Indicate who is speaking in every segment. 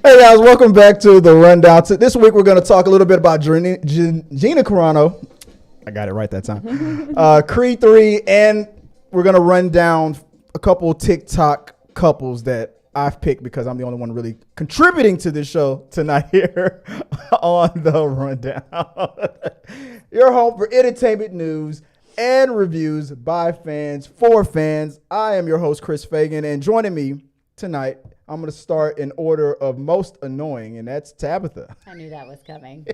Speaker 1: Hey guys, welcome back to the Rundown. This week we're going to talk a little bit about Gina Carano. I got it right that time. Creed 3, and we're going to run down a couple TikTok couples that I've picked because I'm the only one really contributing to this show tonight here on the Rundown. Your home for entertainment news and reviews by fans for fans. I am your host, Chris Fagan, and joining me tonight, I'm going to start in order of most annoying, and that's Tabatha.
Speaker 2: I knew that was coming.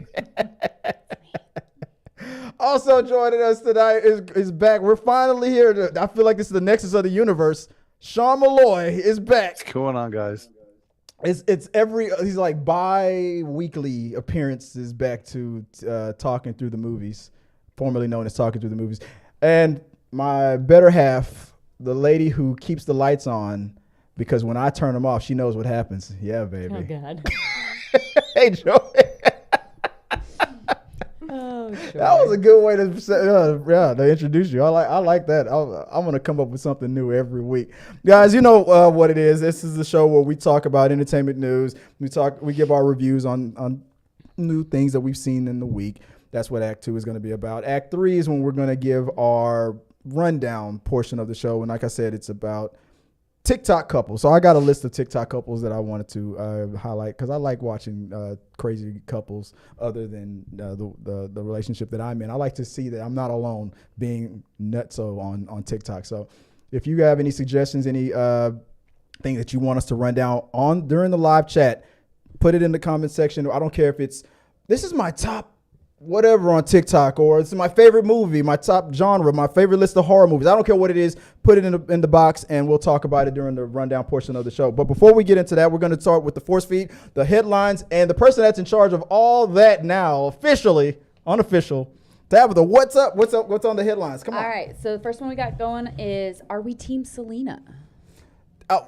Speaker 1: Also joining us tonight is back. We're finally here. I feel like this is the nexus of the universe. Sean Malloy is back.
Speaker 3: What's going on, guys?
Speaker 1: He's like bi-weekly appearances back to Talking Through the Movies, formerly known as Talking Through the Movies. And my better half, the lady who keeps the lights on, because when I turn them off, she knows what happens. Yeah, baby.
Speaker 2: Oh, God.
Speaker 1: Hey, Joey.
Speaker 2: Oh, sure.
Speaker 1: That was a good way to introduce you. I like that. I'm going to come up with something new every week. Guys, you know what it is. This is the show where we talk about entertainment news. We give our reviews on new things that we've seen in the week. That's what Act 2 is going to be about. Act 3 is when we're going to give our rundown portion of the show. And like I said, it's about TikTok couples. So I got a list of TikTok couples that I wanted to highlight because I like watching crazy couples other than the relationship that I'm in. I like to see that I'm not alone being nutso on TikTok. So if you have any suggestions, any thing that you want us to run down on during the live chat, put it in the comment section. I don't care if this is my top whatever on TikTok, or it's my favorite movie, my top genre, my favorite list of horror movies. I don't care what it is. Put it in the box, and we'll talk about it during the rundown portion of the show. But before we get into that, we're going to start with the force feed, the headlines, and the person that's in charge of all that now, officially, unofficial, Tabatha. What's up? What's on the headlines? Come on.
Speaker 2: All right. So the first one we got going is, are we Team Selena?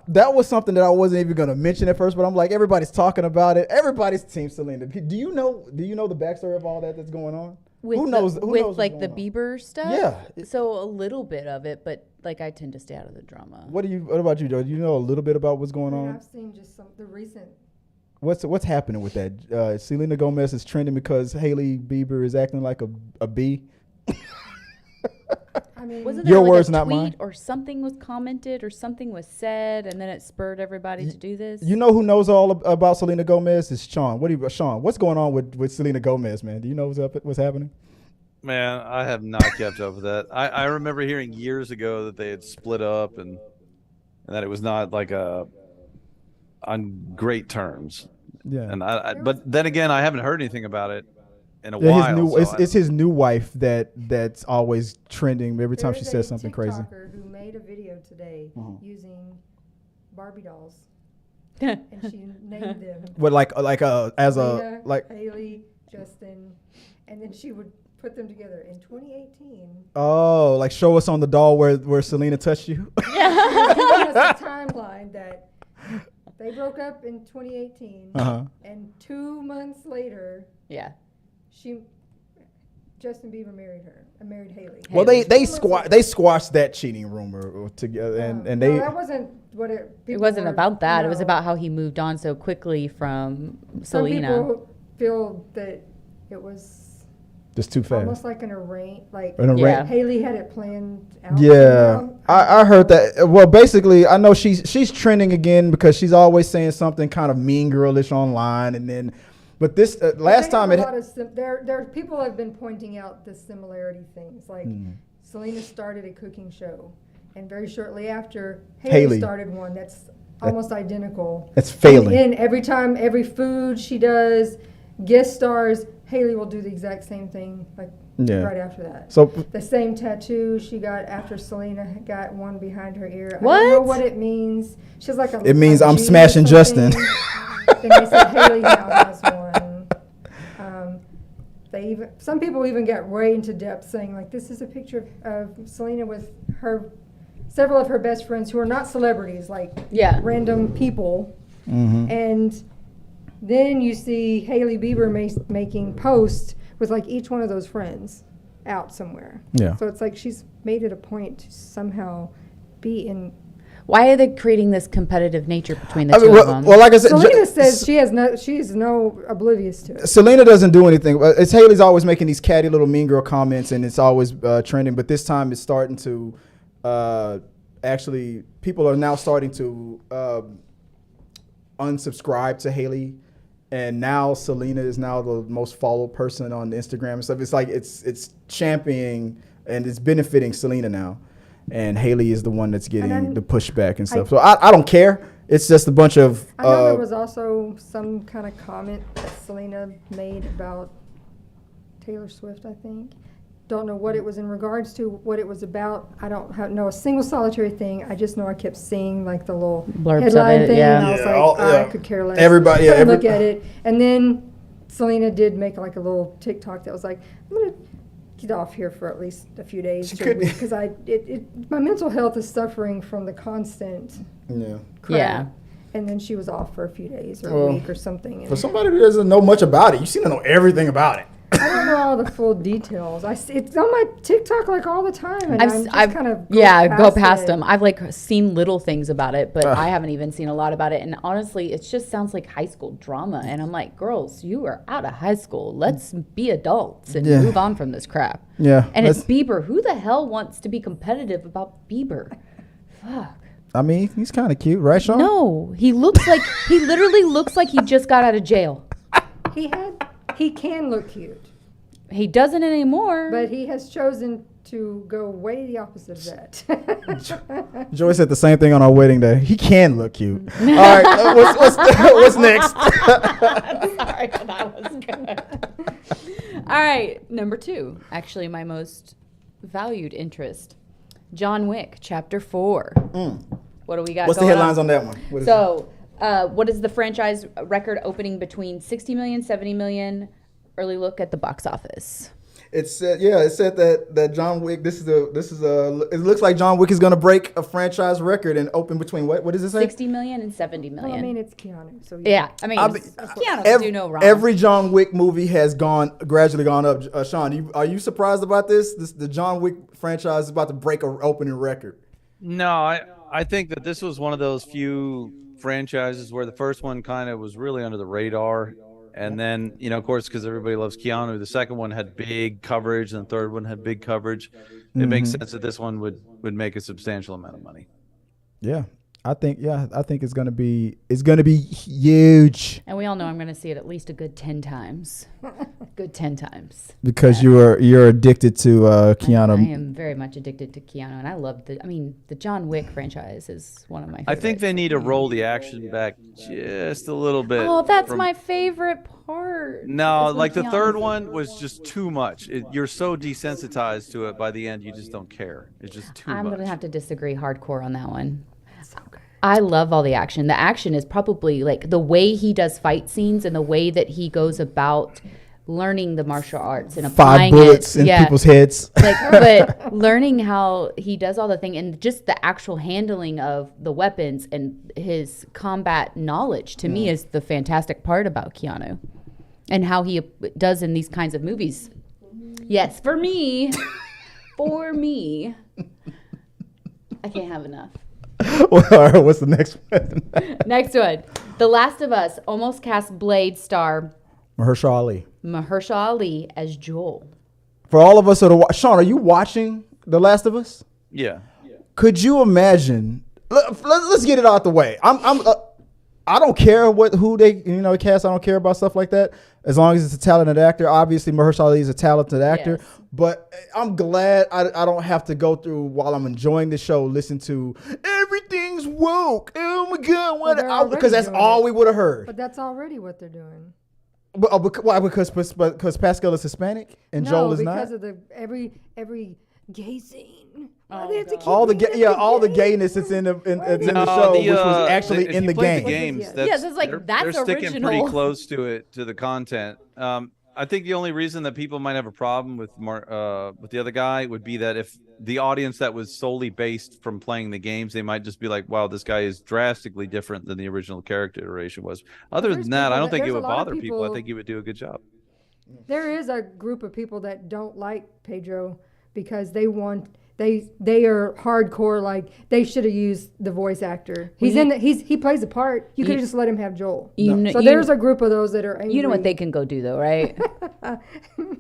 Speaker 1: That was something that I wasn't even going to mention at first, but I'm like, everybody's talking about it. Everybody's Team Selena. Do you know the backstory of all that's going on? Who knows
Speaker 2: like the Bieber stuff?
Speaker 1: Yeah.
Speaker 2: So a little bit of it, but like I tend to stay out of the drama.
Speaker 1: What about you, Joe? Do you know a little bit about what's going on?
Speaker 4: I've seen just the recent.
Speaker 1: What's happening with that? Selena Gomez is trending because Hailey Bieber is acting like a bee.
Speaker 4: I mean,
Speaker 2: wasn't there
Speaker 1: your
Speaker 2: like
Speaker 1: words,
Speaker 2: a
Speaker 1: not
Speaker 2: tweet
Speaker 1: mine?
Speaker 2: or something was commented or something was said, and then it spurred everybody to do this?
Speaker 1: You know who knows all about Selena Gomez? Is Sean. Sean, what's going on with Selena Gomez, man? Do you know what's happening?
Speaker 3: Man, I have not kept up with that. I remember hearing years ago that they had split up and that it was not like on great terms.
Speaker 1: Yeah.
Speaker 3: And but then again, I haven't heard anything about it in a while.
Speaker 1: It's his new wife that's always trending every time she says something crazy.
Speaker 4: There's a TikToker who made a video today using Barbie dolls,
Speaker 2: and
Speaker 4: she named them.
Speaker 1: What as
Speaker 4: Selena,
Speaker 1: a like
Speaker 4: Hailey, Justin, and then she would put them together in 2018.
Speaker 1: Oh, like show us on the doll where Selena touched you.
Speaker 4: Yeah. Giving us a timeline that they broke up in 2018, and 2 months later, Justin Bieber married Hailey.
Speaker 1: Well, they squashed that cheating rumor together, and they.
Speaker 4: No, that wasn't what it.
Speaker 2: It wasn't about that.
Speaker 4: No.
Speaker 2: It was about how he moved on so quickly from Selena.
Speaker 4: Some people feel that it was
Speaker 1: just too fast.
Speaker 4: Almost like an arrange, Hailey had it planned out.
Speaker 1: Yeah, I heard that. Well, basically, I know she's trending again because she's always saying something kind of mean girlish online, and then. But this last time
Speaker 4: there people have been pointing out the similarity things. Like Selena started a cooking show, and very shortly after Hailey started one that's almost identical.
Speaker 1: It's failing.
Speaker 4: And every food she does, guest stars, Hailey will do the exact same thing right after that.
Speaker 1: So
Speaker 4: the same tattoo she got after Selena got one behind her ear.
Speaker 2: What?
Speaker 4: I don't know what it means. She's like
Speaker 1: it means I'm smashing Justin.
Speaker 4: Then they said Hailey now has one. Some people even got way into depth saying this is a picture of Selena with several of her best friends who are not celebrities, random people.
Speaker 1: Mm-hmm.
Speaker 4: And then you see Hailey Bieber making posts with each one of those friends out somewhere.
Speaker 1: Yeah.
Speaker 4: So it's she's made it a point to somehow be in
Speaker 2: Why are they creating this competitive nature between the two of them?
Speaker 1: Well, like I said,
Speaker 4: Selena says she's no oblivious to it.
Speaker 1: Selena doesn't do anything. It's Haley's always making these catty little mean girl comments, and it's always trending. But this time, it's starting to actually people are now starting to unsubscribe to Haley, and now Selena is now the most followed person on Instagram and stuff. It's like it's championing and it's benefiting Selena now. And Haley is the one that's getting the pushback and stuff. So I don't care. It's just a bunch of.
Speaker 4: I know there was also some kind of comment that Selena made about Taylor Swift, I think. Don't know what it was in regards to, what it was about. I don't know a single solitary thing. I just know I kept seeing like the little
Speaker 2: Blurbs
Speaker 4: headline
Speaker 2: of it,
Speaker 4: thing,
Speaker 2: yeah.
Speaker 4: and I was I could care less.
Speaker 1: Everybody,
Speaker 4: Couldn't look at it. And then Selena did make like a little TikTok that was like, I'm gonna get off here for at least a few days because my mental health is suffering from the constant crap.
Speaker 2: Yeah.
Speaker 4: And then she was off for a few days or a week or something.
Speaker 1: For somebody who doesn't know much about it, you seem to know everything about it.
Speaker 4: I don't know all the full details. It's on my TikTok like all the time, and I've kind of
Speaker 2: go past them. I've like seen little things about it, but I haven't even seen a lot about it. And honestly, it just sounds like high school drama. And I'm like, girls, you are out of high school. Let's be adults and move on from this crap.
Speaker 1: Yeah.
Speaker 2: And it's Bieber. Who the hell wants to be competitive about Bieber? Fuck.
Speaker 1: I mean, he's kind of cute, right, Sean?
Speaker 2: No, he literally looks like he just got out of jail.
Speaker 4: He can look cute.
Speaker 2: He doesn't anymore.
Speaker 4: But he has chosen to go way the opposite of that.
Speaker 1: Joey said the same thing on our wedding day. He can look cute. All right, what's next?
Speaker 2: Sorry, that was good. All right, number 2. Actually, my most valued interest. John Wick, Chapter 4. What do we got?
Speaker 1: What's the headlines on that one?
Speaker 2: What is the franchise record opening between 60 million, 70 million? Early look at the box office.
Speaker 1: It said that John Wick. It looks like John Wick is going to break a franchise record and open between what does it say?
Speaker 2: 60 million and 70 million.
Speaker 4: Well, I mean, it's Keanu, so
Speaker 2: Keanu can do no wrong.
Speaker 1: Every John Wick movie has gradually gone up. Sean, are you surprised about this? The John Wick franchise is about to break an opening record.
Speaker 3: No, I think that this was one of those few franchises where the first one kind of was really under the radar. And then, of course, because everybody loves Keanu, the second one had big coverage and the third one had big coverage. It makes sense that this one would make a substantial amount of money.
Speaker 1: Yeah. I think it's gonna be huge.
Speaker 2: And we all know I'm gonna see it at least a good 10 times. Good 10 times.
Speaker 1: Because you're addicted to Keanu.
Speaker 2: I am very much addicted to Keanu, and I love the John Wick franchise is one of my favorites.
Speaker 3: I think they need to roll the action back just a little bit.
Speaker 2: Oh, that's my favorite part.
Speaker 3: No, like the third one was just too much. You're so desensitized to it by the end, you just don't care. It's just too much.
Speaker 2: I'm gonna have to disagree hardcore on that one. I love all the action. The action is probably like the way he does fight scenes and the way that he goes about learning the martial arts and applying
Speaker 1: 5 bullets in people's heads.
Speaker 2: But learning how he does all the thing and just the actual handling of the weapons and his combat knowledge to me is the fantastic part about Keanu and how he does in these kinds of movies. Yes, for me, I can't have enough.
Speaker 1: Well, all right, what's the next one?
Speaker 2: Next one. The Last of Us almost cast Blade star
Speaker 1: Mahershala
Speaker 2: Ali as Joel.
Speaker 1: For all of us that are Sean, are you watching The Last of Us?
Speaker 3: Yeah.
Speaker 1: Could you imagine? Let's get it out the way. I don't care who they cast. I don't care about stuff like that. As long as it's a talented actor. Obviously, Mahershala Ali is a talented actor. Yes. But I'm glad I don't have to go through while I'm enjoying the show. Listen to everything's woke. Oh my God! Because that's all we would have heard.
Speaker 4: But that's already what they're doing.
Speaker 1: Why? Because Pascal is Hispanic and Joel is not.
Speaker 4: No, because of the every gay scene.
Speaker 1: All the gayness that's in the show, which was actually in the game.
Speaker 2: Yes, it's like that's
Speaker 3: they're sticking
Speaker 2: original.
Speaker 3: pretty close to the content. I think the only reason that people might have a problem with the other guy would be that if the audience that was solely based from playing the games, they might just be like, "Wow, this guy is drastically different than the original character iteration was." Other than that, I don't think it would bother people. I think he would do a good job. There
Speaker 4: is a group of people that don't like Pedro because they want they are hardcore. Like they should have used the voice actor. He plays the part. You could have just let him have Joel. So there's a group of those that are angry.
Speaker 2: You know what they can go do though, right?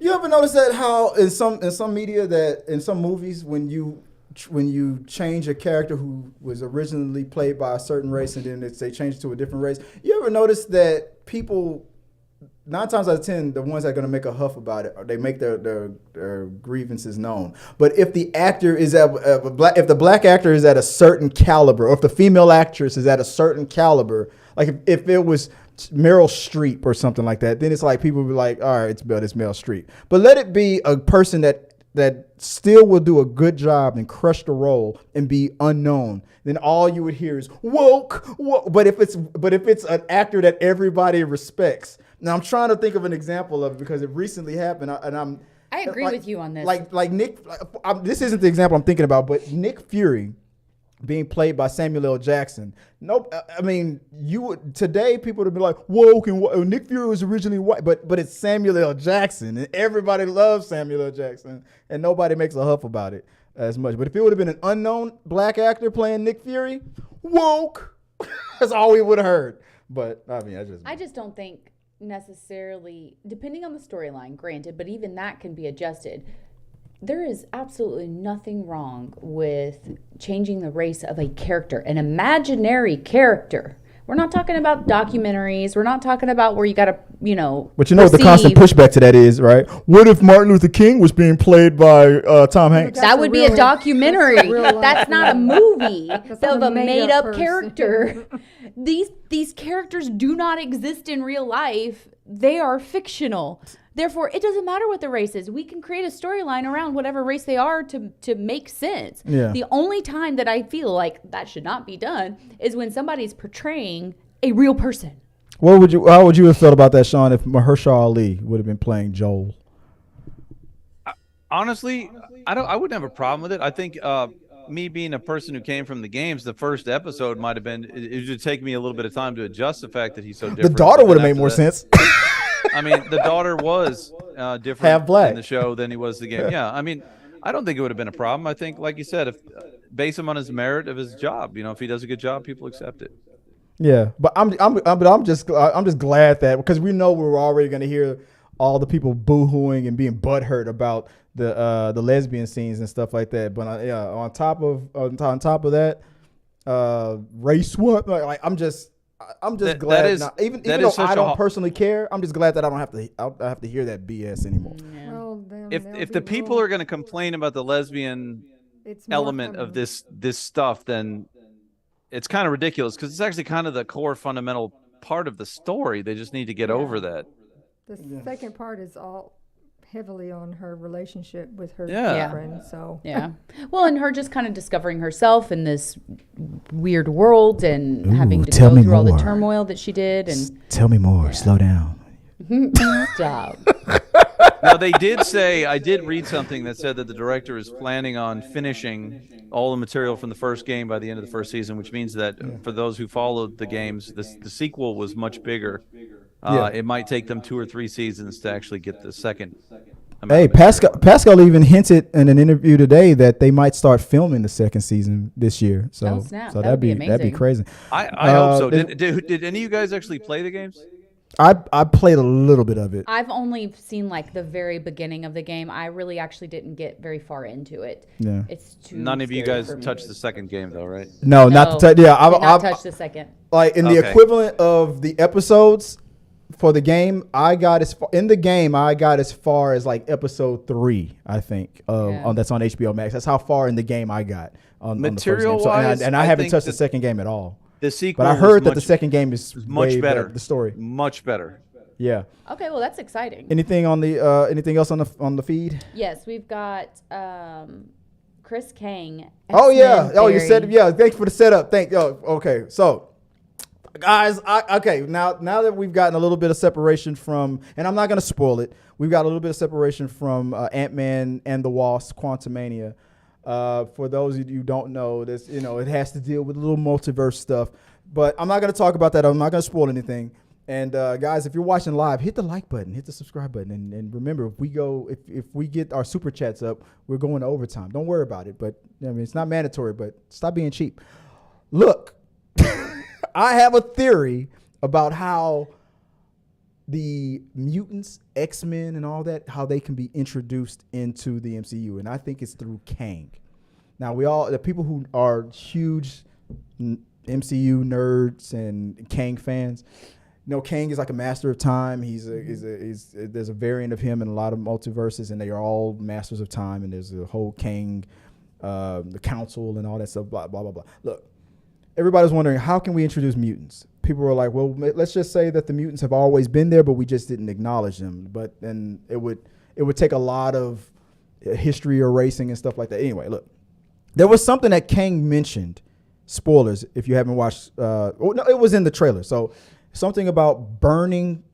Speaker 1: You ever notice that how in some media that in some movies when you change a character who was originally played by a certain race and then they change it to a different race, you ever notice that people 9 times out of 10, the ones that are going to make a huff about it, they make their grievances known. But if the actor is if the black actor is at a certain caliber, or if the female actress is at a certain caliber, like if it was Meryl Streep or something like that, then it's like people will be like, all right, it's Meryl Streep. But let it be a person that still will do a good job and crush the role and be unknown. Then all you would hear is woke. But if it's an actor that everybody respects. Now I'm trying to think of an example of it because it recently happened,
Speaker 2: I agree with you on this.
Speaker 1: Like Nick, this isn't the example I'm thinking about, but Nick Fury being played by Samuel L. Jackson. Nope. I mean, today people would be like, woke and Nick Fury was originally white, but it's Samuel L. Jackson and everybody loves Samuel L. Jackson and nobody makes a huff about it as much. But if it would have been an unknown black actor playing Nick Fury, woke, that's all we would have heard. But I mean, I just don't think
Speaker 2: necessarily, depending on the storyline, granted, but even that can be adjusted. There is absolutely nothing wrong with changing the race of a character, an imaginary character. We're not talking about documentaries. We're not talking about where you got to,
Speaker 1: But you know what the constant pushback to that is, right? What if Martin Luther King was being played by Tom Hanks?
Speaker 2: That would be a documentary. That's not a movie of a made-up character. These characters do not exist in real life. They are fictional. Therefore, it doesn't matter what the race is. We can create a storyline around whatever race they are to make sense.
Speaker 1: Yeah.
Speaker 2: The only time that I feel like that should not be done is when somebody's portraying a real person.
Speaker 1: How would you have felt about that, Sean, if Mahershala Ali would have been playing Joel?
Speaker 3: Honestly, I wouldn't have a problem with it. I think me being a person who came from the games, the first episode might have been, it would take me a little bit of time to adjust the fact that he's so different.
Speaker 1: The daughter would have made more sense.
Speaker 3: I mean, the daughter was different
Speaker 1: Half black
Speaker 3: in the show than he was the game. Yeah, I mean, I don't think it would have been a problem. I think, like you said, if base him on his merit of his job. If he does a good job, people accept it.
Speaker 1: Yeah, but I'm just glad that because we know we're already going to hear all the people boo-hooing and being butthurt about the lesbian scenes and stuff like that. But on top of that, race what? Like I'm just glad. Even though I don't personally care, I'm just glad that I don't have to hear that BS anymore.
Speaker 2: Yeah.
Speaker 4: Well,
Speaker 3: If the people are going to complain about the lesbian element of this stuff, then it's kind of ridiculous because it's actually kind of the core fundamental part of the story. They just need to get over that.
Speaker 4: The second part is all heavily on her relationship with her
Speaker 3: Yeah.
Speaker 4: boyfriend. So
Speaker 2: Yeah. Well, and her just kind of discovering herself in this weird world and having to go through all the turmoil that she did. And
Speaker 1: Tell me more. Slow down.
Speaker 2: stop.
Speaker 3: Now, they did say, I did read something that said that the director is planning on finishing all the material from the first game by the end of the first season, which means that for those who followed the games, the sequel was much bigger. It might take them 2 or 3 seasons to actually get the second.
Speaker 1: Hey, Pascal even hinted in an interview today that they might start filming the second season this year. So,
Speaker 2: snap.
Speaker 1: so
Speaker 2: That'd be
Speaker 1: that'd be crazy.
Speaker 3: I hope so. Did any of you guys actually play the games?
Speaker 1: I played a little bit of it.
Speaker 2: I've only seen like the very beginning of the game. I really actually didn't get very far into it.
Speaker 1: Yeah.
Speaker 2: It's too
Speaker 3: None of you
Speaker 2: scary
Speaker 3: guys
Speaker 2: for me.
Speaker 3: touched the second game, though, right?
Speaker 1: No, not the yeah.
Speaker 2: Did not touch the second.
Speaker 1: Like in the equivalent of the episodes for the game, I got as far as like episode 3, I think. That's on HBO Max. That's how far in the game I got on the first game. So, and I haven't touched the second game at all.
Speaker 3: The sequel,
Speaker 1: but I heard that the second game is
Speaker 3: much better.
Speaker 1: The story,
Speaker 3: much better.
Speaker 1: Yeah.
Speaker 2: Okay, well that's exciting.
Speaker 1: Anything on the anything else on the feed?
Speaker 2: Yes, we've got Chris Kang.
Speaker 1: Oh yeah. Oh, you said Thanks for the setup. Okay. So, guys, now that we've gotten a little bit of separation from, and I'm not gonna spoil it. We've got a little bit of separation from Ant-Man and the Wasp: Quantumania. For those of you who don't know, it has to deal with a little multiverse stuff. But I'm not going to talk about that. I'm not going to spoil anything. And guys, if you're watching live, hit the like button, hit the subscribe button, and remember, if we get our super chats up, we're going to overtime. Don't worry about it, but I mean it's not mandatory. But stop being cheap. Look, I have a theory about how the mutants, X-Men, and all that, how they can be introduced into the MCU, and I think it's through Kang. Now the people who are huge MCU nerds and Kang fans. Kang is like a master of time. There's a variant of him in a lot of multiverses, and they are all masters of time. And there's a whole Kang, the council, and all that stuff. Blah blah blah blah. Look, everybody's wondering how can we introduce mutants. People were like, well, let's just say that the mutants have always been there, but we just didn't acknowledge them. But then it would take a lot of history erasing and stuff like that. Anyway, look, there was something that Kang mentioned. Spoilers if you haven't watched. No, it was in the trailer. So. Something about burning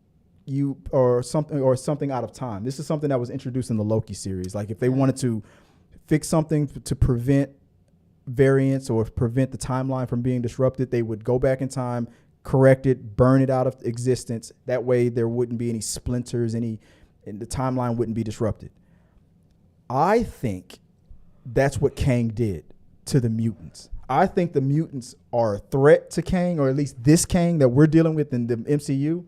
Speaker 1: you or something out of time. This is something that was introduced in the Loki series. Like if they wanted to fix something to prevent variants or prevent the timeline from being disrupted, they would go back in time, correct it, burn it out of existence. That way there wouldn't be any splinters, and the timeline wouldn't be disrupted. I think that's what Kang did to the mutants. I think the mutants are a threat to Kang, or at least this Kang that we're dealing with in the MCU.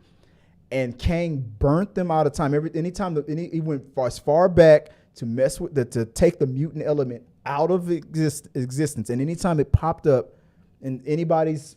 Speaker 1: And Kang burnt them out of time. He went as far back to mess with to take the mutant element out of existence. And anytime it popped up in anybody's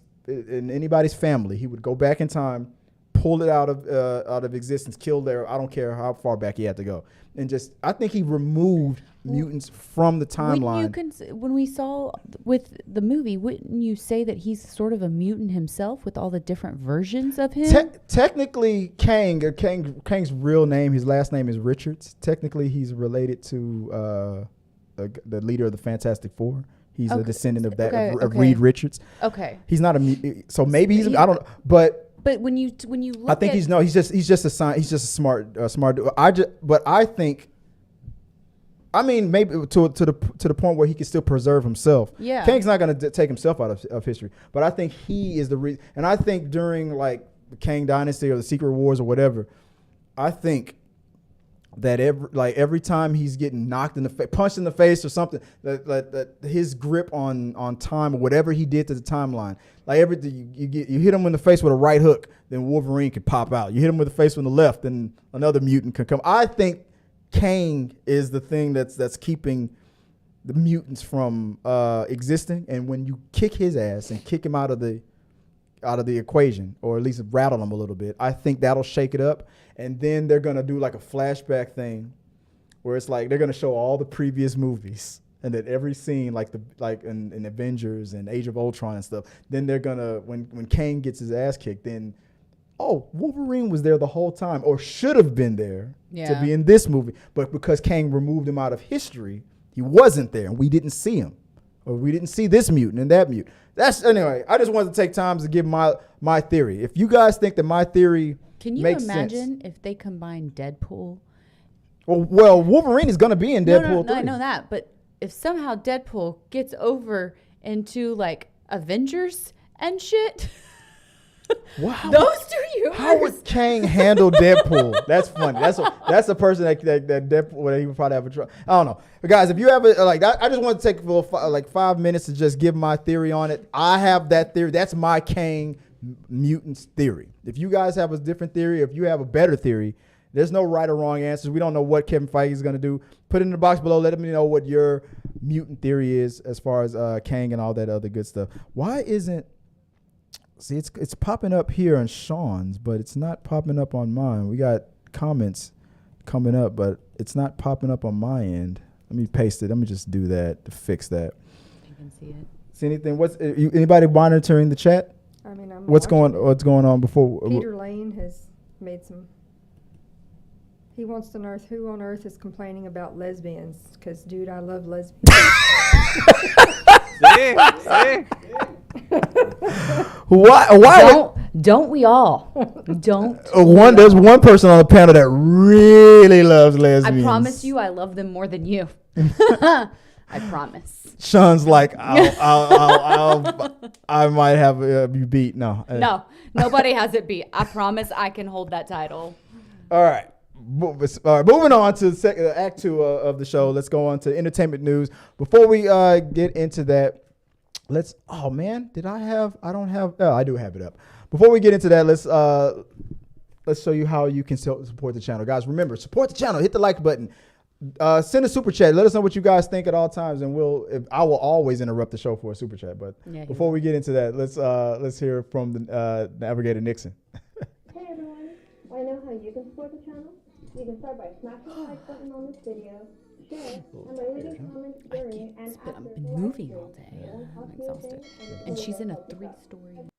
Speaker 1: family, he would go back in time, pull it out of existence, kill their. I don't care how far back he had to go, and I think he removed mutants from the timeline.
Speaker 2: When we saw with the movie, wouldn't you say that he's sort of a mutant himself with all the different versions of him?
Speaker 1: Technically, Kang's real name, his last name is Richards. Technically, he's related to the leader of the Fantastic Four. He's a descendant of that of Reed Richards. Okay, he's not a so maybe he's I don't know, but when you look, I think he's just a smart dude. I think. I mean, maybe to the point where he can still preserve himself. Yeah, Kang's not going to take himself out of history, but I think he is the reason. And I think during like the Kang Dynasty or the Secret Wars or whatever, I think that every time he's getting knocked in the punched in the face or something, that his grip on time or whatever he did to the timeline, like everything you hit him in the face with a right hook, then Wolverine could pop out. You hit him with the face from the left, then another mutant could come. I think Kang is the thing that's keeping the mutants from existing, and when you kick his ass and kick him out of the equation, or at least rattle him a little bit, I think that'll shake it up. And then they're gonna do like a flashback thing, where it's like they're gonna show all the previous movies, and at every scene, like in Avengers and Age of Ultron and stuff. Then they're gonna when Kang gets his ass kicked, then. Oh, Wolverine was there the whole time, or should have been there to be in this movie. But because Kang removed him out of history, he wasn't there, and we didn't see him. Or we didn't see this mutant and that mutant. Anyway, I just wanted to take time to give my theory. If you guys think that my theory makes sense. Can you imagine
Speaker 2: if they combine Deadpool?
Speaker 1: Well, Wolverine is going to be in Deadpool 3.
Speaker 2: I know that. But if somehow Deadpool gets over into, like, Avengers and shit...
Speaker 1: Wow.
Speaker 2: Those two humors.
Speaker 1: How would Kang handle Deadpool? That's funny. That's a person that Deadpool, he would probably have a trouble. I don't know. But guys, if you have I just want to take like 5 minutes to just give my theory on it. I have that theory. That's my Kang mutants theory. If you guys have a different theory, if you have a better theory, there's no right or wrong answers. We don't know what Kevin Feige is going to do. Put it in the box below. Let me know what your mutant theory is as far as Kang and all that other good stuff. Why isn't See, it's popping up here on Sean's, but it's not popping up on mine. We got comments coming up, but it's not popping up on my end. Let me paste it. Let me just do that to fix that.
Speaker 2: You can see it.
Speaker 1: See anything? Anybody monitoring the chat?
Speaker 4: I mean,
Speaker 1: what's going on before?
Speaker 4: Peter Lane has made some. He wants to know who on earth is complaining about lesbians. Because, dude, I love lesbians.
Speaker 3: See?
Speaker 1: Why?
Speaker 2: Don't we all? Don't.
Speaker 1: There's one person on the panel that really loves lesbians.
Speaker 2: I promise you, I love them more than you. I promise.
Speaker 1: Sean's like, I might have you beat. No.
Speaker 2: No, nobody has it beat. I promise I can hold that title.
Speaker 1: All right. Moving on to Act 2 of the show. Let's go on to entertainment news. Before we get into that, oh man, I do have it up. Before we get into that, let's show you how you can support the channel. Guys, remember, support the channel. Hit the like button. Send a super chat. Let us know what you guys think at all times, and I will always interrupt the show for a super chat. But before we get into that, let's hear from the Navigator Nixon.
Speaker 5: Hey everyone, want to know how you can support the channel? You can start by smashing the like button on this video, share, and by leaving comments during and after
Speaker 2: I've been moving all day. I'm exhausted. And she's in a 3-story.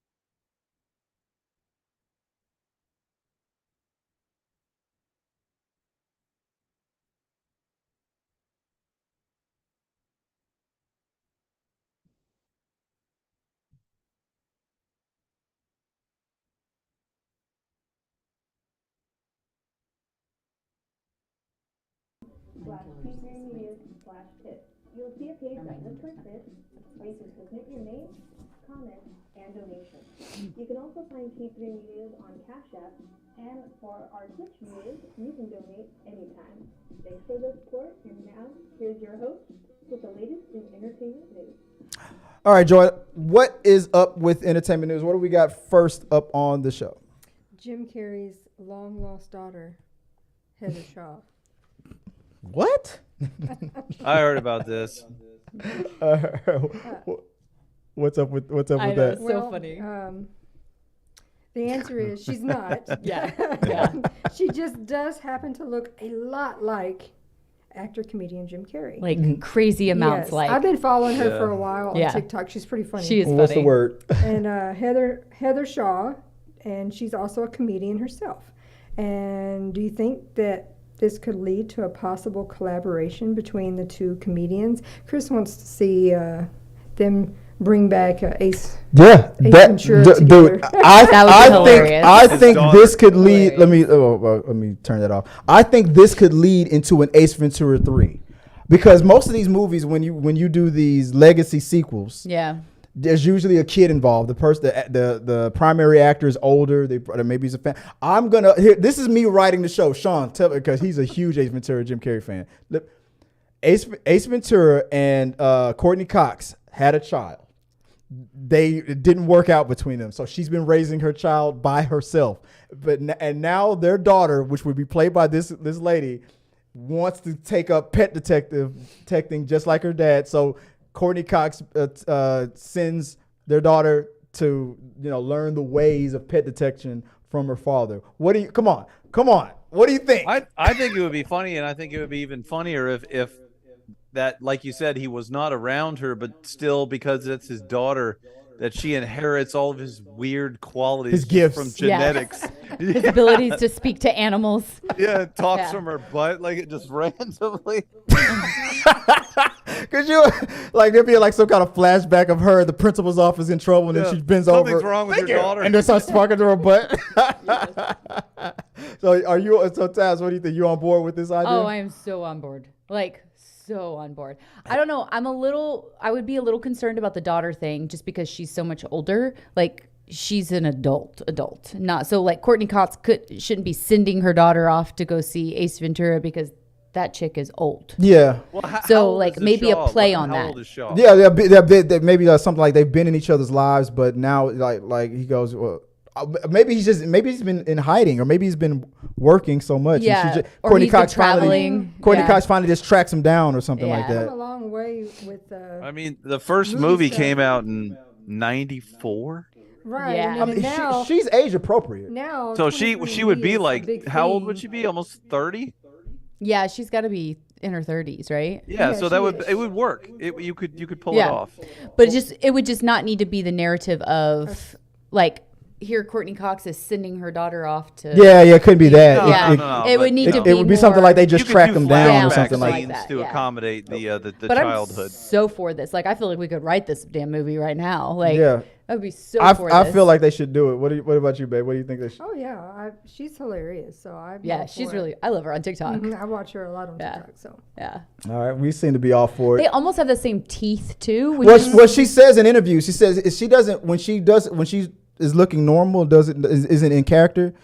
Speaker 5: /T3News/tips. You'll see a page that looks like this, where you can submit your name, comment, and donation. You can also find T3 News on Cash App, and for our Twitch videos, you can donate anytime. Thanks for the support, and now, here's your host with the latest in entertainment news.
Speaker 1: All right, Joy, what is up with entertainment news? What do we got first up on the show?
Speaker 4: Jim Carrey's long lost daughter, Heather Shaw.
Speaker 1: What?
Speaker 3: I heard about this.
Speaker 1: What's up with
Speaker 2: I know,
Speaker 1: that?
Speaker 2: it's so funny.
Speaker 4: The answer is she's not.
Speaker 2: Yeah.
Speaker 4: She just does happen to look a lot like actor-comedian Jim Carrey.
Speaker 2: Like crazy amounts.
Speaker 4: Yes.
Speaker 2: Like
Speaker 4: I've been following her for a while on
Speaker 2: Yeah.
Speaker 4: TikTok. She's pretty funny.
Speaker 2: she is funny.
Speaker 1: What's the word?
Speaker 4: And Heather Shaw, and she's also a comedian herself. And do you think that this could lead to a possible collaboration between the two comedians? Chris wants to see them bring back Ace.
Speaker 1: Yeah,
Speaker 4: Ventura together.
Speaker 1: dude.
Speaker 2: That would be hilarious.
Speaker 1: I
Speaker 3: His
Speaker 1: think
Speaker 3: daughter.
Speaker 1: this could lead. Let me turn that off. I think this could lead into an Ace Ventura 3, because most of these movies, when you do these legacy sequels,
Speaker 2: Yeah.
Speaker 1: there's usually a kid involved. The person, the primary actor is older. Maybe he's a fan. This is me writing the show. Sean, tell me, because he's a huge Ace Ventura, Jim Carrey fan. Ace Ventura and Courtney Cox had a child. It didn't work out between them, so she's been raising her child by herself. And now their daughter, which would be played by this lady, wants to take up pet detecting just like her dad. So Courtney Cox sends their daughter to learn the ways of pet detection from her father. Come on. What do you think?
Speaker 3: I think it would be funny, and I think it would be even funnier if that, like you said, he was not around her, but still, because it's his daughter, that she inherits all of his weird qualities,
Speaker 1: His gifts.
Speaker 3: from genetics.
Speaker 2: His abilities to speak to animals.
Speaker 3: Yeah, it talks
Speaker 2: Yeah.
Speaker 3: from her butt like it just randomly.
Speaker 1: Could you there'd be some kind of flashback of her at the principal's office in trouble, and then she bends over.
Speaker 3: Something's wrong with your daughter.
Speaker 1: And then starts sparking to her butt. So Taz, what do you think? You on board with this idea?
Speaker 2: Oh, I am so on board. So on board. I don't know. I would be a little concerned about the daughter thing, just because she's so much older. Like, she's an adult. Not so Courtney Cox shouldn't be sending her daughter off to go see Ace Ventura, because that chick is old.
Speaker 1: Yeah.
Speaker 3: Well,
Speaker 2: So,
Speaker 3: how old is
Speaker 2: maybe a
Speaker 3: Shaw?
Speaker 2: play on
Speaker 3: How
Speaker 2: that.
Speaker 3: old is Shaw?
Speaker 1: Yeah, they're maybe something like they've been in each other's lives, but now like he goes, well, maybe he's been in hiding, or maybe he's been working so much.
Speaker 2: Yeah,
Speaker 1: and
Speaker 2: or
Speaker 1: Courtney
Speaker 2: he's been
Speaker 1: Cox
Speaker 2: traveling.
Speaker 1: Courtney
Speaker 2: Yeah.
Speaker 1: Cox finally just tracks him down or something like
Speaker 2: Yeah.
Speaker 4: Come a
Speaker 1: that.
Speaker 4: long way with
Speaker 3: I mean, the first
Speaker 4: Movie
Speaker 3: movie
Speaker 4: stuff.
Speaker 3: came out in '94.
Speaker 4: right.
Speaker 2: Yeah.
Speaker 4: And then now,
Speaker 1: She's age appropriate.
Speaker 4: now
Speaker 3: So she
Speaker 4: 23andMe
Speaker 3: would be
Speaker 4: is a
Speaker 3: like,
Speaker 4: big
Speaker 3: how old
Speaker 4: thing.
Speaker 3: would she be? Almost 30?
Speaker 2: Yeah, she's got to be in her 30s, right?
Speaker 3: Yeah,
Speaker 4: Yeah,
Speaker 3: so
Speaker 4: she
Speaker 3: it
Speaker 4: is.
Speaker 3: would work. You could pull
Speaker 2: Yeah.
Speaker 3: it off.
Speaker 2: But it would just not need to be the narrative of here Courtney Cox is sending her daughter off to.
Speaker 1: Yeah, it could be that.
Speaker 2: Yeah, it would need to be.
Speaker 1: It would be something like they just
Speaker 3: You could
Speaker 1: track
Speaker 3: do
Speaker 1: them down or
Speaker 3: flashback
Speaker 1: something like
Speaker 3: scenes
Speaker 1: that.
Speaker 3: to
Speaker 2: Yeah.
Speaker 3: accommodate the
Speaker 2: But
Speaker 3: childhood.
Speaker 2: I'm so for this. Like, I feel like we could write this damn movie right now. Like,
Speaker 1: Yeah.
Speaker 2: that would be so for
Speaker 1: I
Speaker 2: this.
Speaker 1: feel like they should do it. What about you, babe? What do you think they should?
Speaker 4: Oh yeah, she's hilarious. So I.
Speaker 2: Yeah, she's really. I love her on TikTok.
Speaker 4: I watch her a lot on
Speaker 2: Yeah.
Speaker 4: TikTok. So.
Speaker 2: Yeah.
Speaker 1: All right, we seem to be all for
Speaker 2: They
Speaker 1: it.
Speaker 2: almost have the same teeth too. which
Speaker 1: Well,
Speaker 2: is-
Speaker 1: what she says in interviews, she says if she doesn't when she is looking normal, isn't in character.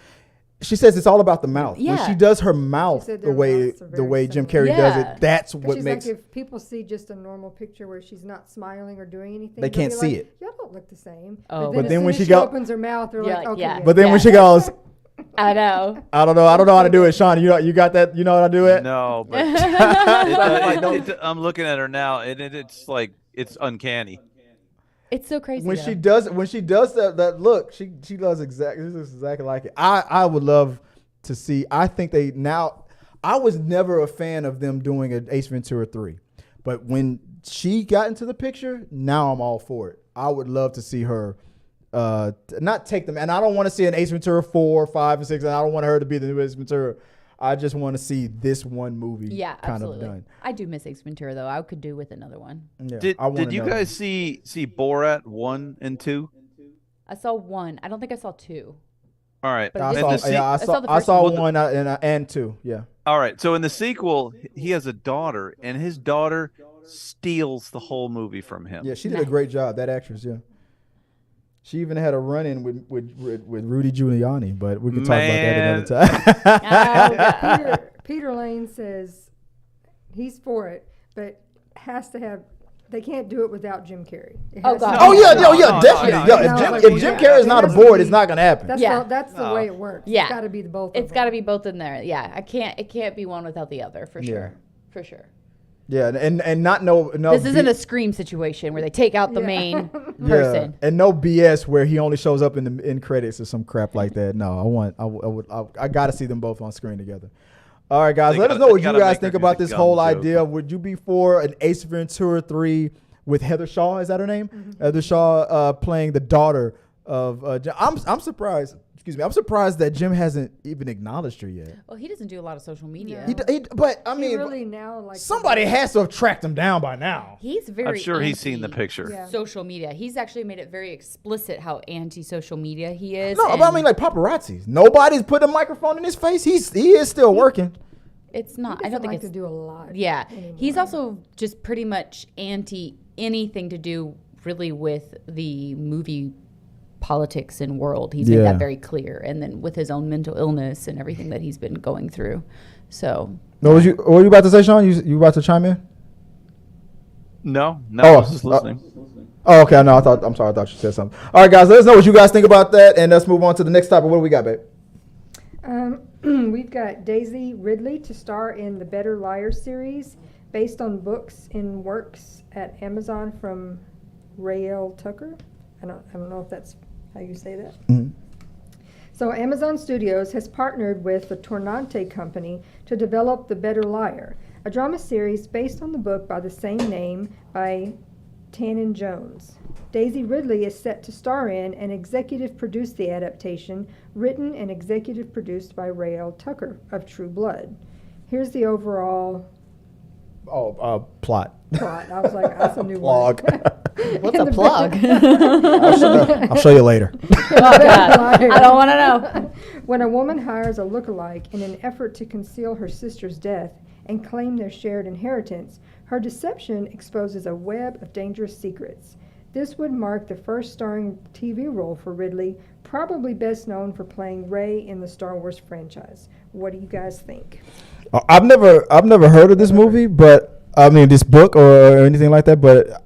Speaker 1: She says it's all about the mouth. When
Speaker 2: Yeah.
Speaker 1: she does her mouth
Speaker 4: said
Speaker 1: the
Speaker 4: their
Speaker 1: way
Speaker 4: mouths are
Speaker 1: the
Speaker 4: very
Speaker 1: way Jim
Speaker 4: similar.
Speaker 1: Carrey does
Speaker 2: Yeah.
Speaker 1: it, that's
Speaker 4: 'Cause
Speaker 1: what
Speaker 4: she's
Speaker 1: makes
Speaker 4: like, if people see just a normal picture where she's not smiling or doing anything,
Speaker 1: They
Speaker 4: they'll
Speaker 1: can't
Speaker 4: be
Speaker 1: see
Speaker 4: like,
Speaker 1: it.
Speaker 4: Y'all don't look the same.
Speaker 2: Oh.
Speaker 1: But
Speaker 4: as
Speaker 1: then
Speaker 4: soon
Speaker 1: when
Speaker 4: as
Speaker 1: she
Speaker 4: she
Speaker 1: go-
Speaker 4: opens her mouth, they're
Speaker 2: You're
Speaker 4: like,
Speaker 2: like,
Speaker 4: okay.
Speaker 2: yeah.
Speaker 4: good.
Speaker 1: But then when
Speaker 2: Yeah.
Speaker 1: she goes,
Speaker 2: I know.
Speaker 1: I don't know how to do it, Sean. You got that? You know how to do it?
Speaker 3: No, but I'm looking at her now, and it's like it's uncanny.
Speaker 2: It's so crazy.
Speaker 1: When
Speaker 2: though.
Speaker 1: she does that look, she does exactly. This is exactly like it. I would love to see. I think they now. I was never a fan of them doing an Ace Ventura 3, but when she got into the picture, now I'm all for it. I would love to see her. Not take them, and I don't want to see an Ace Ventura 4, 5, and 6. And I don't want her to be the new Ace Ventura. I just want to see this one movie.
Speaker 2: Yeah,
Speaker 1: kind
Speaker 2: absolutely.
Speaker 1: of done.
Speaker 2: I do miss Ace Ventura though. I could do with another one.
Speaker 1: Yeah,
Speaker 3: Did you guys see Borat 1 and 2?
Speaker 2: I saw one. I don't think I saw two.
Speaker 3: All right.
Speaker 2: But
Speaker 1: I
Speaker 2: did
Speaker 1: saw,
Speaker 2: you see-
Speaker 1: yeah,
Speaker 2: I saw the
Speaker 1: I
Speaker 2: first
Speaker 1: saw
Speaker 3: one.
Speaker 1: one and two. Yeah.
Speaker 3: All right. So in the sequel, he has a daughter, and his daughter steals the whole movie from him.
Speaker 1: Yeah, she did a great job. That actress, yeah. She even had a run-in with Rudy Giuliani, but we can talk about that another time.
Speaker 4: Peter Lane says he's for it, but has to have. They can't do it without Jim Carrey. It
Speaker 2: Oh,
Speaker 4: has to
Speaker 2: God.
Speaker 4: be-
Speaker 1: Oh yeah,
Speaker 3: No,
Speaker 1: definitely.
Speaker 3: no,
Speaker 1: Yo,
Speaker 3: no,
Speaker 1: if Jim Carrey is not
Speaker 4: It has to
Speaker 1: aboard,
Speaker 4: be-
Speaker 1: it's not gonna happen.
Speaker 4: That's
Speaker 2: Yeah.
Speaker 4: that's the way it works.
Speaker 2: Yeah.
Speaker 4: It's got to be the both.
Speaker 2: It's
Speaker 4: of
Speaker 2: got to
Speaker 4: them.
Speaker 2: be both in there. Yeah, it can't be one without the other for sure. For sure.
Speaker 1: Yeah, and not no.
Speaker 2: This isn't a Scream situation where they take out the main person.
Speaker 1: and no BS where he only shows up in the end credits or some crap like that. No, I got to see them both on screen together. All right, guys, let us know what you guys think about this whole idea. Would you be for an Ace Ventura 3 with Heather Shaw? Is that her name?
Speaker 4: Mm-hmm.
Speaker 1: Heather Shaw playing the daughter of. Jim. I'm surprised. Excuse me. I'm surprised that Jim hasn't even acknowledged her yet.
Speaker 2: Well, he doesn't do a lot of social media.
Speaker 1: But I
Speaker 4: He
Speaker 1: mean,
Speaker 4: really now like
Speaker 1: somebody has to have tracked him down by now.
Speaker 2: He's very.
Speaker 3: I'm sure he's seen the
Speaker 2: anti
Speaker 3: picture.
Speaker 4: Yeah.
Speaker 2: Social media. He's actually made it very explicit how anti-social media he is.
Speaker 1: No, but I mean like paparazzi. Nobody's put a microphone in his face. He is still working.
Speaker 2: it's not.
Speaker 4: He
Speaker 2: I don't think
Speaker 4: like
Speaker 2: it's.
Speaker 4: to do a lot.
Speaker 2: Yeah,
Speaker 4: anymore.
Speaker 2: he's also just pretty much anti anything to do really with the movie politics and world. He's made
Speaker 1: Yeah.
Speaker 2: that very clear, and then with his own mental illness and everything that he's been going through. So
Speaker 1: No, what were you about to say, Sean? You about to chime in?
Speaker 3: No,
Speaker 1: Oh,
Speaker 3: I was just listening.
Speaker 1: Oh, okay. No, I'm sorry. I thought you said something. All right, guys. Let us know what you guys think about that, and let's move on to the next topic. What do we got, babe?
Speaker 4: We've got Daisy Ridley to star in the Better Liar series, based on books in works at Amazon from Rael Tucker. I don't know if that's how you say that.
Speaker 1: Mhm.
Speaker 4: So Amazon Studios has partnered with the Tornante Company to develop The Better Liar, a drama series based on the book by the same name by Tannen Jones. Daisy Ridley is set to star in and executive produce the adaptation, written and executive produced by Rael Tucker of True Blood. Here's the overall
Speaker 1: Plot.
Speaker 4: plot. I was like, that's a new
Speaker 1: Plug.
Speaker 4: word.
Speaker 2: what's
Speaker 4: In
Speaker 2: a
Speaker 4: the
Speaker 2: plug?
Speaker 1: I'll show you later.
Speaker 2: Oh God, I don't want to know.
Speaker 4: When a woman hires a lookalike in an effort to conceal her sister's death and claim their shared inheritance, her deception exposes a web of dangerous secrets. This would mark the first starring TV role for Ridley, probably best known for playing Rey in the Star Wars franchise. What do you guys think?
Speaker 1: I've never heard of this movie, but I mean this book or anything like that. But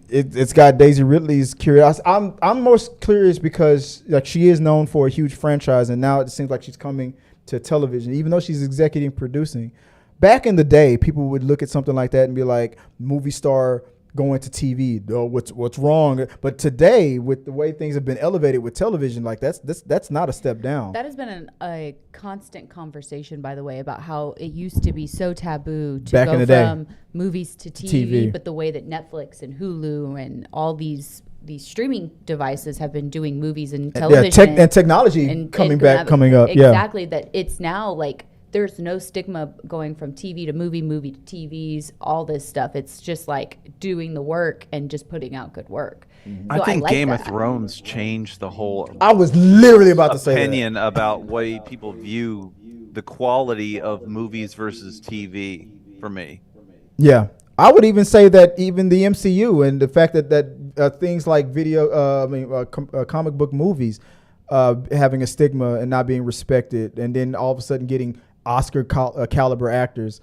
Speaker 1: it's got Daisy Ridley's curiosity. I'm most curious because like she is known for a huge franchise, and now it seems like she's coming to television, even though she's executive producing. Back in the day, people would look at something like that and be like, movie star going to TV. Oh, what's wrong? But today, with the way things have been elevated with television, like that's not a step down.
Speaker 2: That has been a constant conversation, by the way, about how it used to be so taboo to
Speaker 1: Back in
Speaker 2: go
Speaker 1: the day.
Speaker 2: from movies to
Speaker 1: TV.
Speaker 2: TV, but the way that Netflix and Hulu and all these these streaming devices have been doing movies and television
Speaker 1: and technology coming up.
Speaker 2: Exactly, that it's now like there's no stigma going from TV to movie to TVs, all this stuff. It's just like doing the work and just putting out good work.
Speaker 3: Mm-hmm. So I think Game of Thrones changed the whole.
Speaker 1: I was literally about to say
Speaker 3: opinion about way people view the quality of movies versus TV for me.
Speaker 1: Yeah, I would even say that even the MCU and the fact that things like comic book movies having a stigma and not being respected, and then all of a sudden getting Oscar caliber actors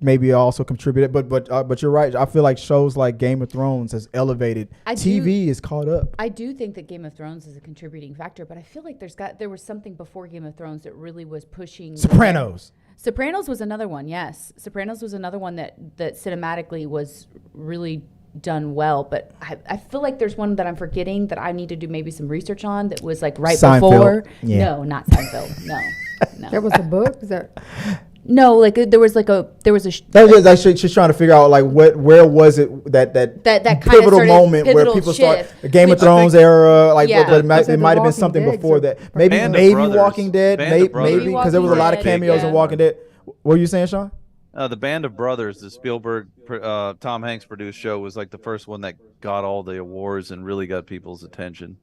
Speaker 1: maybe also contributed. But you're right. I feel like shows like Game of Thrones has elevated. TV is caught up.
Speaker 2: I do think that Game of Thrones is a contributing factor, but I feel like there was something before Game of Thrones that really was pushing
Speaker 1: Sopranos.
Speaker 2: Sopranos was another one. Yes, Sopranos was another one that cinematically was really done well, but I feel like there's one that I'm forgetting that I need to do maybe some research on that was like
Speaker 1: Seinfeld.
Speaker 2: Before.
Speaker 1: Yeah.
Speaker 2: No, not Seinfeld. No.
Speaker 4: There was a book. Is that?
Speaker 2: No, like there was
Speaker 1: She's trying to figure out like where was it that pivotal moment where people start the Game of Thrones era, like but it might have been something before that. Maybe Walking Dead, maybe because there was a lot of cameos in Walking Dead. What were you saying, Sean?
Speaker 3: The Band of Brothers, the Spielberg, Tom Hanks produced show, was like the first one that got all the awards and really got people's attention.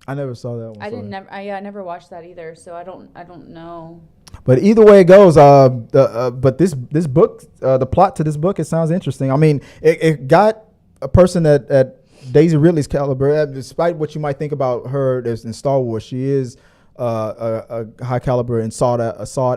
Speaker 1: I never saw that one.
Speaker 2: I never watched that either, so I don't know.
Speaker 1: But either way it goes, but this book, the plot to this book, it sounds interesting. I mean, it got a person at Daisy Ridley's caliber. Despite what you might think about her as in Star Wars, she is a high caliber and sought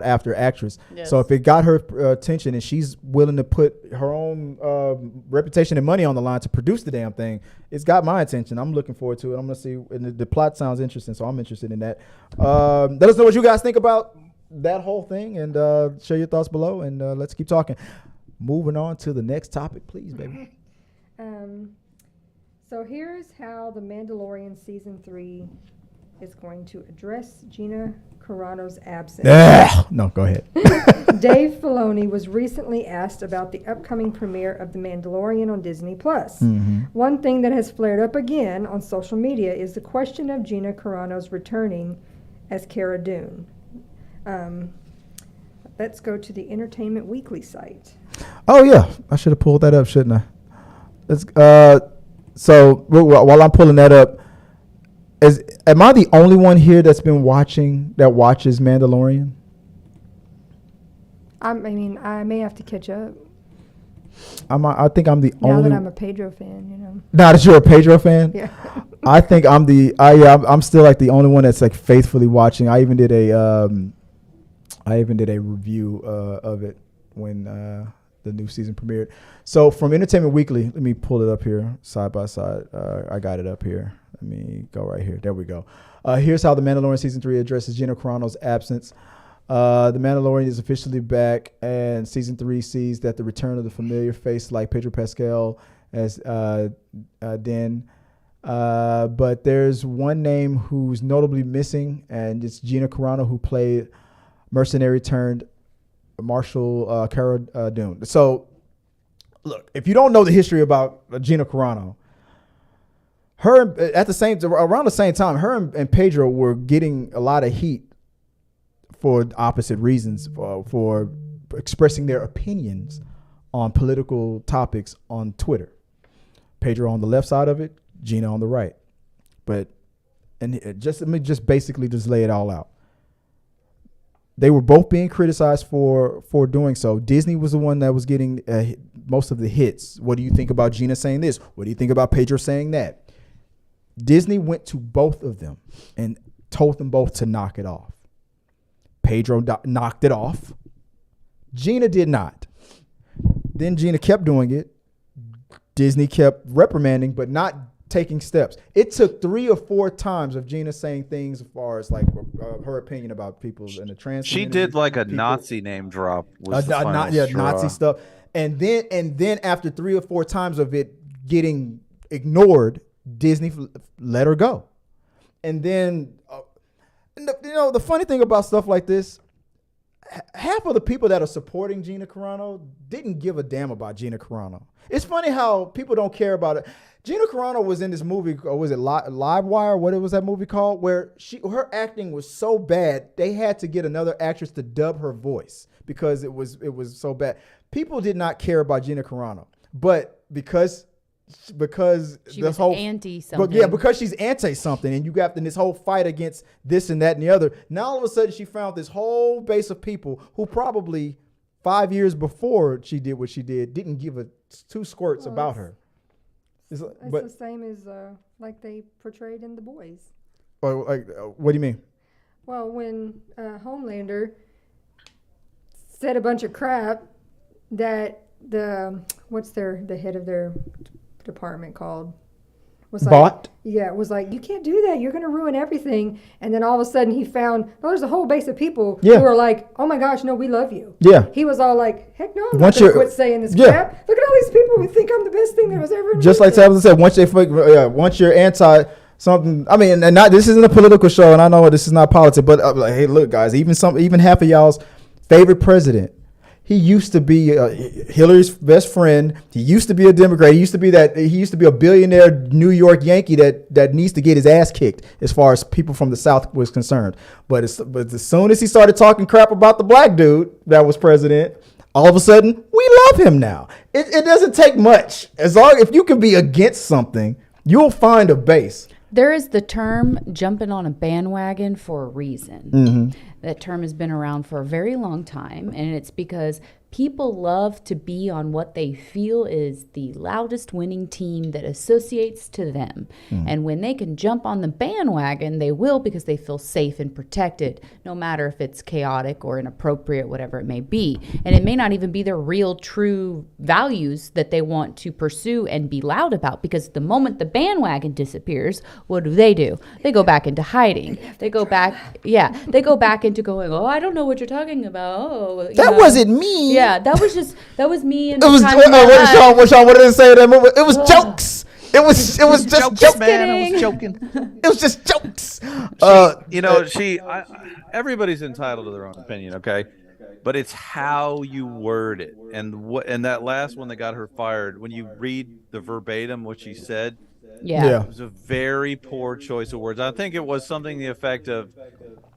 Speaker 1: after actress. Yes. So if it got her attention and she's willing to put her own reputation and money on the line to produce the damn thing, it's got my attention. I'm looking forward to it. I'm gonna see. And the plot sounds interesting, so I'm interested in that. Let us know what you guys think about that whole thing and share your thoughts below, and let's keep talking. Moving on to the next topic, please, baby.
Speaker 4: So here's how the Mandalorian season 3 is going to address Gina Carano's absence.
Speaker 1: No, go ahead.
Speaker 4: Dave Filoni was recently asked about the upcoming premiere of The Mandalorian on Disney+. Mm-hmm. One thing that has flared up again on social media is the question of Gina Carano's returning as Cara Dune. Let's go to the Entertainment Weekly site.
Speaker 1: Oh yeah, I should have pulled that up, shouldn't I? Let's. So while I'm pulling that up, am I the only one here that watches Mandalorian?
Speaker 4: I mean, I may have to catch up.
Speaker 1: I think I'm the only.
Speaker 4: Now that I'm a Pedro fan, you know.
Speaker 1: Now that you're a Pedro fan,
Speaker 4: yeah.
Speaker 1: I think I'm still like the only one that's like faithfully watching. I even did a review of it when the new season premiered. So from Entertainment Weekly, let me pull it up here side by side. I got it up here. Let me go right here. There we go. Here's how The Mandalorian Season 3 addresses Gina Carano's absence. The Mandalorian is officially back, and Season 3 sees that the return of the familiar face like Pedro Pascal as Din. But there's one name who's notably missing, and it's Gina Carano, who played mercenary turned Marshal Cara Dune. So, look, if you don't know the history about Gina Carano, around the same time, her and Pedro were getting a lot of heat for opposite reasons, for expressing their opinions on political topics on Twitter. Pedro on the left side of it, Gina on the right. Let me basically lay it all out. They were both being criticized for doing so. Disney was the one that was getting most of the hits. What do you think about Gina saying this? What do you think about Pedro saying that? Disney went to both of them and told them both to knock it off. Pedro knocked it off. Gina did not. Then Gina kept doing it. Disney kept reprimanding, but not taking steps. It took 3 or 4 times of Gina saying things as far as like her opinion about people in the trans.
Speaker 3: She did like a Nazi name drop.
Speaker 1: Nazi stuff. And then after 3 or 4 times of it getting ignored, Disney let her go. And then, the funny thing about stuff like this, half of the people that are supporting Gina Carano didn't give a damn about Gina Carano. It's funny how people don't care about it. Gina Carano was in this movie, or was it Live Wire? What was that movie called? Where her acting was so bad, they had to get another actress to dub her voice because it was so bad. People did not care about Gina Carano, but because
Speaker 2: she was anti something.
Speaker 1: Yeah, because she's anti something, and you got this whole fight against this and that and the other. Now all of a sudden she found this whole base of people who probably 5 years before she did what she did didn't give a two squirts about her.
Speaker 4: It's the same as like they portrayed in The Boys.
Speaker 1: Or like, what do you mean?
Speaker 4: Well, when Homelander said a bunch of crap that the head of their department called was like,
Speaker 1: Bot?
Speaker 4: Yeah, it was like, you can't do that. You're going to ruin everything. And then all of a sudden he found, there's a whole base of people who are like, oh my gosh, no, we love you.
Speaker 1: Yeah.
Speaker 4: He was all like, heck no, I'm not going to quit saying this crap. Look at all these people who think I'm the best thing that was ever invented.
Speaker 1: Just like Tabatha said, once you're anti something, I mean, and not, this isn't a political show, and I know this is not politics, but like, hey, look, guys, even half of y'all's favorite president, he used to be Hillary's best friend. He used to be a Democrat. He used to be a billionaire New York Yankee that needs to get his ass kicked as far as people from the South was concerned. But as soon as he started talking crap about the black dude that was president, all of a sudden we love him now. It doesn't take much. If you can be against something, you'll find a base.
Speaker 2: There is the term jumping on a bandwagon for a reason.
Speaker 1: Mm-hmm.
Speaker 2: That term has been around for a very long time, and it's because people love to be on what they feel is the loudest winning team that associates to them. And when they can jump on the bandwagon, they will, because they feel safe and protected, no matter if it's chaotic or inappropriate, whatever it may be. And it may not even be their real, true values that they want to pursue and be loud about, because the moment the bandwagon disappears, what do? They go back into hiding. They go back into going, oh, I don't know what you're talking about. Oh,
Speaker 1: that wasn't me.
Speaker 2: Yeah, that was me. And
Speaker 1: it was what did it say in that movie? It was jokes. It was just jokes,
Speaker 3: man. I was joking.
Speaker 1: It was just jokes.
Speaker 3: Everybody's entitled to their own opinion, okay? But it's how you word it, and that last one that got her fired. When you read the verbatim what she said, it was a very poor choice of words. I think it was something to the effect of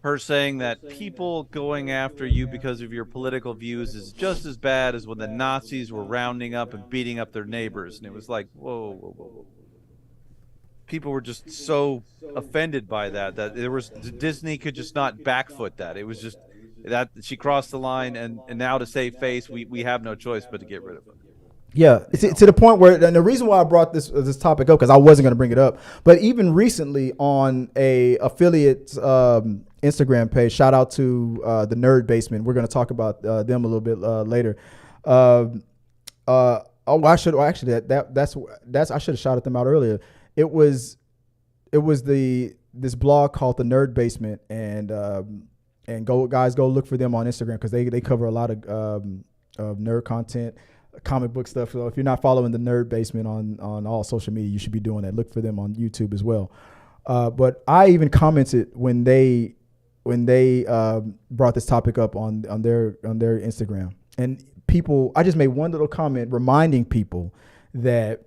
Speaker 3: her saying that people going after you because of your political views is just as bad as when the Nazis were rounding up and beating up their neighbors. And it was like, whoa. People were just so offended by that Disney could just not backfoot that. It was just that she crossed the line, and now to save face, we have no choice but to get rid of her.
Speaker 1: Yeah, to the point where, and the reason why I brought this topic up, because I wasn't going to bring it up, but even recently on a affiliate Instagram page, shout out to the Nerd Basement. We're going to talk about them a little bit later. I should have shouted them out earlier. It was this blog called the Nerd Basement, and go look for them on Instagram, because they cover a lot of nerd content, comic book stuff. So if you're not following the Nerd Basement on all social media, you should be doing that. Look for them on YouTube as well. But I even commented when they brought this topic up on their Instagram, and I just made one little comment reminding people that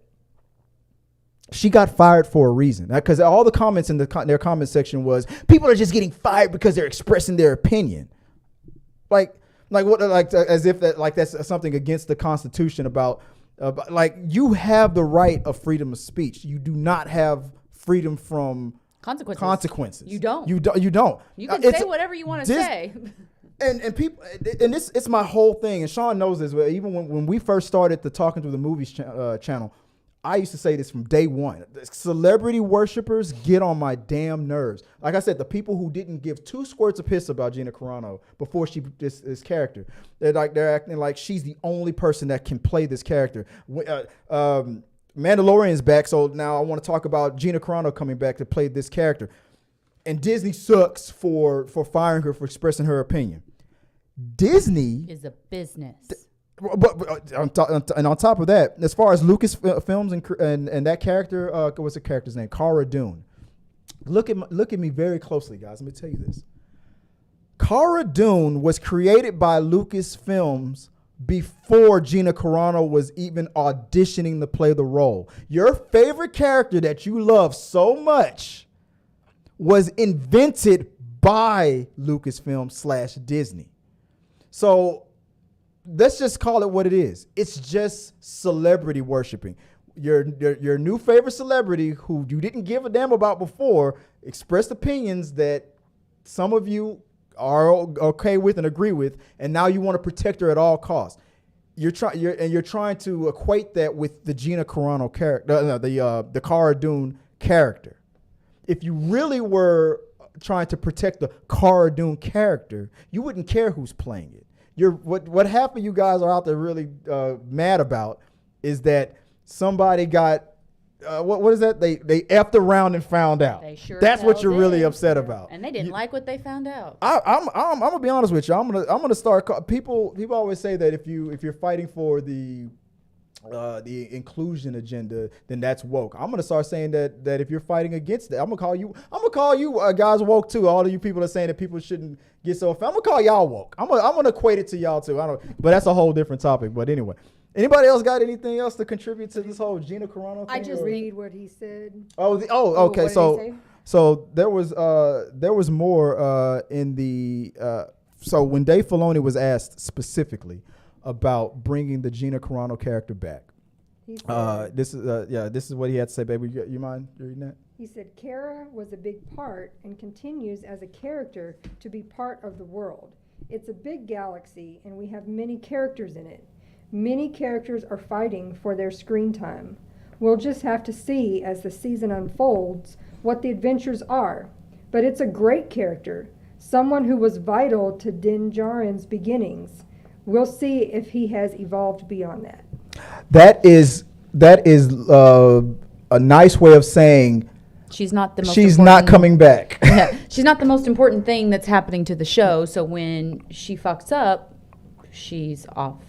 Speaker 1: she got fired for a reason, because all the comments in their comment section was, people are just getting fired because they're expressing their opinion. As if that's something against the Constitution about you have the right of freedom of speech. You do not have freedom from consequences.
Speaker 2: You don't.
Speaker 1: You don't.
Speaker 2: You can say whatever you want to say.
Speaker 1: And people, and it's my whole thing. And Sean knows this. Even when we first started the Talking Through the Movies channel, I used to say this from day one. Celebrity worshipers get on my damn nerves. Like I said, the people who didn't give two squirts of piss about Gina Carano before this character, they're acting like she's the only person that can play this character. Mandalorian's back, so now I want to talk about Gina Carano coming back to play this character. And Disney sucks for firing her for expressing her opinion. Disney
Speaker 2: is a business.
Speaker 1: But on top of that, as far as Lucas Films and that character, what's the character's name? Cara Dune. Look at me very closely, guys. Let me tell you this. Cara Dune was created by Lucasfilms before Gina Carano was even auditioning to play the role. Your favorite character that you love so much was invented by Lucasfilm / Disney. So let's just call it what it is. It's just celebrity worshiping. Your new favorite celebrity who you didn't give a damn about before expressed opinions that some of you are okay with and agree with, and now you want to protect her at all costs. You're trying to equate that with the Gina Carano character, the Cara Dune character. If you really were trying to protect the Cara Dune character, you wouldn't care who's playing it. What half of you guys are out there really mad about is that somebody got what is that? They effed around and found out.
Speaker 2: They sure
Speaker 1: That's what you're really
Speaker 2: did.
Speaker 1: upset about.
Speaker 2: And they didn't like what they found out.
Speaker 1: I'm gonna be honest with you. I'm gonna start. People always say that if you're fighting for the inclusion agenda, then that's woke. I'm gonna start saying that if you're fighting against that, I'm gonna call you guys woke too. All of you people are saying that people shouldn't get so offended. I'm gonna call y'all woke. I'm gonna equate it to y'all too. But that's a whole different topic. But anyway. Anybody else got anything else to contribute to this whole Gina Carano thing?
Speaker 4: I just read what he said.
Speaker 1: Okay.
Speaker 4: What did he say?
Speaker 1: So there was more in the so when Dave Filoni was asked specifically about bringing the Gina Carano character back,
Speaker 4: He said,
Speaker 1: this is what he had to say. Baby, you mind reading that?
Speaker 4: He said, Kara was a big part and continues as a character to be part of the world. It's a big galaxy and we have many characters in it. Many characters are fighting for their screen time. We'll just have to see as the season unfolds what the adventures are. But it's a great character, someone who was vital to Din Djarin's beginnings. We'll see if he has evolved beyond that.
Speaker 1: That is a nice way of saying
Speaker 2: She's not the most
Speaker 1: she's
Speaker 2: important-
Speaker 1: not coming back.
Speaker 2: Yeah, she's not the most important thing that's happening to the show. So when she fucks up, she's off.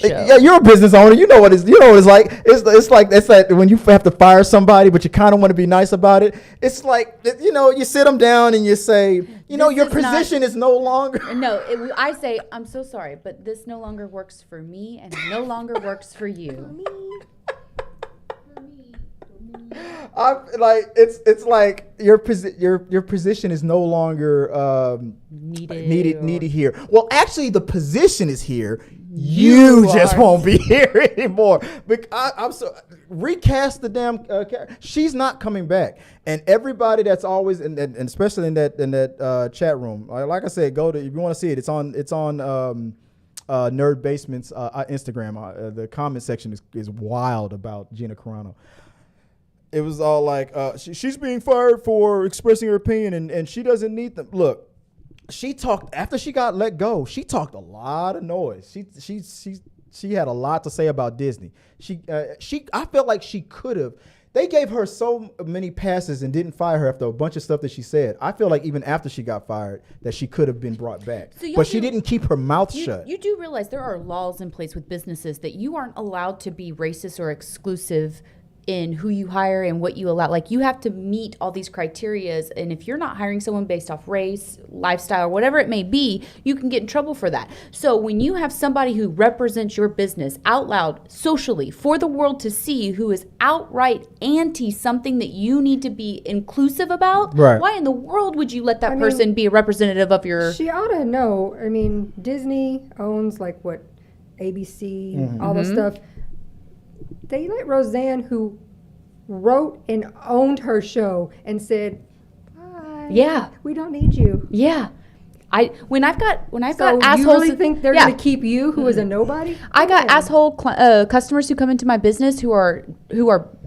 Speaker 1: Yeah, you're a business owner. You know what it's like. It's like when you have to fire somebody, but you kind of want to be nice about it. It's like you sit them down and you say, your position is no longer.
Speaker 2: No, I say I'm so sorry, but this no longer works for me, and it no longer works for you.
Speaker 1: It's like your position is no longer needed here. Well, actually, the position is here. You just won't be here anymore. I'm so recast the damn character. She's not coming back. And everybody that's always and especially in that chat room, like I said, go to if you want to see it. It's on Nerd Basement's Instagram. The comment section is wild about Gina Carano. It was all like she's being fired for expressing her opinion and she doesn't need them. Look. She talked after she got let go. She talked a lot of noise. She had a lot to say about Disney. I felt like she could have. They gave her so many passes and didn't fire her after a bunch of stuff that she said. I feel like even after she got fired, that she could have been brought back. But she didn't keep her mouth shut.
Speaker 2: You do realize there are laws in place with businesses that you aren't allowed to be racist or exclusive in who you hire and what you allow. Like you have to meet all these criterias, and if you're not hiring someone based off race, lifestyle, whatever it may be, you can get in trouble for that. So when you have somebody who represents your business out loud, socially, for the world to see, who is outright anti something that you need to be inclusive about,
Speaker 1: right.
Speaker 2: Why in the world would you let that person be a representative of your...
Speaker 4: She ought to know. I mean, Disney owns like what, ABC, all the stuff. They let Roseanne, who wrote and owned her show, and said, "Bye.
Speaker 2: Yeah,
Speaker 4: we don't need you."
Speaker 2: Yeah, when I've got
Speaker 4: So
Speaker 2: assholes.
Speaker 4: you really think they're going to keep you, who is a nobody?
Speaker 2: I got asshole customers who come into my business who are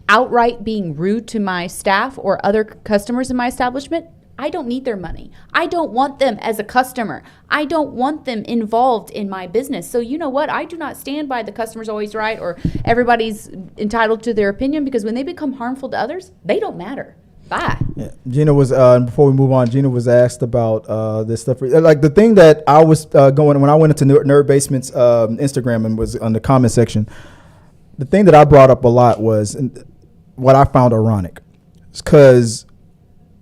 Speaker 2: outright being rude to my staff or other customers in my establishment. I don't need their money. I don't want them as a customer. I don't want them involved in my business. So you know what? I do not stand by the customer's always right or everybody's entitled to their opinion, because when they become harmful to others, they don't matter. Bye.
Speaker 1: Yeah. Gina was, before we move on, Gina was asked about this stuff. Like the thing that I was going, when I went into Nerd Basement's Instagram and was on the comment section, the thing that I brought up a lot was what I found ironic. Because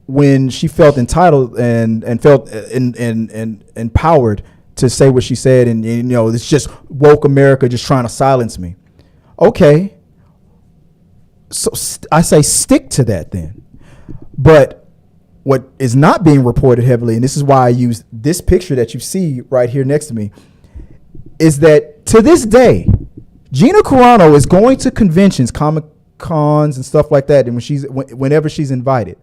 Speaker 1: when she felt entitled and felt and empowered to say what she said, and you know, it's just woke America just trying to silence me. Okay, so I say stick to that then. But what is not being reported heavily, and this is why I use this picture that you see right here next to me, is that to this day, Gina Carano is going to conventions, Comic Cons and stuff like that, and whenever she's invited.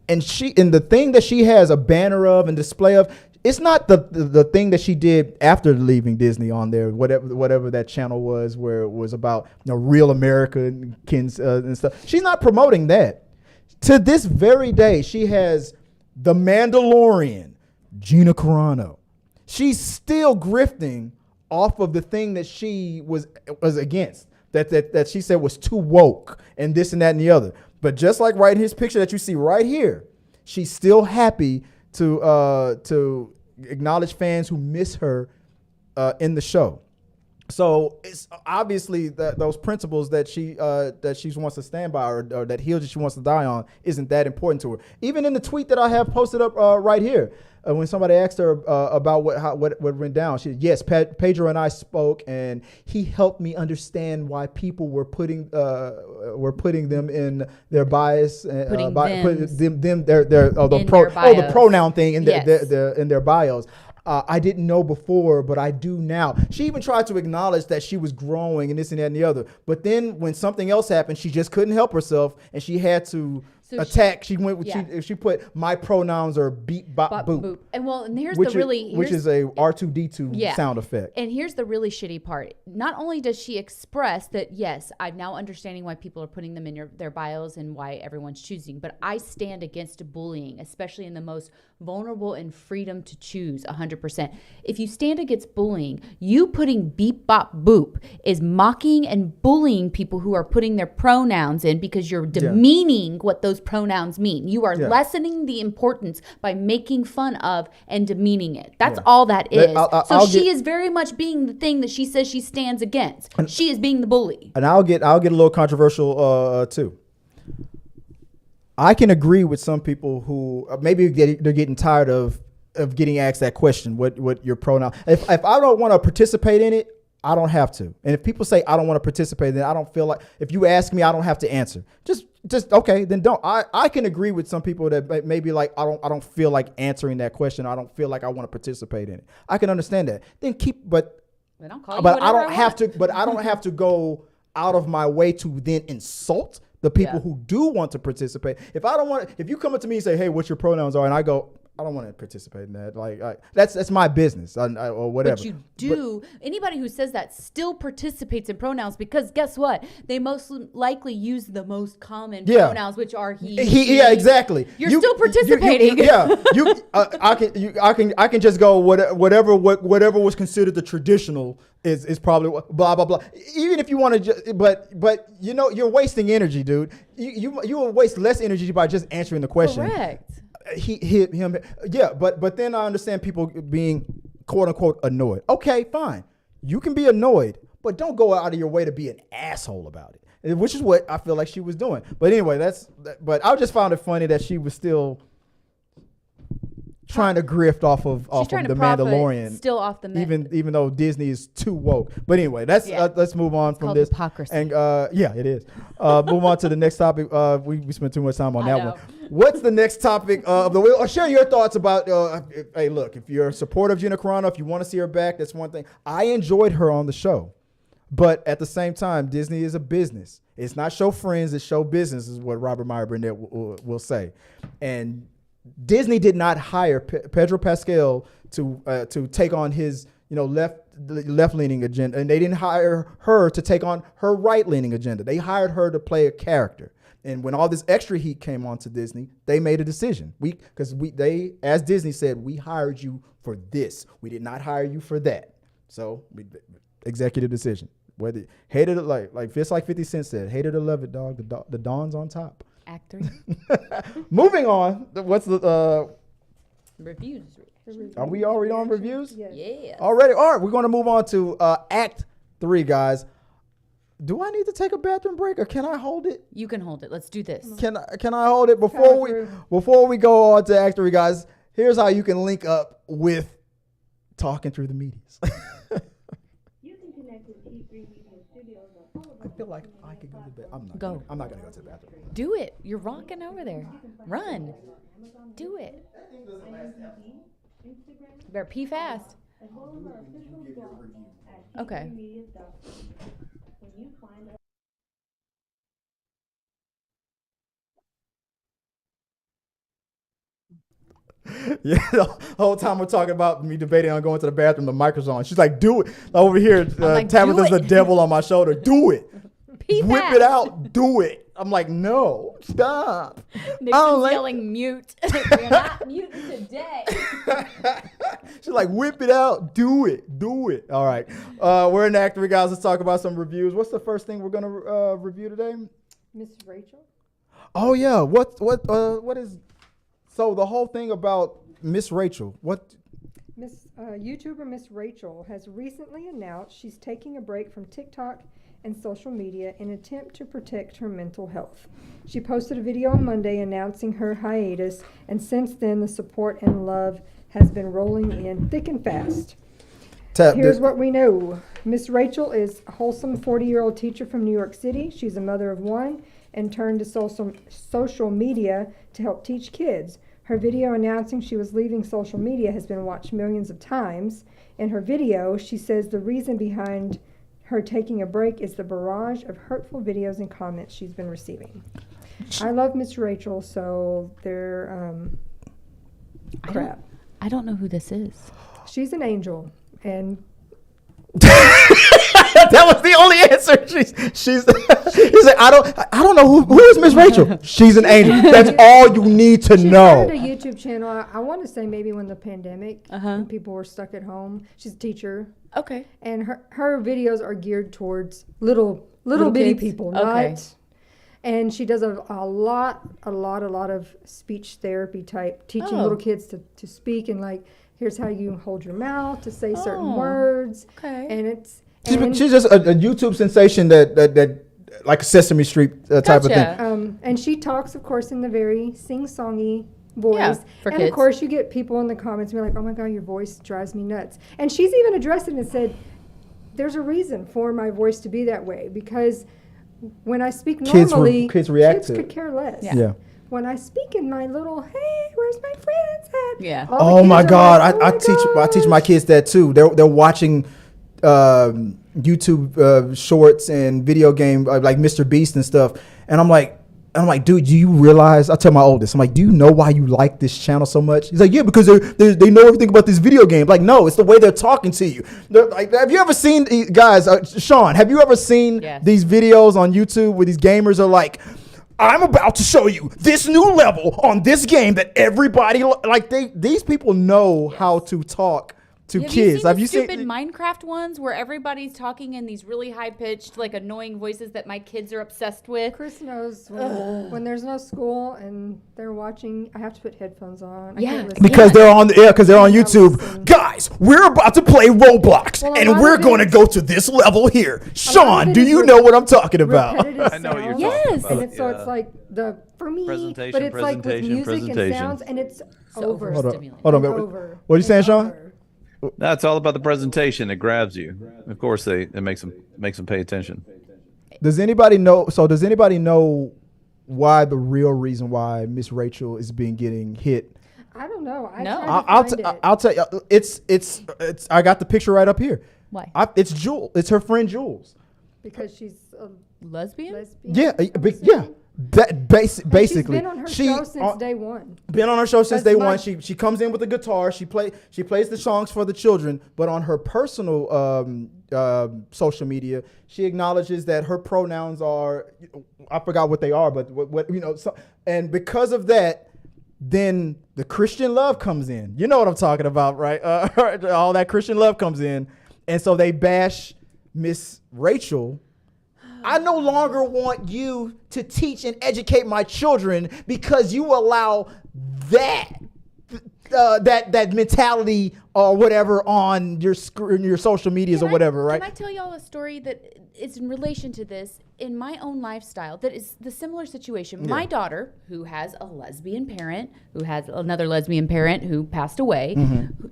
Speaker 1: And the thing that she has a banner of and display of, it's not the thing that she did after leaving Disney on there, whatever that channel was, where it was about, you know, real Americans and stuff. She's not promoting that. To this very day, she has the Mandalorian, Gina Carano. She's still grifting off of the thing that she was against, that she said was too woke and this and that and the other. But just like right in his picture that you see right here, she's still happy to acknowledge fans who miss her in the show. So it's obviously that those principles that she wants to stand by, or that hill that she wants to die on, isn't that important to her. Even in the tweet that I have posted up right here, when somebody asked her about what went down, she said, yes, Pedro and I spoke, and he helped me understand why people were putting them in their bias, the pronoun thing in their bios. I didn't know before, but I do now. She even tried to acknowledge that she was growing and this and that and the other. But then when something else happened, she just couldn't help herself, and she had to attack. She went with she put my pronouns are beep bop boop.
Speaker 2: And here's
Speaker 1: which
Speaker 2: is
Speaker 1: a R2D2 sound effect.
Speaker 2: And here's the really shitty part. Not only does she express that, yes, I'm now understanding why people are putting them in their bios and why everyone's choosing, but I stand against bullying, especially in the most vulnerable and freedom to choose 100%. If you stand against bullying, you putting beep bop boop is mocking and bullying people who are putting their pronouns in, because you're demeaning what those pronouns mean. You are lessening the importance by making fun of and demeaning it. That's all that is. She is very much being the thing that she says she stands against. She is being the bully.
Speaker 1: And I'll get a little controversial too. I can agree with some people who maybe they're getting tired of getting asked that question. What your pronoun? If I don't want to participate in it, I don't have to. And if people say I don't want to participate, then I don't feel like, if you ask me, I don't have to answer. Just okay, then don't. I can agree with some people that maybe like I don't feel like answering that question. I don't feel like I want to participate in it. I can understand that. Then I don't have to go out of my way to then insult the people who do want to participate. If you come up to me and say, hey, what's your pronouns are, and I go, I don't want to participate in that. Like that's my business or whatever.
Speaker 2: But you do. Anybody who says that still participates in pronouns, because guess what? They most likely use the most common pronouns, which are he.
Speaker 1: Yeah, exactly.
Speaker 2: You're still participating.
Speaker 1: I can just go whatever was considered the traditional is probably blah blah blah. Even if you want to, but you know, you're wasting energy, dude. You will waste less energy by just answering the question.
Speaker 2: Correct.
Speaker 1: But then I understand people being quote unquote annoyed. Okay, fine. You can be annoyed, but don't go out of your way to be an asshole about it, which is what I feel like she was doing. But anyway, but I just found it funny that she was still trying to grift off of the Mandalorian,
Speaker 2: still off the
Speaker 1: even though Disney is too woke. But anyway, let's move on from this.
Speaker 2: Hypocrisy.
Speaker 1: And it is. Move on to the next topic. We spent too much time on that one. What's the next topic of the week? Or share your thoughts about. Hey, look, if you're a supporter of Gina Carano, if you want to see her back, that's one thing. I enjoyed her on the show, but at the same time, Disney is a business. It's not show friends, it's show business, is what Robert Meyer Burnett will say, and Disney did not hire Pedro Pascal to take on his left-leaning agenda, and they didn't hire her to take on her right-leaning agenda. They hired her to play a character. And when all this extra heat came onto Disney, they made a decision. They, as Disney said, we hired you for this. We did not hire you for that. So, executive decision. Whether hated it, like just like 50 Cent said, hate it or love it, dog. The Dawn's on top.
Speaker 2: Act 3.
Speaker 1: Moving on. What's the
Speaker 2: reviews?
Speaker 1: Are we already on reviews?
Speaker 2: Yeah.
Speaker 1: Already. All right. We're going to move on to Act 3, guys. Do I need to take a bathroom break, or can I hold it?
Speaker 2: You can hold it. Let's do this.
Speaker 1: Can I hold it before we go on to Act 3, guys? Here's how you can link up with Talking Through the Medias.
Speaker 5: You can connect with Th3 Media Studios or follow
Speaker 1: I feel like I could go to bed. I'm not going to go to the bathroom.
Speaker 2: Do it. You're rocking over there. Run. Do it.
Speaker 5: Instagram,
Speaker 2: Better pee fast.
Speaker 5: as well as our official blog at
Speaker 2: Okay.
Speaker 5: Th3Medias.com. When you find us,
Speaker 1: Yeah, the whole time we're talking about me debating on going to the bathroom, the mic's on. She's like, do it. Over here,
Speaker 2: like,
Speaker 1: Tabitha's
Speaker 2: do
Speaker 1: the
Speaker 2: it.
Speaker 1: devil on my shoulder. Do it.
Speaker 2: Pee
Speaker 1: Whip
Speaker 2: fast.
Speaker 1: it out. Do it. I'm like, no, stop.
Speaker 2: Nixon's yelling mute. We're not muting today.
Speaker 1: She's like, whip it out. Do it. Do it. All right. We're in Act 3, guys. Let's talk about some reviews. What's the first thing we're going to review today?
Speaker 4: Miss Rachel.
Speaker 1: Oh, yeah. What is... So the whole thing about Miss Rachel,
Speaker 4: YouTuber Miss Rachel has recently announced she's taking a break from TikTok and social media in an attempt to protect her mental health. She posted a video on Monday announcing her hiatus, and since then the support and love has been rolling in thick and fast. Here's what we know. Miss Rachel is a wholesome 40-year-old teacher from New York City. She's a mother of one and turned to social media to help teach kids. Her video announcing she was leaving social media has been watched millions of times. In her video, she says the reason behind her taking a break is the barrage of hurtful videos and comments she's been receiving. I love Miss Rachel, so they're crap.
Speaker 2: I don't know who this is.
Speaker 4: She's an angel, and
Speaker 1: that was the only answer. She's like, I don't know who is Miss Rachel. She's an angel. That's all you need to
Speaker 4: she
Speaker 1: know.
Speaker 4: started a YouTube channel. I want to say maybe when the pandemic, when people were stuck at home. She's a teacher,
Speaker 2: Okay.
Speaker 4: and her videos are geared towards little bitty
Speaker 2: kids?
Speaker 4: people,
Speaker 2: Okay.
Speaker 4: not. And she does a lot of speech therapy type, teaching little kids to speak, and like, here's how you hold your mouth to say certain words.
Speaker 2: Okay.
Speaker 4: And it's
Speaker 1: She's just a YouTube sensation that like a Sesame Street type of
Speaker 2: Gotcha.
Speaker 1: thing.
Speaker 4: and she talks, of course, in the very sing-songy voice.
Speaker 2: Yeah, for
Speaker 4: and
Speaker 2: kids.
Speaker 4: of course, you get people in the comments be like, "Oh my God, your voice drives me nuts." And she's even addressed it and said, "There's a reason for my voice to be that way, because when I speak normally,
Speaker 1: kids react to
Speaker 4: could
Speaker 1: it.
Speaker 4: care less.
Speaker 1: Yeah.
Speaker 4: When I speak in my little, hey, where's my friends at?
Speaker 2: Yeah.
Speaker 4: all the
Speaker 1: Oh my
Speaker 4: kids are
Speaker 1: God,
Speaker 4: like, "Oh
Speaker 1: I teach my
Speaker 4: gosh."
Speaker 1: kids that too. They're watching YouTube shorts and video game like Mr. Beast and stuff, and I'm like, dude, do you realize? I tell my oldest, I'm like, do you know why you like this channel so much? He's like, yeah, because they know everything about this video game. Like, no, it's the way they're talking to you. They're like, have you ever seen, guys? Sean, have you ever seen these videos on YouTube where these gamers are like, I'm about to show you this new level on this game that everybody like. These people know how to talk to kids.
Speaker 2: Have you seen the stupid Minecraft ones where everybody's talking in these really high pitched, like annoying voices that my kids are obsessed with?
Speaker 4: Chris knows when there's no school and they're watching. I have to put headphones on. I
Speaker 2: Yeah.
Speaker 4: can't listen.
Speaker 1: because they're on YouTube.
Speaker 4: listen.
Speaker 1: Guys, we're about to play Roblox,
Speaker 4: Well, a
Speaker 1: and
Speaker 4: lot
Speaker 1: we're
Speaker 4: of
Speaker 1: going to
Speaker 4: it-
Speaker 1: go to this level here.
Speaker 4: it
Speaker 1: Sean, do
Speaker 4: is
Speaker 1: you know what I'm talking about?
Speaker 4: repetitive
Speaker 3: I know what you're
Speaker 4: sounds.
Speaker 3: talking
Speaker 2: Yes.
Speaker 3: about.
Speaker 4: And it's, so
Speaker 3: yeah.
Speaker 4: it's like for me,
Speaker 3: Presentation,
Speaker 4: but it's like with
Speaker 3: presentation,
Speaker 4: music and
Speaker 3: presentation.
Speaker 4: sounds, and it's
Speaker 2: So
Speaker 4: over.
Speaker 2: overstimulating.
Speaker 1: Hold on.
Speaker 4: And
Speaker 1: What
Speaker 4: over.
Speaker 1: are you saying,
Speaker 4: and
Speaker 1: Sean?
Speaker 4: over.
Speaker 3: That's all about the presentation. It grabs you. Of course, it makes them pay attention.
Speaker 1: Does anybody know? So does anybody know why the real reason why Miss Rachel is getting hit?
Speaker 4: I don't know.
Speaker 2: No.
Speaker 1: I'll tell you. It's. I got the picture right up here.
Speaker 2: Why?
Speaker 1: It's Jules. It's her friend Jules.
Speaker 4: because she's a
Speaker 2: Lesbian?
Speaker 4: lesbian.
Speaker 1: Yeah,
Speaker 4: I'm
Speaker 1: yeah.
Speaker 4: assuming.
Speaker 1: That basically.
Speaker 4: She's been on her show since day one.
Speaker 1: Been on her show since
Speaker 4: That's
Speaker 1: day
Speaker 4: my-
Speaker 1: one. She comes in with a guitar. She plays the songs for the children. But on her personal social media, she acknowledges that her pronouns are, I forgot what they are, but what you know. So, and because of that, then the Christian love comes in. You know what I'm talking about, right? All that Christian love comes in, and so they bash Miss Rachel. I no longer want you to teach and educate my children because you allow that mentality or whatever on your your social medias or whatever, right?
Speaker 2: Can I tell y'all a story that is in relation to this in my own lifestyle that is the similar situation?
Speaker 1: Yeah.
Speaker 2: My daughter, who has a lesbian parent, who has another lesbian parent who passed away,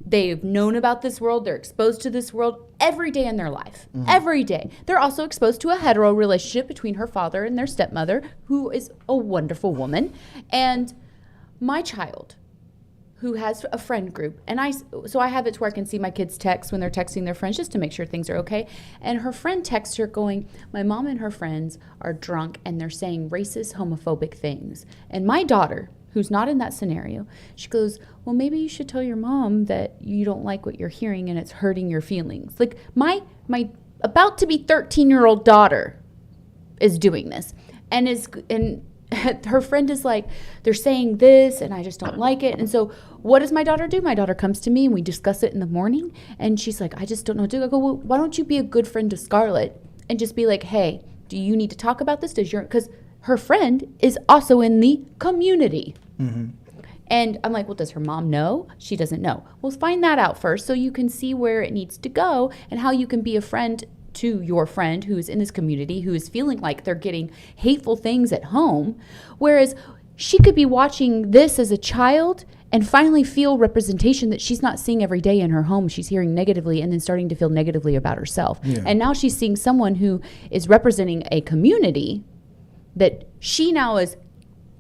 Speaker 2: they've known about this world. They're exposed to this world every day in their life. Every day. They're also exposed to a hetero relationship between her father and their stepmother, who is a wonderful woman. And my child, who has a friend group, and I have it to where I can see my kids text when they're texting their friends just to make sure things are okay. And her friend texts her going, my mom and her friends are drunk and they're saying racist, homophobic things. And my daughter, who's not in that scenario, she goes, well, maybe you should tell your mom that you don't like what you're hearing and it's hurting your feelings. Like my about to be 13-year-old daughter is doing this, and her friend is like, they're saying this and I just don't like it. And so what does my daughter do? My daughter comes to me and we discuss it in the morning, and she's like, I just don't know what to do. I go, well, why don't you be a good friend to Scarlett and just be like, hey, do you need to talk about this? Because her friend is also in the community. And I'm like, well, does her mom know? She doesn't know. Well, find that out first so you can see where it needs to go and how you can be a friend to your friend who's in this community, who is feeling like they're getting hateful things at home. Whereas she could be watching this as a child and finally feel representation that she's not seeing every day in her home. She's hearing negatively and then starting to feel negatively about herself. Yeah. And now she's seeing someone who is representing a community that she now is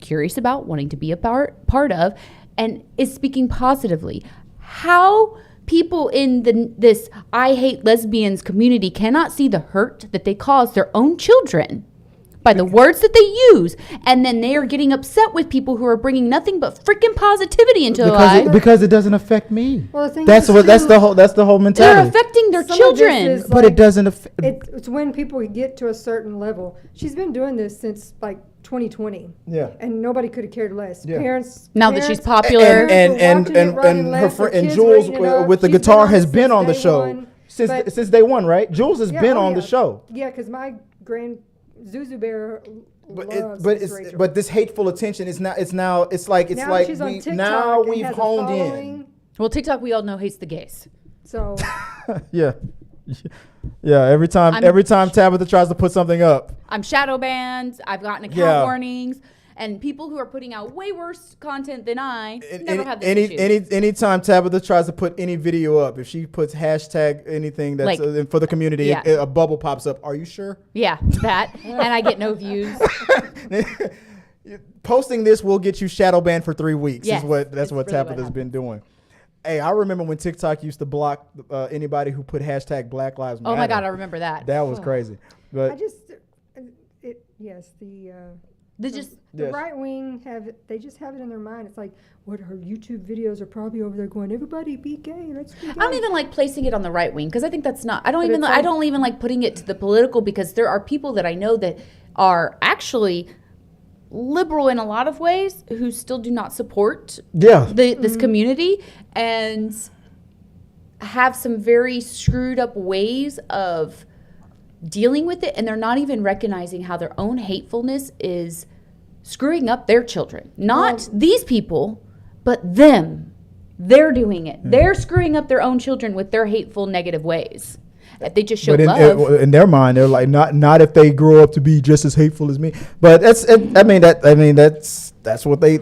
Speaker 2: curious about, wanting to be a part of, and is speaking positively. How people in this I hate lesbians community cannot see the hurt that they cause their own children by the words that they use, and then they are getting upset with people who are bringing nothing but freaking positivity into their lives
Speaker 6: because it doesn't affect me.
Speaker 4: Well, the thing
Speaker 6: that's the whole mentality.
Speaker 2: They're affecting their children,
Speaker 6: but it doesn't affect.
Speaker 4: It's when people get to a certain level. She's been doing this since like 2020.
Speaker 1: Yeah.
Speaker 4: And nobody could have cared less.
Speaker 1: Yeah.
Speaker 4: Parents
Speaker 2: now that she's popular,
Speaker 1: and her friend and Jules with the guitar has been on the show since day one, right? Jules has been on the show.
Speaker 4: Yeah, because my Zuzu Bear
Speaker 1: but this hateful attention is now it's like we've honed in.
Speaker 2: Well, TikTok, we all know, hates the gays.
Speaker 4: So
Speaker 1: yeah. Every time Tabatha tries to put something up,
Speaker 2: I'm shadow banned. I've gotten account warnings, and people who are putting out way worse content than I never have this issue.
Speaker 1: Anytime Tabatha tries to put any video up, if she puts hashtag anything that's for the community, a bubble pops up. Are you sure?
Speaker 2: Yeah, that, and I get no views.
Speaker 1: Posting this will get you shadow banned for 3 weeks.
Speaker 2: Yes,
Speaker 1: That's what Tabatha's been doing. Hey, I remember when TikTok used to block anybody who put hashtag Black Lives Matter.
Speaker 2: Oh my God, I remember that.
Speaker 1: That was crazy. But
Speaker 4: the right wing they just have it in their mind. It's like, what her YouTube videos are probably over there going, everybody be gay, let's be gay.
Speaker 2: I don't even like placing it on the right wing because I think that's not. I don't even like putting it to the political, because there are people that I know that are actually liberal in a lot of ways who still do not support this community and have some very screwed up ways of dealing with it, and they're not even recognizing how their own hatefulness is screwing up their children. Not these people, but them. They're doing it. They're screwing up their own children with their hateful, negative ways. They just show love.
Speaker 1: In their mind, they're like, not if they grow up to be just as hateful as me. But that's what they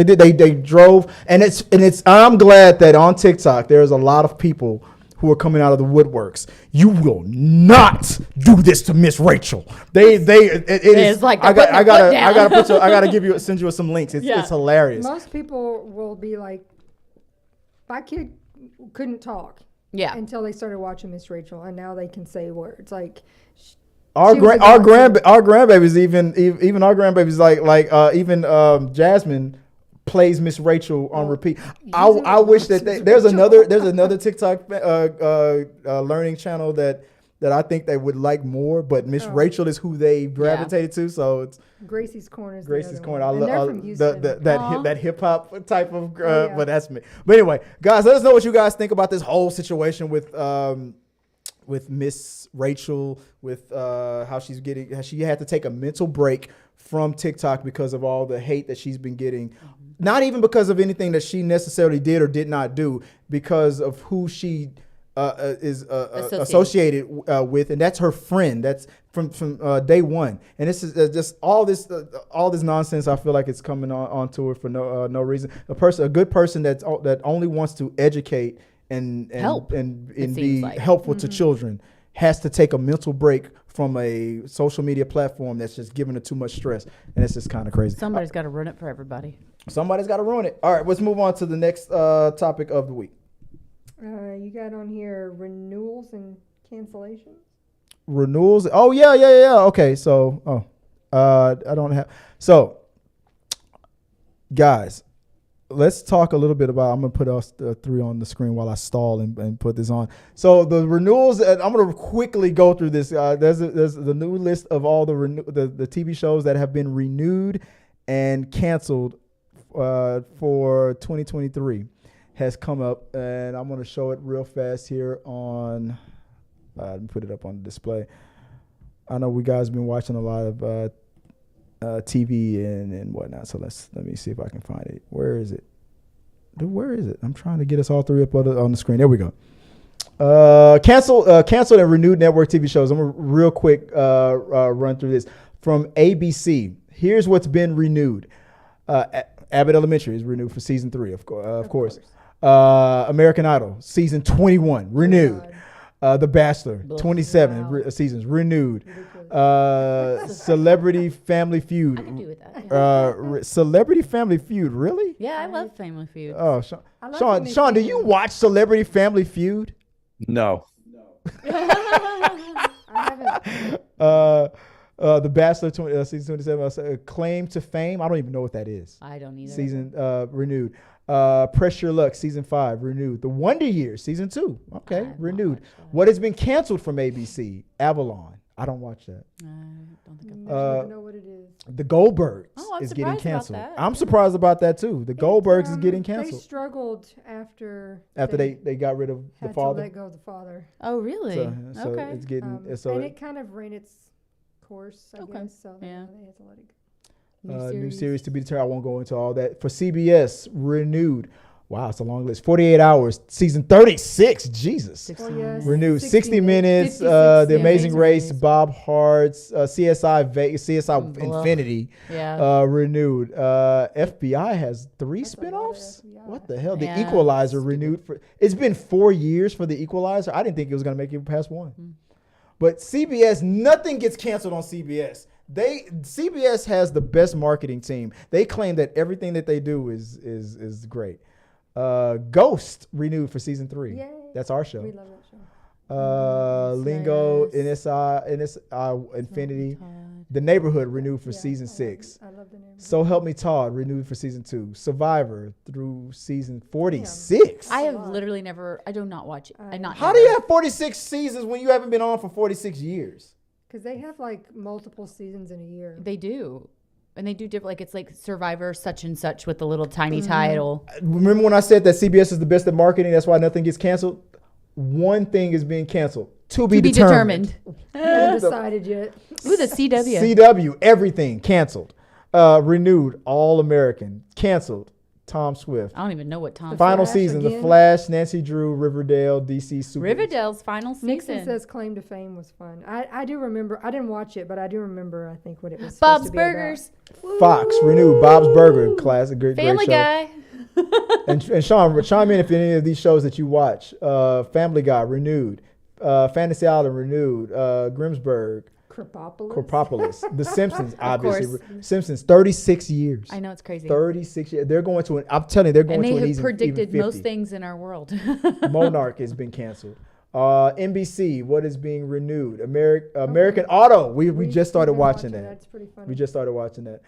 Speaker 1: did. They drove, and it's. I'm glad that on TikTok there's a lot of people who are coming out of the woodworks. You will not do this to Miss Rachel. It's like I gotta send you some links. It's hilarious.
Speaker 4: Most people will be like, my kid couldn't talk.
Speaker 2: Yeah.
Speaker 4: Until they started watching Miss Rachel, and now they can say words like.
Speaker 1: Our grandbabies even our grandbabies even Jasmine plays Miss Rachel on repeat. I wish that there's another TikTok learning channel that I think they would like more, but Miss Rachel is who they gravitated to. So it's
Speaker 4: Gracie's Corner.
Speaker 1: I love that hip hop type of. But that's me. But anyway, guys, let us know what you guys think about this whole situation with Miss Rachel, with how she had to take a mental break from TikTok because of all the hate that she's been getting. Not even because of anything that she necessarily did or did not do, because of who she is associated with, and that's her friend. That's from day one. And this is just all this nonsense. I feel like it's coming onto her for no reason. A good person that only wants to educate and
Speaker 2: help
Speaker 1: and be helpful to children has to take a mental break from a social media platform that's just giving her too much stress, and it's just kind of crazy.
Speaker 2: Somebody's got to run it for everybody.
Speaker 1: Somebody's got to ruin it. All right, let's move on to the next topic of the week.
Speaker 4: You got on here renewals and cancellations.
Speaker 1: Renewals. Oh yeah. Okay, so I don't have. So, guys, let's talk a little bit about. I'm gonna put us three on the screen while I stall and put this on. So the renewals. I'm gonna quickly go through this. There's the new list of all the TV shows that have been renewed and canceled for 2023 has come up, and I'm gonna show it real fast here on. Let me put it up on the display. I know we guys been watching a lot of TV and whatnot. So let me see if I can find it. Where is it? Where is it? I'm trying to get us all three up on the screen. There we go. Canceled and renewed network TV shows. I'm gonna real quick run through this from ABC. Here's what's been renewed. Abbott Elementary is renewed for season 3, of course. American Idol season 21 renewed. The Bachelor 27 seasons renewed. Celebrity Family Feud.
Speaker 2: I can do with that.
Speaker 1: Celebrity Family Feud, really?
Speaker 2: Yeah, I love Family Feud.
Speaker 1: Oh, Sean, do you watch Celebrity Family Feud?
Speaker 3: No.
Speaker 4: I haven't.
Speaker 1: The Bachelor season 27, Claim to Fame. I don't even know what that is.
Speaker 2: I don't either.
Speaker 1: Season renewed. Press Your Luck season 5 renewed. The Wonder Years season 2 renewed. What has been canceled from ABC? Avalon. I don't watch that.
Speaker 2: I don't think
Speaker 4: I don't even know what it is.
Speaker 1: The Goldbergs
Speaker 2: I'm
Speaker 1: is getting
Speaker 2: surprised about
Speaker 1: canceled.
Speaker 2: that.
Speaker 1: I'm surprised about that too. The Goldbergs is getting
Speaker 4: They
Speaker 1: canceled
Speaker 4: struggled after
Speaker 1: they got rid of the
Speaker 4: had
Speaker 1: father.
Speaker 4: to let go of the father.
Speaker 2: Oh, really?
Speaker 1: So
Speaker 2: okay.
Speaker 1: it's getting
Speaker 4: And it kind of ran its course, I
Speaker 2: Okay.
Speaker 4: guess. So
Speaker 2: Yeah.
Speaker 4: they had to let it go.
Speaker 1: New series to be determined. I won't go into all that. For CBS, renewed. Wow, it's a long list. 48 Hours, season 36. Jesus.
Speaker 4: Well, yes,
Speaker 1: Renewed. 60 minutes.
Speaker 2: 56,
Speaker 1: The Amazing Race.
Speaker 2: Race.
Speaker 1: Bob Hart's. CSI Vegas. CSI
Speaker 2: Blah.
Speaker 1: Infinity.
Speaker 2: Yeah.
Speaker 1: Renewed. FBI has 3
Speaker 4: That's a lot of
Speaker 1: spinoffs.
Speaker 4: FBI.
Speaker 1: What the hell? The
Speaker 2: Yeah,
Speaker 1: Equalizer
Speaker 2: stupid.
Speaker 1: renewed for. It's been 4 years for The Equalizer. I didn't think it was gonna make it past 1. But CBS, nothing gets canceled on CBS. CBS has the best marketing team. They claim that everything that they do is great. Ghost renewed for season 3.
Speaker 4: Yay.
Speaker 1: That's our show.
Speaker 4: We love that show.
Speaker 1: Lingo,
Speaker 2: Nice.
Speaker 1: NSI, Infinity. The Neighborhood renewed for
Speaker 4: Yeah,
Speaker 1: season 6.
Speaker 4: I love the name.
Speaker 1: So Help Me Todd renewed for season 2. Survivor through season 46.
Speaker 2: I have literally never. I do not watch it.
Speaker 1: How do you have 46 seasons when you haven't been on for 46 years?
Speaker 4: Because they have like multiple seasons in a year.
Speaker 2: They do. And they do different, like it's like Survivor such and such with the little tiny title.
Speaker 1: Remember when I said that CBS is the best at marketing? That's why nothing gets canceled. One thing is being canceled. To be determined.
Speaker 4: I haven't decided yet.
Speaker 2: Ooh, the CW.
Speaker 1: CW, everything canceled. Renewed, All American, canceled. Tom Swift.
Speaker 2: I don't even know what Tom.
Speaker 1: Final
Speaker 4: Flash
Speaker 1: season, The
Speaker 4: again?
Speaker 1: Flash, Nancy Drew, Riverdale, DC Super.
Speaker 2: Riverdale's final
Speaker 4: Nixon
Speaker 2: season.
Speaker 4: says Claim to Fame was fun. I do remember. I didn't watch it, but I do remember. I think what it was.
Speaker 2: Bob's
Speaker 4: supposed to be about.
Speaker 2: Burgers.
Speaker 1: Fox renewed, Bob's Burger, classic, great
Speaker 2: Family
Speaker 1: show.
Speaker 2: Guy.
Speaker 1: And Sean, chime in if any of these shows that you watch. Family Guy renewed, Fantasy Island renewed, Grimsburg, Krapopolis, The Simpsons, obviously.
Speaker 2: course.
Speaker 1: Simpsons, 36 years.
Speaker 2: I know it's crazy.
Speaker 1: 36 years. They're going to I'm telling you, they're going
Speaker 2: And they
Speaker 1: to an
Speaker 2: have
Speaker 1: even
Speaker 2: predicted
Speaker 1: 50.
Speaker 2: most things in our world.
Speaker 1: Monarch has been canceled. NBC, what is being renewed? American Auto. We just started watching that.
Speaker 4: That's pretty funny.
Speaker 1: We just started watching that.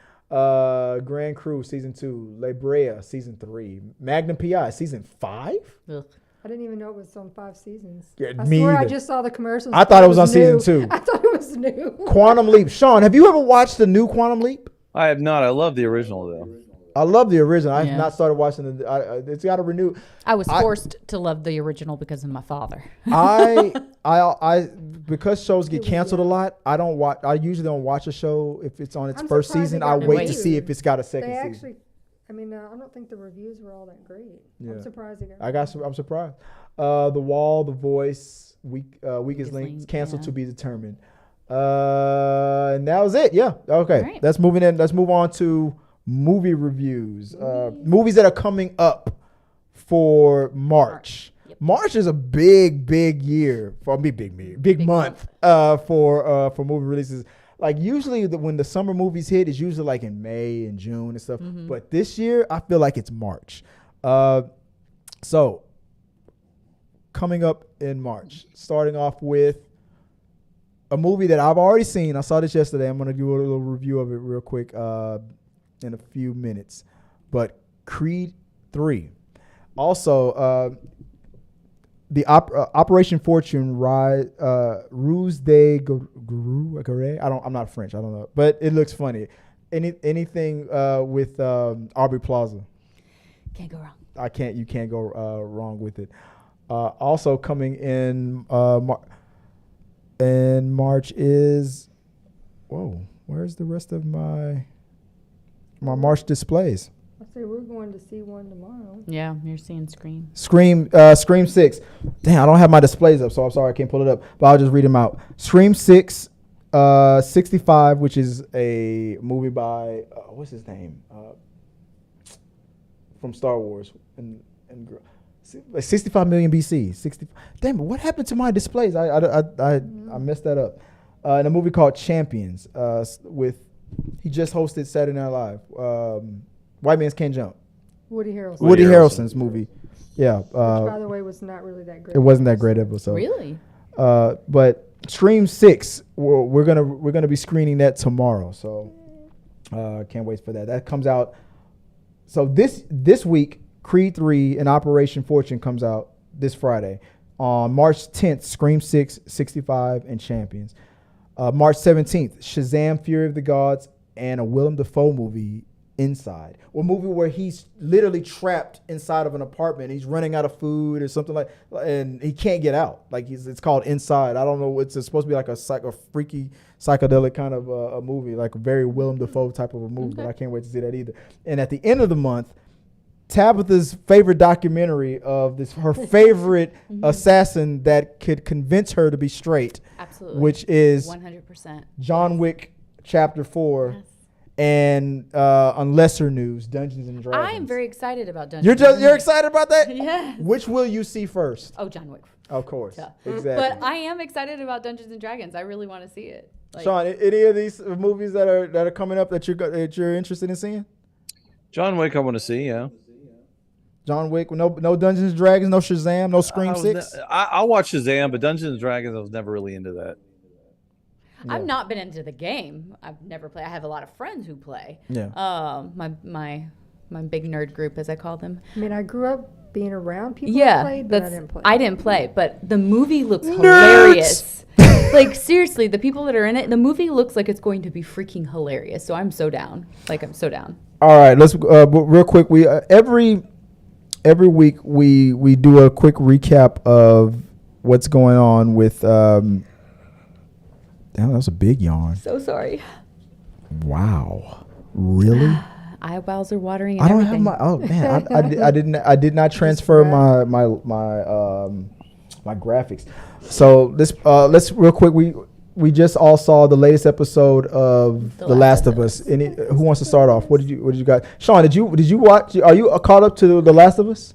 Speaker 1: Grand Crew season 2, La Brea season 3, Magnum PI season 5.
Speaker 2: Ugh.
Speaker 4: I didn't even know it was on 5 seasons.
Speaker 1: Yeah,
Speaker 4: I
Speaker 1: me
Speaker 4: swear I
Speaker 1: either.
Speaker 4: just saw the commercials.
Speaker 1: I thought it was on
Speaker 4: new.
Speaker 1: season 2.
Speaker 4: I thought it was new.
Speaker 1: Quantum Leap. Sean, have you ever watched the new Quantum Leap?
Speaker 3: I have not. I love the original though.
Speaker 1: I love the original. I have
Speaker 2: Yeah.
Speaker 1: not started watching it's got to renew.
Speaker 2: I was forced to love the original because of my father.
Speaker 1: I because shows get canceled a lot. I usually don't watch a show if it's on its
Speaker 4: I'm
Speaker 1: first
Speaker 4: surprised
Speaker 1: season.
Speaker 4: it
Speaker 1: I
Speaker 4: got
Speaker 1: wait to
Speaker 4: renewed.
Speaker 1: see if it's got a
Speaker 4: They
Speaker 1: second season.
Speaker 4: actually, I mean, I don't think the reviews were all that great.
Speaker 1: Yeah.
Speaker 4: I'm surprised they got.
Speaker 1: I'm surprised. The Wall, The Voice, Weakest Link,
Speaker 2: Link,
Speaker 1: canceled
Speaker 2: yeah.
Speaker 1: to be determined. And that was it. Yeah. Okay.
Speaker 2: All right.
Speaker 1: Let's move on to movie reviews. Movies that are coming up for March.
Speaker 2: Yep.
Speaker 1: March is a big year for me. Big month. For movie releases. Like usually when the summer movies hit, it's usually like in May and June and stuff.
Speaker 2: Mm-hmm.
Speaker 1: But this year, I feel like it's March. So coming up in March, starting off with a movie that I've already seen. I saw this yesterday. I'm going to do a little review of it real quick in a few minutes. But Creed 3. Also, the Operation Fortune Ruse de Guerre. I'm not French. I don't know, but it looks funny. Anything with Aubrey Plaza.
Speaker 2: Can't go wrong.
Speaker 1: You can't go wrong with it. Also coming in March is, where's the rest of my March displays?
Speaker 4: I say we're going to see one tomorrow.
Speaker 2: Yeah, you're seeing Scream.
Speaker 1: Scream 6. Damn, I don't have my displays up, so I'm sorry I can't pull it up, but I'll just read them out. Scream 6, 65, which is a movie by, what's his name? From Star Wars. And 65 million BC. 60. Damn it, what happened to my displays? I messed that up. And a movie called Champions he just hosted Saturday Night Live. White Man's Can't Jump.
Speaker 4: Woody Harrelson.
Speaker 1: Woody Harrelson's movie. Yeah.
Speaker 4: Which, by the way, was not really that great.
Speaker 1: It wasn't that great episode.
Speaker 2: Really?
Speaker 1: But Scream 6, we're gonna be screening that tomorrow. So can't wait for that. That comes out. So this week, Creed 3 and Operation Fortune comes out this Friday. On March 10th, Scream 6, 65, and Champions. March 17th, Shazam! Fury of the Gods and a Willem Dafoe movie, Inside. A movie where he's literally trapped inside of an apartment. He's running out of food or something and he can't get out. It's called Inside. I don't know. It's supposed to be like a freaky psychedelic kind of a movie, like a very Willem Dafoe type of a movie.
Speaker 2: Okay.
Speaker 1: But I can't wait to see that either. And at the end of the month, Tabitha's favorite documentary of her favorite assassin that could convince her to be straight,
Speaker 2: Absolutely.
Speaker 1: which is
Speaker 2: 100%.
Speaker 1: John Wick Chapter 4.
Speaker 2: Yes.
Speaker 1: And on lesser news, Dungeons and Dragons.
Speaker 2: I am very excited about Dungeons.
Speaker 1: You're excited about that?
Speaker 2: Yes.
Speaker 1: Which will you see first?
Speaker 2: Oh, John Wick.
Speaker 1: Of course,
Speaker 2: Yeah.
Speaker 1: exactly.
Speaker 2: But I am excited about Dungeons and Dragons. I really want to see it.
Speaker 1: Sean, any of these movies that are coming up that you're interested in seeing?
Speaker 3: John Wick, I want to see. Yeah.
Speaker 1: John Wick, no Dungeons and Dragons, no Shazam, no Scream 6.
Speaker 3: I'll watch Shazam, but Dungeons and Dragons, I was never really into that.
Speaker 2: I've not been into the game. I've never played. I have a lot of friends who play.
Speaker 1: Yeah.
Speaker 2: My big nerd group, as I call them.
Speaker 4: I mean, I grew up being around people
Speaker 2: Yeah,
Speaker 4: who played, but I didn't play.
Speaker 2: I didn't play, but the movie looks hilarious. Like seriously, the people that are in it, the movie looks like it's going to be freaking hilarious. So I'm so down. I'm so down.
Speaker 1: All right, let's real quick. We every week we do a quick recap of what's going on with. Damn, that was a big yawn.
Speaker 2: So sorry.
Speaker 1: Wow, really?
Speaker 2: Eyebrows are watering. And
Speaker 1: I don't
Speaker 2: everything.
Speaker 1: have my. Oh man, I did not transfer my graphics. So let's real quick. We just all saw the latest episode of The Last of Us. Who wants to start off? What did you got? Sean, did you watch? Are you caught up to The Last of Us?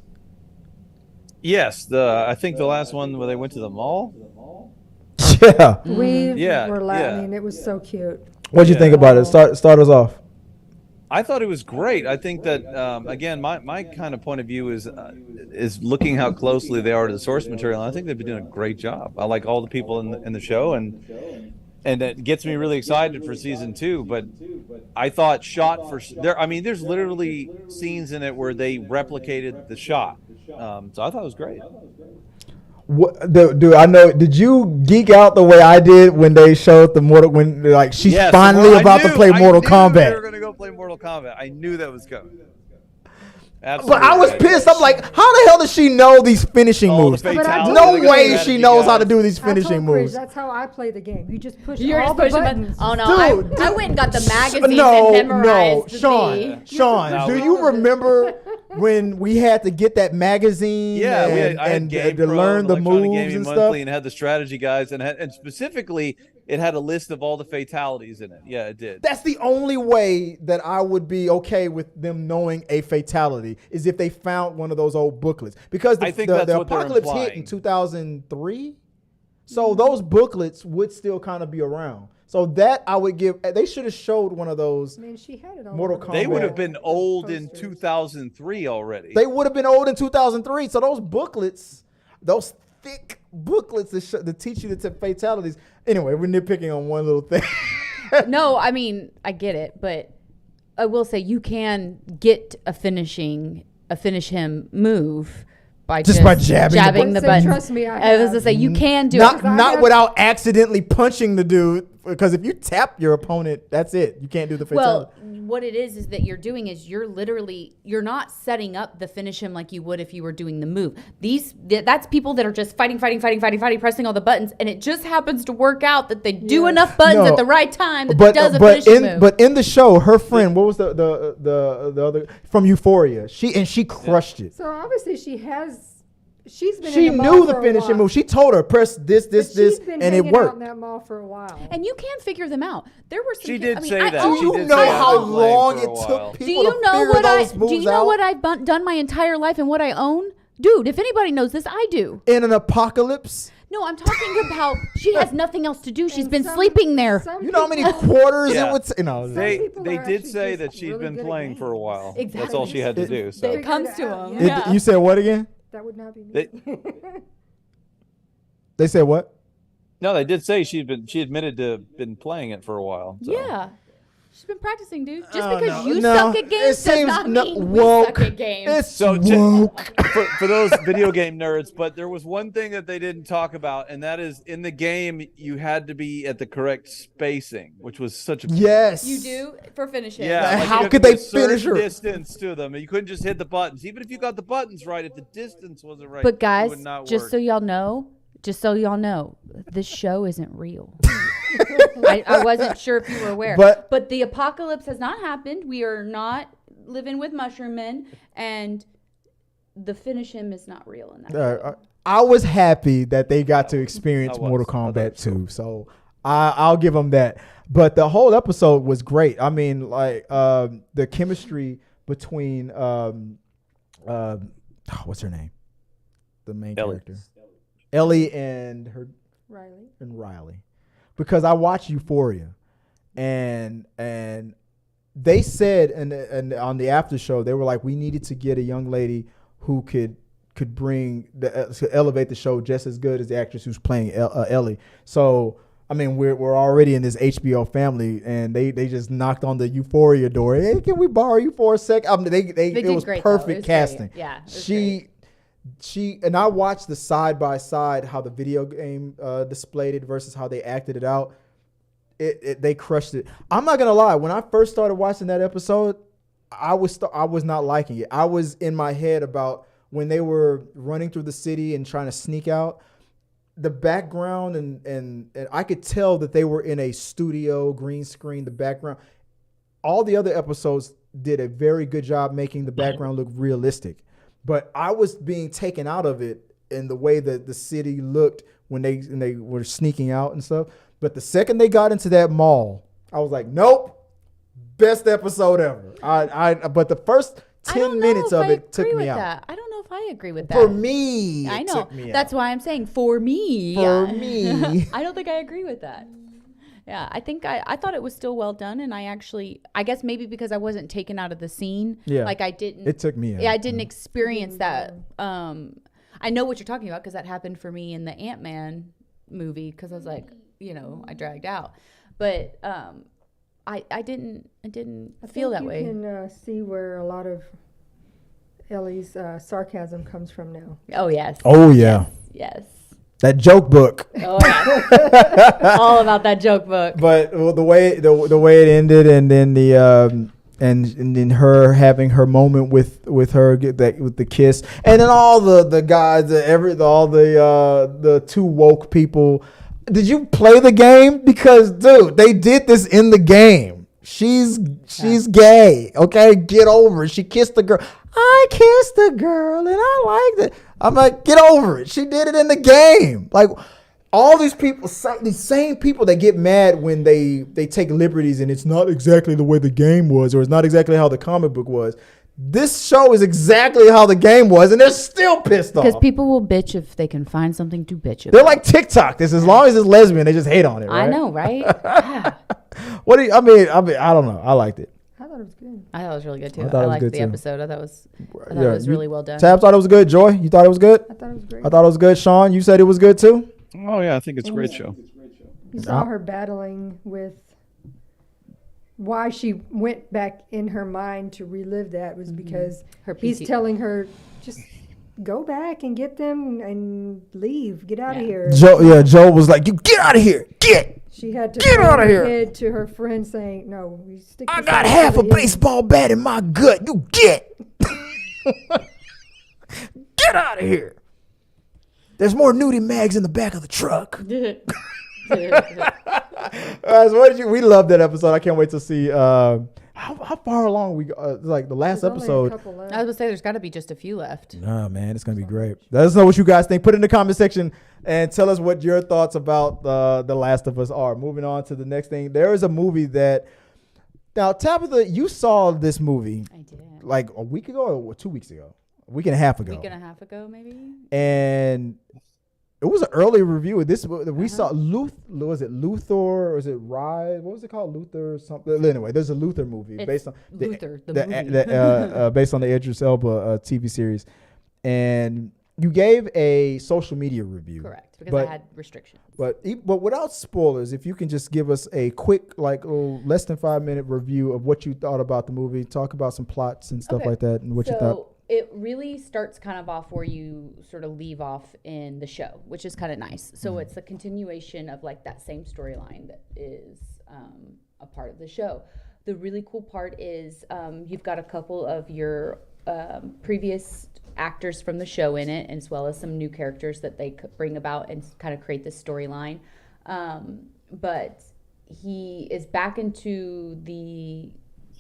Speaker 3: Yes, I think the last one where they went to the mall.
Speaker 1: Yeah.
Speaker 4: We
Speaker 3: Yeah,
Speaker 4: were
Speaker 3: yeah.
Speaker 4: laughing. It was so cute.
Speaker 1: What'd you think about it? Start us off.
Speaker 3: I thought it was great. I think that again, my kind of point of view is looking how closely they are to the source material. And I think they've been doing a great job. I like all the people in the show, and it gets me really excited for season 2. But I thought shot for there. I mean, there's literally scenes in it where they replicated the shot. So I thought it was great.
Speaker 1: Dude, I know. Did you geek out the way I did when they showed she's
Speaker 3: Yes,
Speaker 1: finally about to play Mortal
Speaker 3: They
Speaker 1: Kombat?
Speaker 3: were gonna go play Mortal Kombat. I knew that was coming.
Speaker 1: But
Speaker 3: Absolutely.
Speaker 1: I was pissed. I'm like, how the hell does she know these finishing
Speaker 3: All the
Speaker 1: moves?
Speaker 3: fatalities.
Speaker 1: No
Speaker 3: They got
Speaker 1: way
Speaker 3: mad at
Speaker 1: she
Speaker 3: you
Speaker 1: knows how
Speaker 3: guys.
Speaker 1: to do these
Speaker 4: I told
Speaker 1: finishing
Speaker 4: Bridge,
Speaker 1: moves.
Speaker 4: that's how I play the game. You just push
Speaker 2: You're
Speaker 4: all
Speaker 2: just
Speaker 4: the
Speaker 2: pushing
Speaker 4: buttons.
Speaker 2: Oh no,
Speaker 1: Dude,
Speaker 2: I went and got the magazines
Speaker 1: No,
Speaker 2: and memorized
Speaker 1: Sean,
Speaker 3: No.
Speaker 1: do you remember when we had to get that magazine?
Speaker 3: Yeah, I had
Speaker 1: and
Speaker 3: Game
Speaker 1: to
Speaker 3: Pro
Speaker 1: learn
Speaker 3: and
Speaker 1: the
Speaker 3: Electronic
Speaker 1: moves
Speaker 3: Gaming
Speaker 1: and
Speaker 3: Monthly
Speaker 1: stuff.
Speaker 3: and had the strategy guides and specifically it had a list of all the fatalities in it. Yeah, it did.
Speaker 1: That's the only way that I would be okay with them knowing a fatality is if they found one of those old booklets. Because
Speaker 3: I think that's
Speaker 1: the
Speaker 3: what they're
Speaker 1: apocalypse hit in
Speaker 3: implying.
Speaker 1: 2003. So those booklets would still kind of be around. So that I would give. They should have showed one of those.
Speaker 4: I mean, she had it all.
Speaker 1: Mortal
Speaker 4: over the
Speaker 3: They would have
Speaker 4: wall.
Speaker 3: been old in
Speaker 4: Posters.
Speaker 3: 2003 already.
Speaker 1: They would have been old in 2003. So those booklets, those thick booklets to teach you the fatalities. Anyway, we're nitpicking on one little thing.
Speaker 2: No, I mean, I get it, but I will say you can get a finish him move by
Speaker 1: Just by jabbing
Speaker 2: the
Speaker 1: the
Speaker 4: Say,
Speaker 2: button.
Speaker 4: trust me, I
Speaker 2: I was
Speaker 4: have.
Speaker 2: gonna say you can do
Speaker 1: not
Speaker 2: it.
Speaker 1: not without accidentally punching the dude. Because if you tap your opponent, that's it. You can't do the fatality.
Speaker 2: Well, what it is that you're doing is you're not setting up the finish him like you would if you were doing the move. That's people that are just fighting, pressing all the buttons, and it just happens to work out that they do
Speaker 4: Yeah.
Speaker 2: enough buttons
Speaker 1: No.
Speaker 2: at the right time that
Speaker 1: but
Speaker 2: does a
Speaker 1: but
Speaker 2: finishing move.
Speaker 1: in the show, her friend, what was the other from Euphoria? She crushed it.
Speaker 4: So obviously she's been
Speaker 1: She
Speaker 4: in the mall
Speaker 1: knew the
Speaker 4: for a
Speaker 1: finishing
Speaker 4: while.
Speaker 1: move. She told her press this,
Speaker 4: But she's been
Speaker 1: and it
Speaker 4: hanging out
Speaker 1: worked.
Speaker 4: in that mall for a while.
Speaker 2: And you can figure them out. There were some.
Speaker 3: She did say
Speaker 2: I
Speaker 3: that.
Speaker 2: own-
Speaker 1: Do
Speaker 3: She
Speaker 1: you
Speaker 3: did
Speaker 1: know
Speaker 3: say
Speaker 1: how
Speaker 3: I've been playing
Speaker 1: long
Speaker 3: for a
Speaker 1: it
Speaker 3: while.
Speaker 1: took
Speaker 2: Do
Speaker 1: people
Speaker 2: you
Speaker 1: to
Speaker 2: know
Speaker 1: figure
Speaker 2: what
Speaker 1: those
Speaker 2: do
Speaker 1: moves
Speaker 2: you know
Speaker 1: out?
Speaker 2: what I've done my entire life and what I own? Dude, if anybody knows this, I do.
Speaker 1: In an apocalypse?
Speaker 2: No, I'm talking about she has nothing else to do. She's
Speaker 4: And
Speaker 2: been
Speaker 4: some-
Speaker 2: sleeping there.
Speaker 4: some
Speaker 1: You know how many
Speaker 4: people-
Speaker 1: quarters
Speaker 3: Yeah.
Speaker 1: it would you know.
Speaker 3: They
Speaker 4: people
Speaker 3: they
Speaker 4: are
Speaker 3: did
Speaker 4: actually
Speaker 3: say
Speaker 4: just
Speaker 3: that she's
Speaker 4: really
Speaker 3: been
Speaker 4: good at
Speaker 3: playing for a
Speaker 4: games.
Speaker 3: while.
Speaker 2: Exactly.
Speaker 3: That's all she had to do. So
Speaker 2: It comes to
Speaker 4: Figured it out,
Speaker 2: them.
Speaker 4: yeah.
Speaker 1: You said what again?
Speaker 4: That would not be me.
Speaker 3: They-
Speaker 1: They said what?
Speaker 3: no, they did say she admitted to been playing it for a while. So.
Speaker 2: Yeah. She's been practicing, dude. Just
Speaker 1: Oh,
Speaker 2: because
Speaker 1: no,
Speaker 2: you
Speaker 1: no.
Speaker 2: suck at
Speaker 1: It
Speaker 2: games does
Speaker 1: seems
Speaker 2: not
Speaker 1: no-
Speaker 2: mean we
Speaker 1: woke.
Speaker 2: suck at games.
Speaker 1: It's
Speaker 3: So
Speaker 1: woke.
Speaker 3: for those video game nerds, but there was one thing that they didn't talk about, and that is in the game you had to be at the correct spacing, which was such a
Speaker 1: Yes.
Speaker 2: You do for finishing.
Speaker 3: yeah.
Speaker 1: Like,
Speaker 3: like
Speaker 1: how
Speaker 3: you had
Speaker 1: could
Speaker 3: to be
Speaker 1: they
Speaker 3: a certain
Speaker 1: finish her?
Speaker 3: distance to them? You couldn't just hit the buttons, even if you got the buttons right. If the distance wasn't right,
Speaker 2: But guys,
Speaker 3: it would not
Speaker 2: just
Speaker 3: work.
Speaker 2: so y'all know, this show isn't real. I wasn't sure if you were aware.
Speaker 1: But-
Speaker 2: the apocalypse has not happened. We are not living with mushroom men, and the finish him is not real in that.
Speaker 1: I was happy that they got to experience
Speaker 3: I was.
Speaker 1: Mortal
Speaker 3: I thought
Speaker 1: Kombat
Speaker 3: so.
Speaker 1: 2, so I'll give them that. But the whole episode was great. I mean, like the chemistry between what's her name, the main
Speaker 3: Ellie.
Speaker 1: character, Ellie and Riley, because I watched Euphoria, and they said and on the after show they were like, we needed to get a young lady who could bring to elevate the show just as good as the actress who's playing Ellie. So I mean, we're already in this HBO family, and they just knocked on the Euphoria door. Hey, can we borrow you for a sec? I mean, it
Speaker 2: did
Speaker 1: was
Speaker 2: great, though. It
Speaker 1: perfect
Speaker 2: was
Speaker 1: casting.
Speaker 2: great. Yeah, it was
Speaker 1: She and I watched the side by side how the video game displayed it versus how they acted it out. They crushed it. I'm not gonna lie. When I first started watching that episode, I was not liking it. I was in my head about when they were running through the city and trying to sneak out. The background and I could tell that they were in a studio, green screen, the background. All the other episodes did a very good job making the background look realistic. But I was being taken out of it in the way that the city looked when they were sneaking out and stuff. But the second they got into that mall, I was like, nope, best episode ever. But the first 10 minutes of it took me out.
Speaker 2: That. I don't know if I agree with that.
Speaker 1: For me,
Speaker 2: I
Speaker 1: it
Speaker 2: know.
Speaker 1: took me
Speaker 2: That's
Speaker 1: out.
Speaker 2: why I'm saying for me.
Speaker 1: For me.
Speaker 2: I don't think I agree with that. Yeah, I think I thought it was still well done, and I guess maybe because I wasn't taken out of the scene.
Speaker 1: Yeah.
Speaker 2: Like I didn't.
Speaker 1: It took me out.
Speaker 2: Yeah, I didn't experience that. I know what you're talking about because that happened for me in the Ant-Man movie because I was like, I dragged out, but I didn't feel that way.
Speaker 4: You can see where a lot of Ellie's sarcasm comes from now.
Speaker 2: Oh yes.
Speaker 1: Oh yeah.
Speaker 2: Yes.
Speaker 1: That joke book.
Speaker 2: Oh, yeah. All about that joke book.
Speaker 1: But the way it ended, and then and then her having her moment with her with the kiss, and then all the guys, all the too woke people. Did you play the game? Because dude, they did this in the game. She's gay. Okay, get over it. She kissed the girl. I kissed the girl and I liked it. I'm like, get over it. She did it in the game. Like all these people, these same people that get mad when they take liberties and it's not exactly the way the game was, or it's not exactly how the comic book was. This show is exactly how the game was, and they're still pissed off.
Speaker 2: Because people will bitch if they can find something to bitch about.
Speaker 1: They're like TikTok. This as long as it's lesbian, they just hate on it. Right?
Speaker 2: I know, right? Yeah.
Speaker 1: What do you? I mean, I don't know. I liked it.
Speaker 4: I thought it was good.
Speaker 2: I thought it was really good too.
Speaker 1: I thought it was
Speaker 2: liked
Speaker 1: good
Speaker 2: the
Speaker 1: too.
Speaker 2: episode. I thought it was really well done.
Speaker 1: Tab thought it was good. Joy, you thought it was good?
Speaker 4: I thought it was great.
Speaker 1: I thought it was good. Sean, you said it was good too?
Speaker 3: Oh yeah, I think it's a great show.
Speaker 4: You saw her battling with why she went back in her mind to relive that was because he's telling her, just go back and get them and leave. Get out of here.
Speaker 1: Joe was like, you get out of here.
Speaker 4: She had to
Speaker 1: get out of here.
Speaker 4: Head to her friend saying, no, we stick
Speaker 1: I got half a baseball bat in my gut. You get. Get out of here. There's more nudie mags in the back of the truck. All right, so what did you? We loved that episode. I can't wait to see how far along we like the last episode.
Speaker 2: I was gonna say there's got to be just a few left.
Speaker 1: Oh man, it's gonna be great. Let us know what you guys think. Put it in the comment section and tell us what your thoughts about the Last of Us are. Moving on to the next thing, there is a movie that now Tabatha, you saw this movie.
Speaker 2: I did.
Speaker 1: Like a week ago or 2 weeks ago, a week and a half ago.
Speaker 2: A week and a half ago, maybe.
Speaker 1: And it was an early review of this. We saw was it Luther or was it Rise? What was it called? Luther or something. Anyway, there's a Luther movie based on
Speaker 2: Luther, the
Speaker 1: movie. Based on the Idris Elba TV series. And you gave a social media review.
Speaker 2: Correct, because I had restrictions.
Speaker 1: But without spoilers, if you can just give us a quick, like less than 5 minute review of what you thought about the movie, talk about some plots and stuff like that, and what you thought.
Speaker 2: It really starts kind of off where you sort of leave off in the show, which is kind of nice. So it's a continuation of like that same storyline that is a part of the show. The really cool part is you've got a couple of your previous actors from the show in it, as well as some new characters that they bring about and kind of create this storyline. But he is back into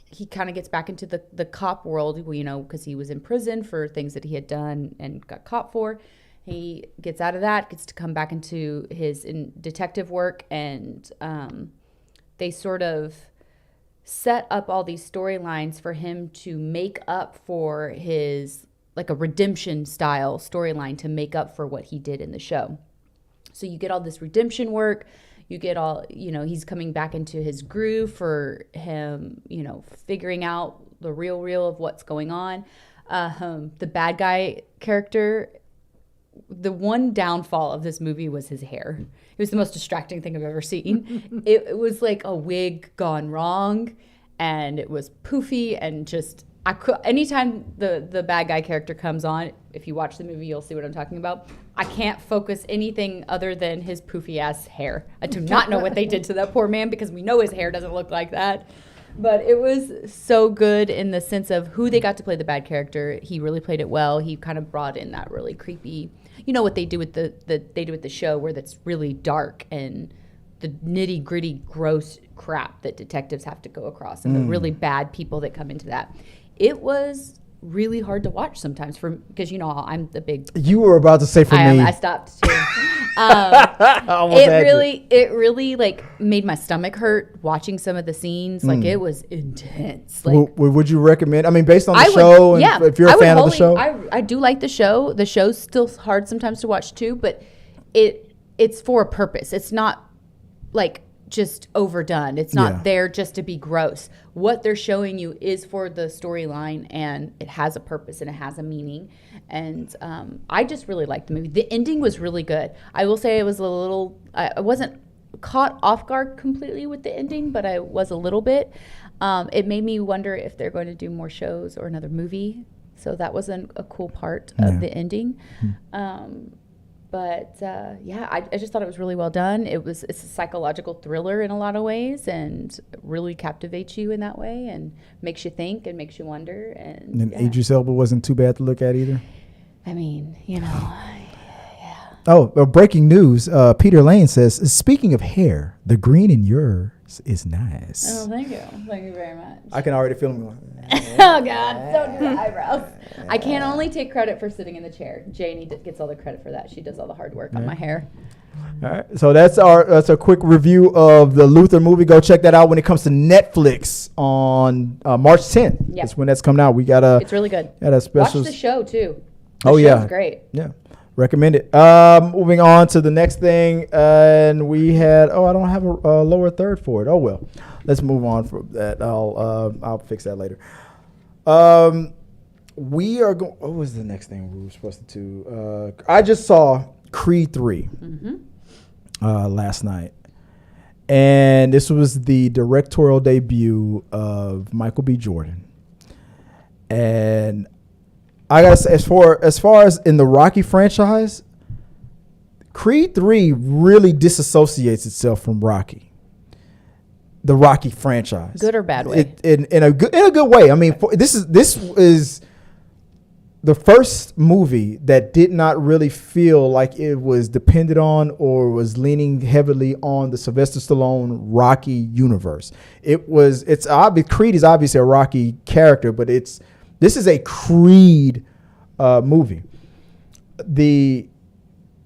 Speaker 2: he kind of gets back into the cop world, you know, because he was in prison for things that he had done and got caught for. He gets out of that, gets to come back into his detective work, and they sort of set up all these storylines for him to make up for his, like a redemption style storyline to make up for what he did in the show. So you get all this redemption work. You get all, you know, he's coming back into his groove for him, you know, figuring out the real of what's going on. The bad guy character, the one downfall of this movie was his hair. It was the most distracting thing I've ever seen. It was like a wig gone wrong, and it was poofy and just, anytime the bad guy character comes on, if you watch the movie, you'll see what I'm talking about. I can't focus anything other than his poofy ass hair. I do not know what they did to that poor man, because we know his hair doesn't look like that. But it was so good in the sense of who they got to play the bad character. He really played it well. He kind of brought in that really creepy, you know what they do with the show, where that's really dark and the nitty gritty gross crap that detectives have to go across, and the really bad people that come into that. It was really hard to watch sometimes because, you know, I'm the big.
Speaker 1: You were about to say for me.
Speaker 2: I stopped too. It really like made my stomach hurt watching some of the scenes. Like it was intense. Like,
Speaker 1: would you recommend? I mean, based on the show, and if you're a fan of the show,
Speaker 2: I do like the show. The show's still hard sometimes to watch too, but it's for a purpose. It's not like just overdone. It's not there just to be gross. What they're showing you is for the storyline, and it has a purpose and it has a meaning. And I just really liked the movie. The ending was really good. I will say it was a little, I wasn't caught off guard completely with the ending, but I was a little bit. It made me wonder if they're going to do more shows or another movie. So that was a cool part of the ending. But yeah, I just thought it was really well done. It's a psychological thriller in a lot of ways, and really captivates you in that way, and makes you think and makes you wonder. And yeah.
Speaker 1: Idris Elba wasn't too bad to look at either.
Speaker 2: I mean, you know.
Speaker 1: Oh, breaking news. Peter Lane says, speaking of hair, the green in yours is nice.
Speaker 2: Oh, thank you. Thank you very much.
Speaker 1: I can already feel him going.
Speaker 2: Oh, God. Don't do the eyebrows. I can only take credit for sitting in the chair. Janie gets all the credit for that. She does all the hard work on my hair.
Speaker 1: All right. So that's a quick review of the Luther movie. Go check that out when it comes to Netflix on March 10th.
Speaker 2: Yeah.
Speaker 1: That's when that's coming out. We got
Speaker 2: It's really good.
Speaker 1: a special.
Speaker 2: Watch the show, too.
Speaker 1: Oh, yeah.
Speaker 2: It's great.
Speaker 1: Yeah. Recommend it. Moving on to the next thing, and we had. I don't have a lower third for it. Oh well, let's move on from that. I'll fix that later. We are going. What was the next thing we were supposed to do? I just saw Creed 3 last night, and this was the directorial debut of Michael B. Jordan, and I gotta say, as far as in the Rocky franchise, Creed 3 really disassociates itself from Rocky, the Rocky franchise.
Speaker 2: Good or bad way?
Speaker 1: In a good way. I mean, this is the first movie that did not really feel like it was dependent on or was leaning heavily on the Sylvester Stallone Rocky universe. It's obvious Creed is obviously a Rocky character, but this is a Creed movie. The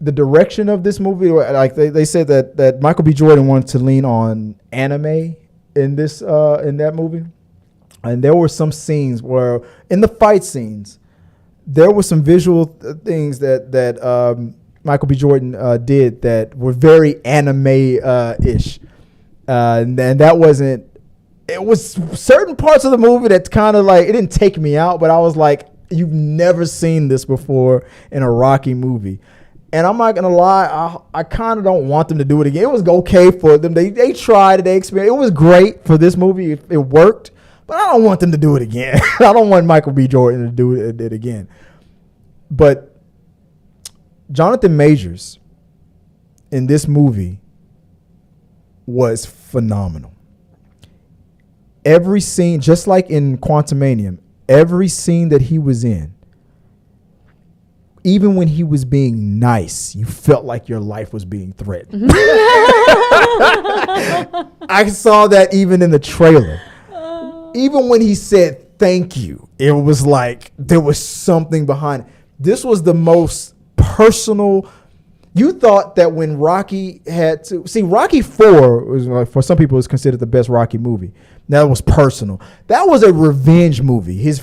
Speaker 1: direction of this movie, like they said that Michael B. Jordan wanted to lean on anime in that movie, and there were some scenes where in the fight scenes there were some visual things that Michael B. Jordan did that were very anime-ish, and that wasn't. It was certain parts of the movie that kind of like, it didn't take me out, but I was like, you've never seen this before in a Rocky movie. And I'm not going to lie, I kind of don't want them to do it again. It was okay for them. They tried it, they experienced. It was great for this movie. It worked, but I don't want them to do it again. I don't want Michael B. Jordan to do it again. But Jonathan Majors in this movie was phenomenal. Every scene, just like in Quantumanium, every scene that he was in, even when he was being nice, you felt like your life was being threatened. I saw that even in the trailer. Even when he said thank you, it was like there was something behind it. This was the most personal. You thought that when Rocky had to see Rocky 4 was like, for some people, is considered the best Rocky movie. That was personal. That was a revenge movie. His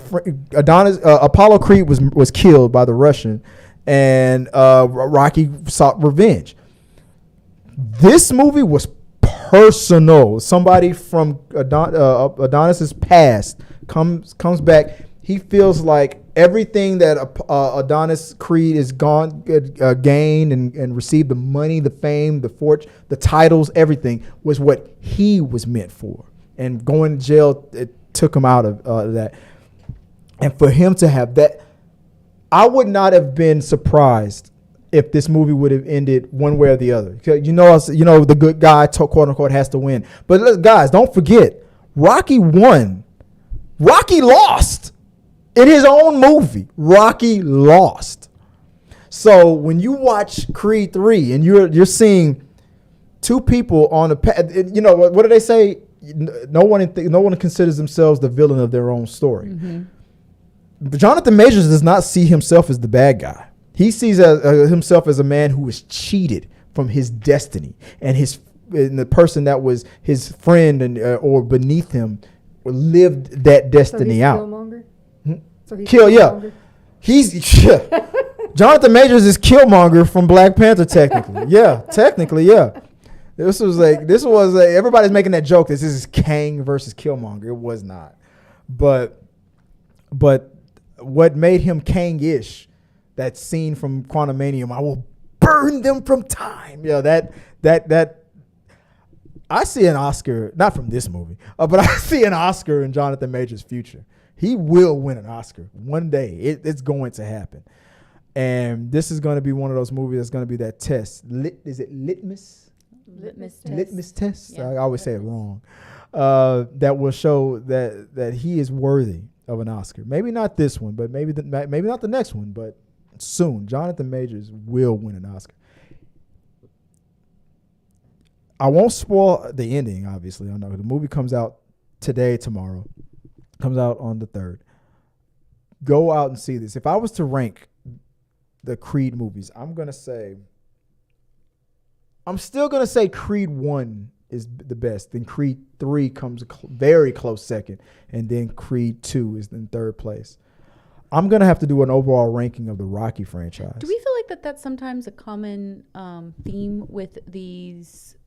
Speaker 1: Apollo Creed was killed by the Russian, and Rocky sought revenge. This movie was personal. Somebody from Adonis's past comes back. He feels like everything that Adonis Creed is gained and received, the money, the fame, the fortune, the titles, everything was what he was meant for. And going to jail, it took him out of that. And for him to have that, I would not have been surprised if this movie would have ended one way or the other. You know, the good guy, quote unquote, has to win. But guys, don't forget, Rocky won. Rocky lost. In his own movie, Rocky lost. So when you watch Creed 3 and you're seeing two people on the, you know, what do they say? No one considers themselves the villain of their own story. Mm-hmm. But Jonathan Majors does not see himself as the bad guy. He sees himself as a man who was cheated from his destiny, and the person that was his friend and or beneath him lived that destiny out.
Speaker 4: Killmonger? So he's
Speaker 1: Killmonger. Jonathan Majors is Killmonger from Black Panther, technically. Yeah. This was everybody's making that joke. This is Kang versus Killmonger. It was not. But what made him Kang-ish, that scene from Quantumanium, I will burn them from time. That I see an Oscar, not from this movie, but I see an Oscar in Jonathan Majors' future. He will win an Oscar one day. It's going to happen. And this is going to be one of those movies that's going to be that test. Is it litmus?
Speaker 2: Litmus test.
Speaker 1: Litmus test.
Speaker 2: Yeah.
Speaker 1: I always say it wrong. That will show that he is worthy of an Oscar. Maybe not this one, but maybe not the next one, but soon. Jonathan Majors will win an Oscar. I won't spoil the ending, obviously. I know the movie comes out tomorrow. Comes out on the 3rd. Go out and see this. If I was to rank the Creed movies, I'm still gonna say Creed 1 is the best. Then Creed 3 comes very close second, and then Creed 2 is in third place. I'm gonna have to do an overall ranking of the Rocky franchise.
Speaker 2: Do we feel like that's sometimes a common theme with these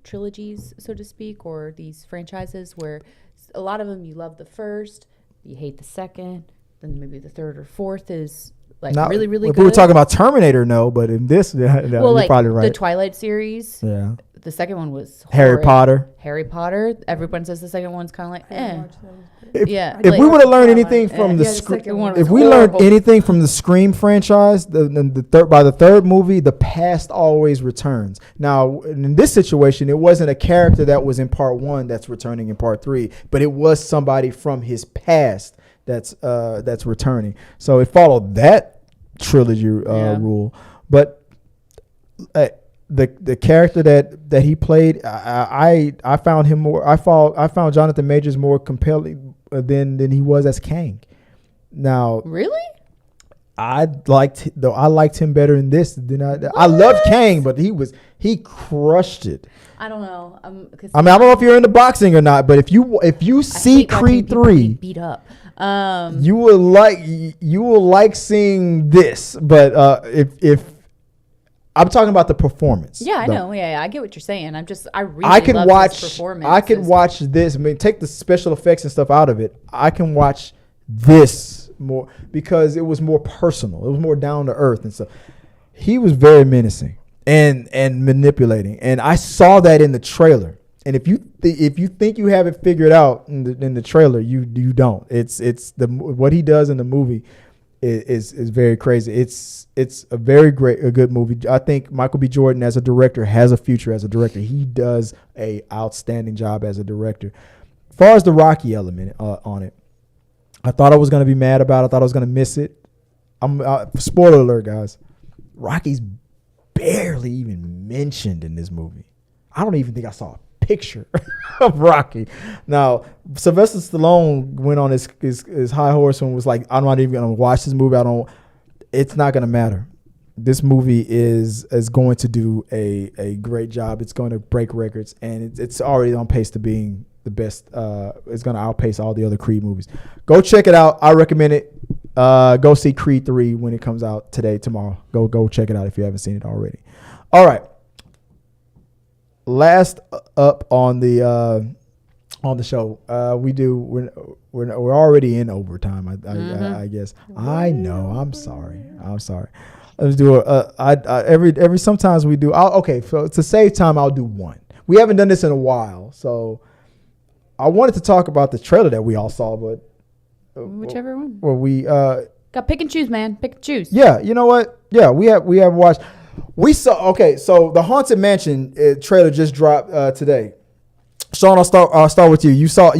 Speaker 2: trilogies, so to speak, or these franchises where a lot of them you love the first, you hate the second, then maybe the third or fourth is like really, really
Speaker 1: if
Speaker 2: good.
Speaker 1: we were talking about Terminator, no, but in this,
Speaker 2: well,
Speaker 1: you're
Speaker 2: like
Speaker 1: probably right.
Speaker 2: the Twilight series,
Speaker 1: Yeah.
Speaker 2: the second one was
Speaker 1: Harry
Speaker 2: horrid.
Speaker 1: Potter.
Speaker 2: Harry Potter. Everyone says the second one's kind of like,
Speaker 4: I didn't
Speaker 2: eh.
Speaker 4: watch those.
Speaker 1: If,
Speaker 2: Yeah,
Speaker 1: if
Speaker 2: like-
Speaker 1: we were to learn
Speaker 2: Yeah,
Speaker 1: anything
Speaker 2: yeah,
Speaker 1: from the
Speaker 4: the
Speaker 1: Scream,
Speaker 4: second one
Speaker 1: if
Speaker 2: was
Speaker 1: we learned
Speaker 2: horrible.
Speaker 1: anything from the Scream franchise, by the third movie, the past always returns. Now, in this situation, it wasn't a character that was in part 1 that's returning in part 3, but it was somebody from his past that's returning. So it followed that trilogy rule, but the character that he played, I found him more. I found Jonathan Majors more compelling than he was as Kang. Now,
Speaker 2: Really?
Speaker 1: I liked him better in this than I loved Kang, but he crushed it.
Speaker 2: I don't know.
Speaker 1: I mean, I don't know if you're into boxing or not, but if you see Creed 3,
Speaker 2: beat up.
Speaker 1: you will like seeing this. But if I'm talking about the performance.
Speaker 2: Yeah, I
Speaker 1: though.
Speaker 2: know. Yeah, I get what you're saying. I really
Speaker 1: I can
Speaker 2: love
Speaker 1: watch.
Speaker 2: his performance.
Speaker 1: I can watch this. I mean, take the special effects and stuff out of it. I can watch this more because it was more personal. It was more down to earth and stuff. He was very menacing and manipulating, and I saw that in the trailer. And if you think you have it figured out in the trailer, you don't. It's what he does in the movie is very crazy. It's a good movie. I think Michael B. Jordan as a director has a future as a director. He does a outstanding job as a director. As far as the Rocky element on it, I thought I was going to be mad about it. I thought I was going to miss it. Spoiler alert, guys. Rocky's barely even mentioned in this movie. I don't even think I saw a picture of Rocky. Now, Sylvester Stallone went on his high horse and was like, I'm not even going to watch this movie. It's not going to matter. This movie is going to do a great job. It's going to break records, and it's already on pace to being the best. It's going to outpace all the other Creed movies. Go check it out. I recommend it. Go see Creed 3 when it comes out tomorrow. Go check it out if you haven't seen it already. All right. Last up on the show, we're already in overtime. I guess. I know. I'm sorry. Let's do every sometimes we do. Okay, so to save time, I'll do one. We haven't done this in a while, so I wanted to talk about the trailer that we all saw, but
Speaker 2: whichever one.
Speaker 1: Well, we
Speaker 2: got pick and choose, man. Pick and choose.
Speaker 1: Yeah, you know what? Yeah, we have watched. We saw. Okay, so the Haunted Mansion trailer just dropped today. Sean, I'll start with you. You saw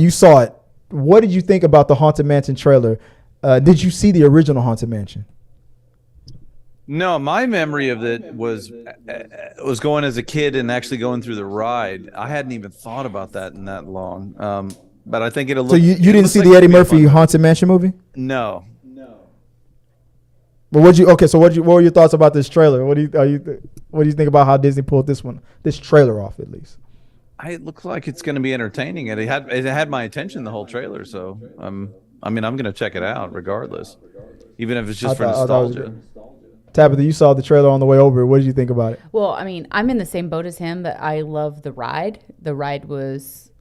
Speaker 1: it. What did you think about the Haunted Mansion trailer? Did you see the original Haunted Mansion?
Speaker 3: No, my memory of it was going as a kid and actually going through the ride. I hadn't even thought about that in that long. But I think it'll look.
Speaker 1: So you didn't see the Eddie Murphy Haunted Mansion movie?
Speaker 3: No.
Speaker 1: But what were your thoughts about this trailer? What do you think about how Disney pulled this trailer off at least?
Speaker 3: It looks like it's going to be entertaining, and it had my attention the whole trailer. So I'm going to check it out regardless, even if it's just for nostalgia.
Speaker 1: Tabatha, you saw the trailer on the way over. What did you think about it?
Speaker 2: Well, I mean, I'm in the same boat as him, but I love the ride. The ride was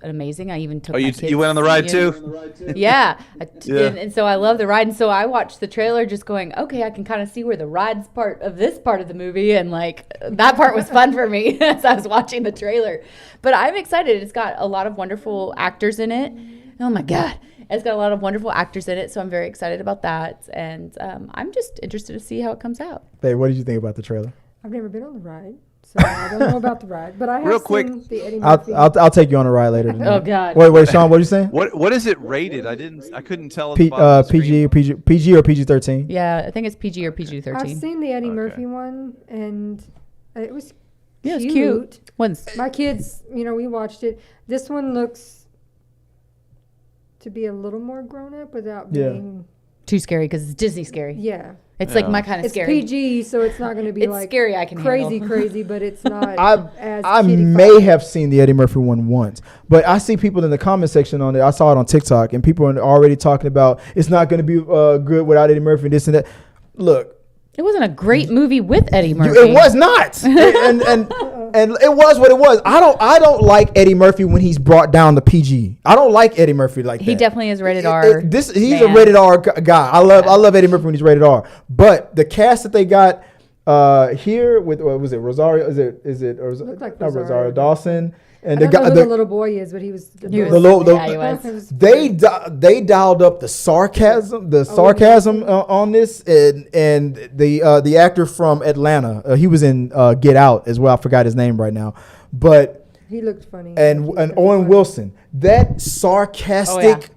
Speaker 2: amazing. I even took my kids.
Speaker 3: You went on the ride too?
Speaker 2: Yeah. And so I love the ride. And so I watched the trailer just going, okay, I can kind of see where the ride's part of this part of the movie. And like that part was fun for me as I was watching the trailer. But I'm excited. It's got a lot of wonderful actors in it. Oh my God. It's got a lot of wonderful actors in it, so I'm very excited about that. And I'm just interested to see how it comes out.
Speaker 1: Hey, what did you think about the trailer?
Speaker 4: I've never been on the ride, so I don't know about the ride. But I have
Speaker 3: Real quick,
Speaker 4: seen the Eddie Murphy.
Speaker 1: I'll take you on a ride later tonight.
Speaker 2: Oh God.
Speaker 1: Wait, Sean, what are you saying?
Speaker 3: What is it rated? I couldn't tell. At the bottom of the
Speaker 1: PG,
Speaker 3: screen.
Speaker 1: PG or PG-13?
Speaker 2: Yeah, I think it's PG or PG-13.
Speaker 4: I've seen the Eddie
Speaker 3: Okay.
Speaker 4: Murphy one, and it was
Speaker 2: Yeah, it's cute. Once.
Speaker 4: My kids, we watched it. This one looks to be a little more grown up without
Speaker 1: Yeah.
Speaker 4: being.
Speaker 2: Too scary because it's Disney scary.
Speaker 4: Yeah.
Speaker 2: It's
Speaker 3: Yeah.
Speaker 2: like my kind of
Speaker 4: It's
Speaker 2: scary.
Speaker 4: PG, so it's not going to be
Speaker 2: It's
Speaker 4: like
Speaker 2: scary. I can
Speaker 4: crazy,
Speaker 2: handle.
Speaker 4: but it's not as
Speaker 1: I
Speaker 4: kiddie
Speaker 1: may
Speaker 4: friendly.
Speaker 1: have seen the Eddie Murphy one once, but I see people in the comment section on it. I saw it on TikTok, and people are already talking about it's not going to be good without Eddie Murphy, this and that. Look,
Speaker 2: It wasn't a great movie with Eddie Murphy.
Speaker 1: it was not, and it was what it was. I don't like Eddie Murphy when he's brought down to PG. I don't like Eddie Murphy like that.
Speaker 2: He definitely is rated R.
Speaker 1: He's a
Speaker 2: man.
Speaker 1: rated R guy. I love Eddie Murphy when he's rated R. But the cast that they got here with what was it Rosario? Is it
Speaker 4: Looked like
Speaker 1: not
Speaker 4: Rosario.
Speaker 1: Rosario Dawson and
Speaker 4: I
Speaker 1: the
Speaker 4: don't know
Speaker 1: guy
Speaker 4: who the little boy is, but he was.
Speaker 2: He was-
Speaker 1: the little-
Speaker 2: yeah, he was.
Speaker 1: they dialed up the sarcasm on this, and the actor from Atlanta, he was in Get Out as well. I forgot his name right now, but
Speaker 4: He looked funny.
Speaker 1: and Owen Wilson, that sarcastic,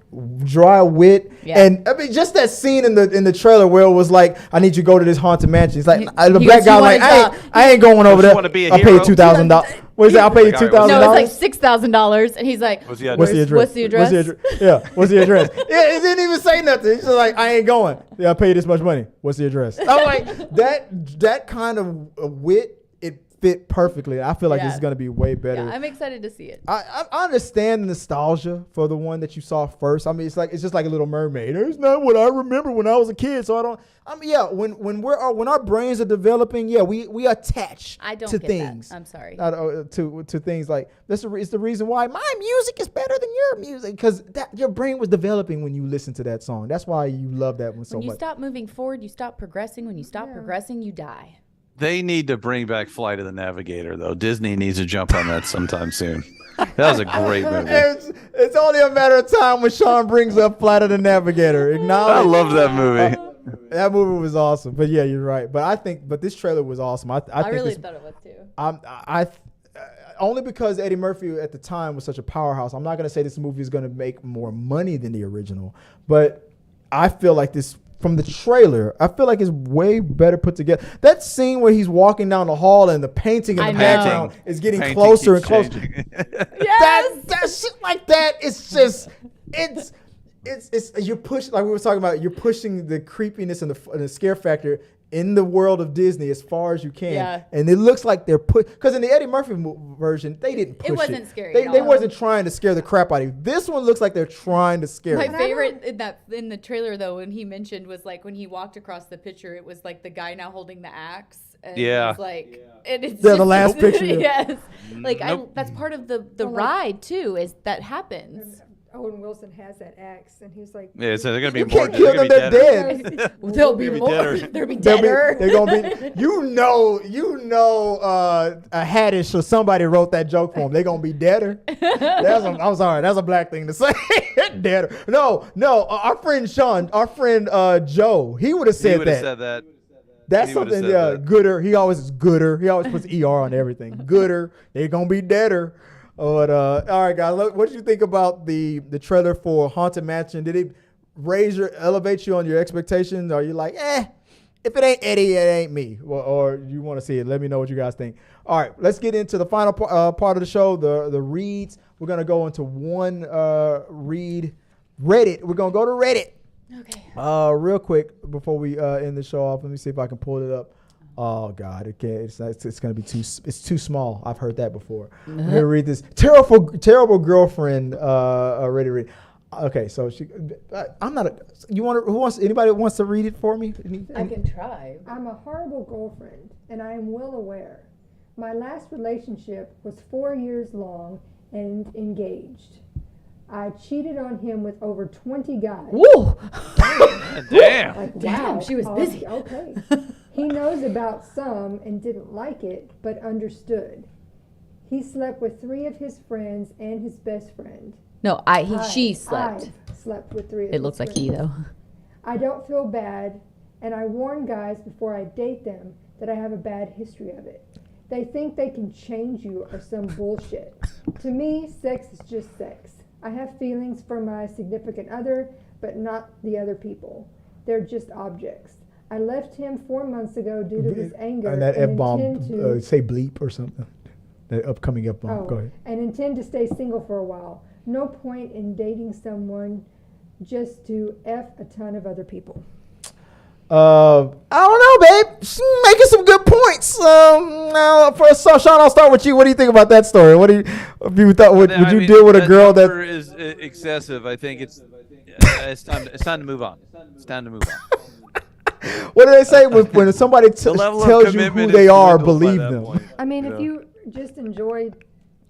Speaker 1: dry wit,
Speaker 2: Yeah.
Speaker 1: and I mean just that scene in the trailer where it was like, I need you to go to this haunted mansion. He's like, the
Speaker 2: he
Speaker 1: black
Speaker 2: goes,
Speaker 1: guy
Speaker 2: "You
Speaker 1: like,
Speaker 2: wanna
Speaker 1: I ain't going over
Speaker 3: you
Speaker 1: there.
Speaker 3: wanna be a
Speaker 1: I'll pay you
Speaker 3: hero?"
Speaker 1: $2,000. What is that? I'll pay you
Speaker 3: The guy was-
Speaker 1: $2,000.
Speaker 2: No, it's like $6,000, and he's like,
Speaker 3: What's the
Speaker 1: What's the address?
Speaker 2: What's the address?
Speaker 1: Yeah, what's the address? Yeah, it didn't even say nothing. It's just like, I ain't going. Yeah, I pay you this much money. What's the address? I'm like, that kind of wit, it fit perfectly. I feel like this
Speaker 2: Yeah.
Speaker 1: is gonna be way better.
Speaker 2: Yeah, I'm excited to see it.
Speaker 1: I understand the nostalgia for the one that you saw first. I mean, it's just like a Little Mermaid. It's not what I remember when I was a kid, so I don't. I mean, yeah, when our brains are developing, yeah, we attach
Speaker 2: I don't
Speaker 1: to
Speaker 2: get
Speaker 1: things.
Speaker 2: that. I'm sorry.
Speaker 1: To things like this. It's the reason why my music is better than your music, because that your brain was developing when you listened to that song. That's why you love that one so
Speaker 2: When you
Speaker 1: much.
Speaker 2: stop moving forward, you stop progressing. When you stop progressing, you die.
Speaker 3: They need to bring back Flight of the Navigator, though. Disney needs to jump on that sometime soon. That was a great movie.
Speaker 1: It's only a matter of time when Sean brings up Flight of the Navigator.
Speaker 3: I
Speaker 1: Acknowledge.
Speaker 3: love that movie.
Speaker 1: That movie was awesome, but yeah, you're right. But this trailer was awesome. I think
Speaker 2: really
Speaker 1: this,
Speaker 2: thought it was too.
Speaker 1: only because Eddie Murphy at the time was such a powerhouse. I'm not gonna say this movie is gonna make more money than the original, but I feel like this. From the trailer, I feel like it's way better put together. That scene where he's walking down the hall and the painting in
Speaker 2: I
Speaker 1: the
Speaker 2: know.
Speaker 1: background is getting
Speaker 3: Painting
Speaker 1: closer and
Speaker 3: keeps
Speaker 1: closer.
Speaker 3: changing.
Speaker 1: That shit like that, it's just it's you're pushing, like we were talking about, you're pushing the creepiness and the scare factor in the world of Disney as far as you can.
Speaker 2: Yeah.
Speaker 1: And it looks like they're because in the Eddie Murphy version, they didn't push it.
Speaker 2: wasn't scary
Speaker 1: They,
Speaker 2: at
Speaker 1: they
Speaker 2: all.
Speaker 1: wasn't trying to scare the crap out of you. This one looks like they're trying to scare
Speaker 2: My
Speaker 1: you.
Speaker 2: favorite in the trailer though, when he mentioned was like when he walked across the picture, it was like the guy now holding the axe. And
Speaker 3: Yeah.
Speaker 2: it's like and it's
Speaker 1: The
Speaker 2: just-
Speaker 1: last picture.
Speaker 2: yes. Like
Speaker 3: Nope.
Speaker 2: that's part of the
Speaker 4: Well, like-
Speaker 2: ride too, is that happens.
Speaker 4: Owen Wilson has that axe, and he's like,
Speaker 3: Yeah, so they're gonna be
Speaker 1: You
Speaker 3: more.
Speaker 1: can't kill them, they're dead.
Speaker 2: There'll be
Speaker 3: be
Speaker 2: more.
Speaker 3: deader.
Speaker 2: There'll be
Speaker 1: They'll be-
Speaker 2: deader.
Speaker 1: They're gonna be. A Haddish or somebody wrote that joke for him. They're gonna be deader. I'm sorry. That's a black thing to say. Deader. No. Our friend Sean, our friend Joe, he would have
Speaker 3: He
Speaker 1: said
Speaker 3: would have
Speaker 1: that.
Speaker 3: said that.
Speaker 1: That's
Speaker 3: he would've
Speaker 1: something.
Speaker 3: said
Speaker 1: Yeah,
Speaker 3: that.
Speaker 1: gooder. He always is gooder. He always puts ER on everything. Gooder. They're gonna be deader. But all right, guys. What did you think about the trailer for Haunted Mansion? Did it elevate you on your expectations? Are you like, if it ain't Eddie, it ain't me? Or you want to see it? Let me know what you guys think. All right, let's get into the final part of the show, the reads. We're gonna go into one read, Reddit. We're gonna go to Reddit.
Speaker 2: Okay.
Speaker 1: Real quick before we end the show off. Let me see if I can pull it up. Oh God, it can't. It's gonna be it's too small. I've heard that before. I'm gonna read this terrible girlfriend. Already read. Okay, so I'm not. Anybody wants to read it for me?
Speaker 2: I can try.
Speaker 4: I'm a horrible girlfriend, and I am well aware. My last relationship was 4 years long and engaged. I cheated on him with over 20 guys.
Speaker 2: Woo!
Speaker 3: Damn.
Speaker 4: Like,
Speaker 2: Damn,
Speaker 4: wow.
Speaker 2: she was busy.
Speaker 4: Okay. He knows about some and didn't like it, but understood. He slept with 3 of his friends and his best friend.
Speaker 2: No, she slept.
Speaker 4: I slept with 3 of
Speaker 2: It looks
Speaker 4: his
Speaker 2: like he
Speaker 4: friends.
Speaker 2: though.
Speaker 4: I don't feel bad, and I warn guys before I date them that I have a bad history of it. They think they can change you or some bullshit. To me, sex is just sex. I have feelings for my significant other, but not the other people. They're just objects. I left him 4 months ago due to this anger
Speaker 1: And that F-bomb,
Speaker 4: intend to
Speaker 1: say bleep or something. That upcoming F-bomb. Go ahead.
Speaker 4: and intend to stay single for a while. No point in dating someone just to F a ton of other people.
Speaker 1: I don't know, babe. She's making some good points. Now, first, Sean, I'll start with you. What do you think about that story? What do you thought? Would you deal with a girl that
Speaker 3: is excessive? I think it's time to move on. It's time to move on.
Speaker 1: What do they say when somebody
Speaker 3: level of
Speaker 1: tells you who
Speaker 3: commitment
Speaker 1: they
Speaker 3: is
Speaker 1: are?
Speaker 3: dwindled by
Speaker 1: Believe
Speaker 3: that
Speaker 1: them.
Speaker 3: point.
Speaker 4: I mean,
Speaker 3: Yeah.
Speaker 4: if you just enjoy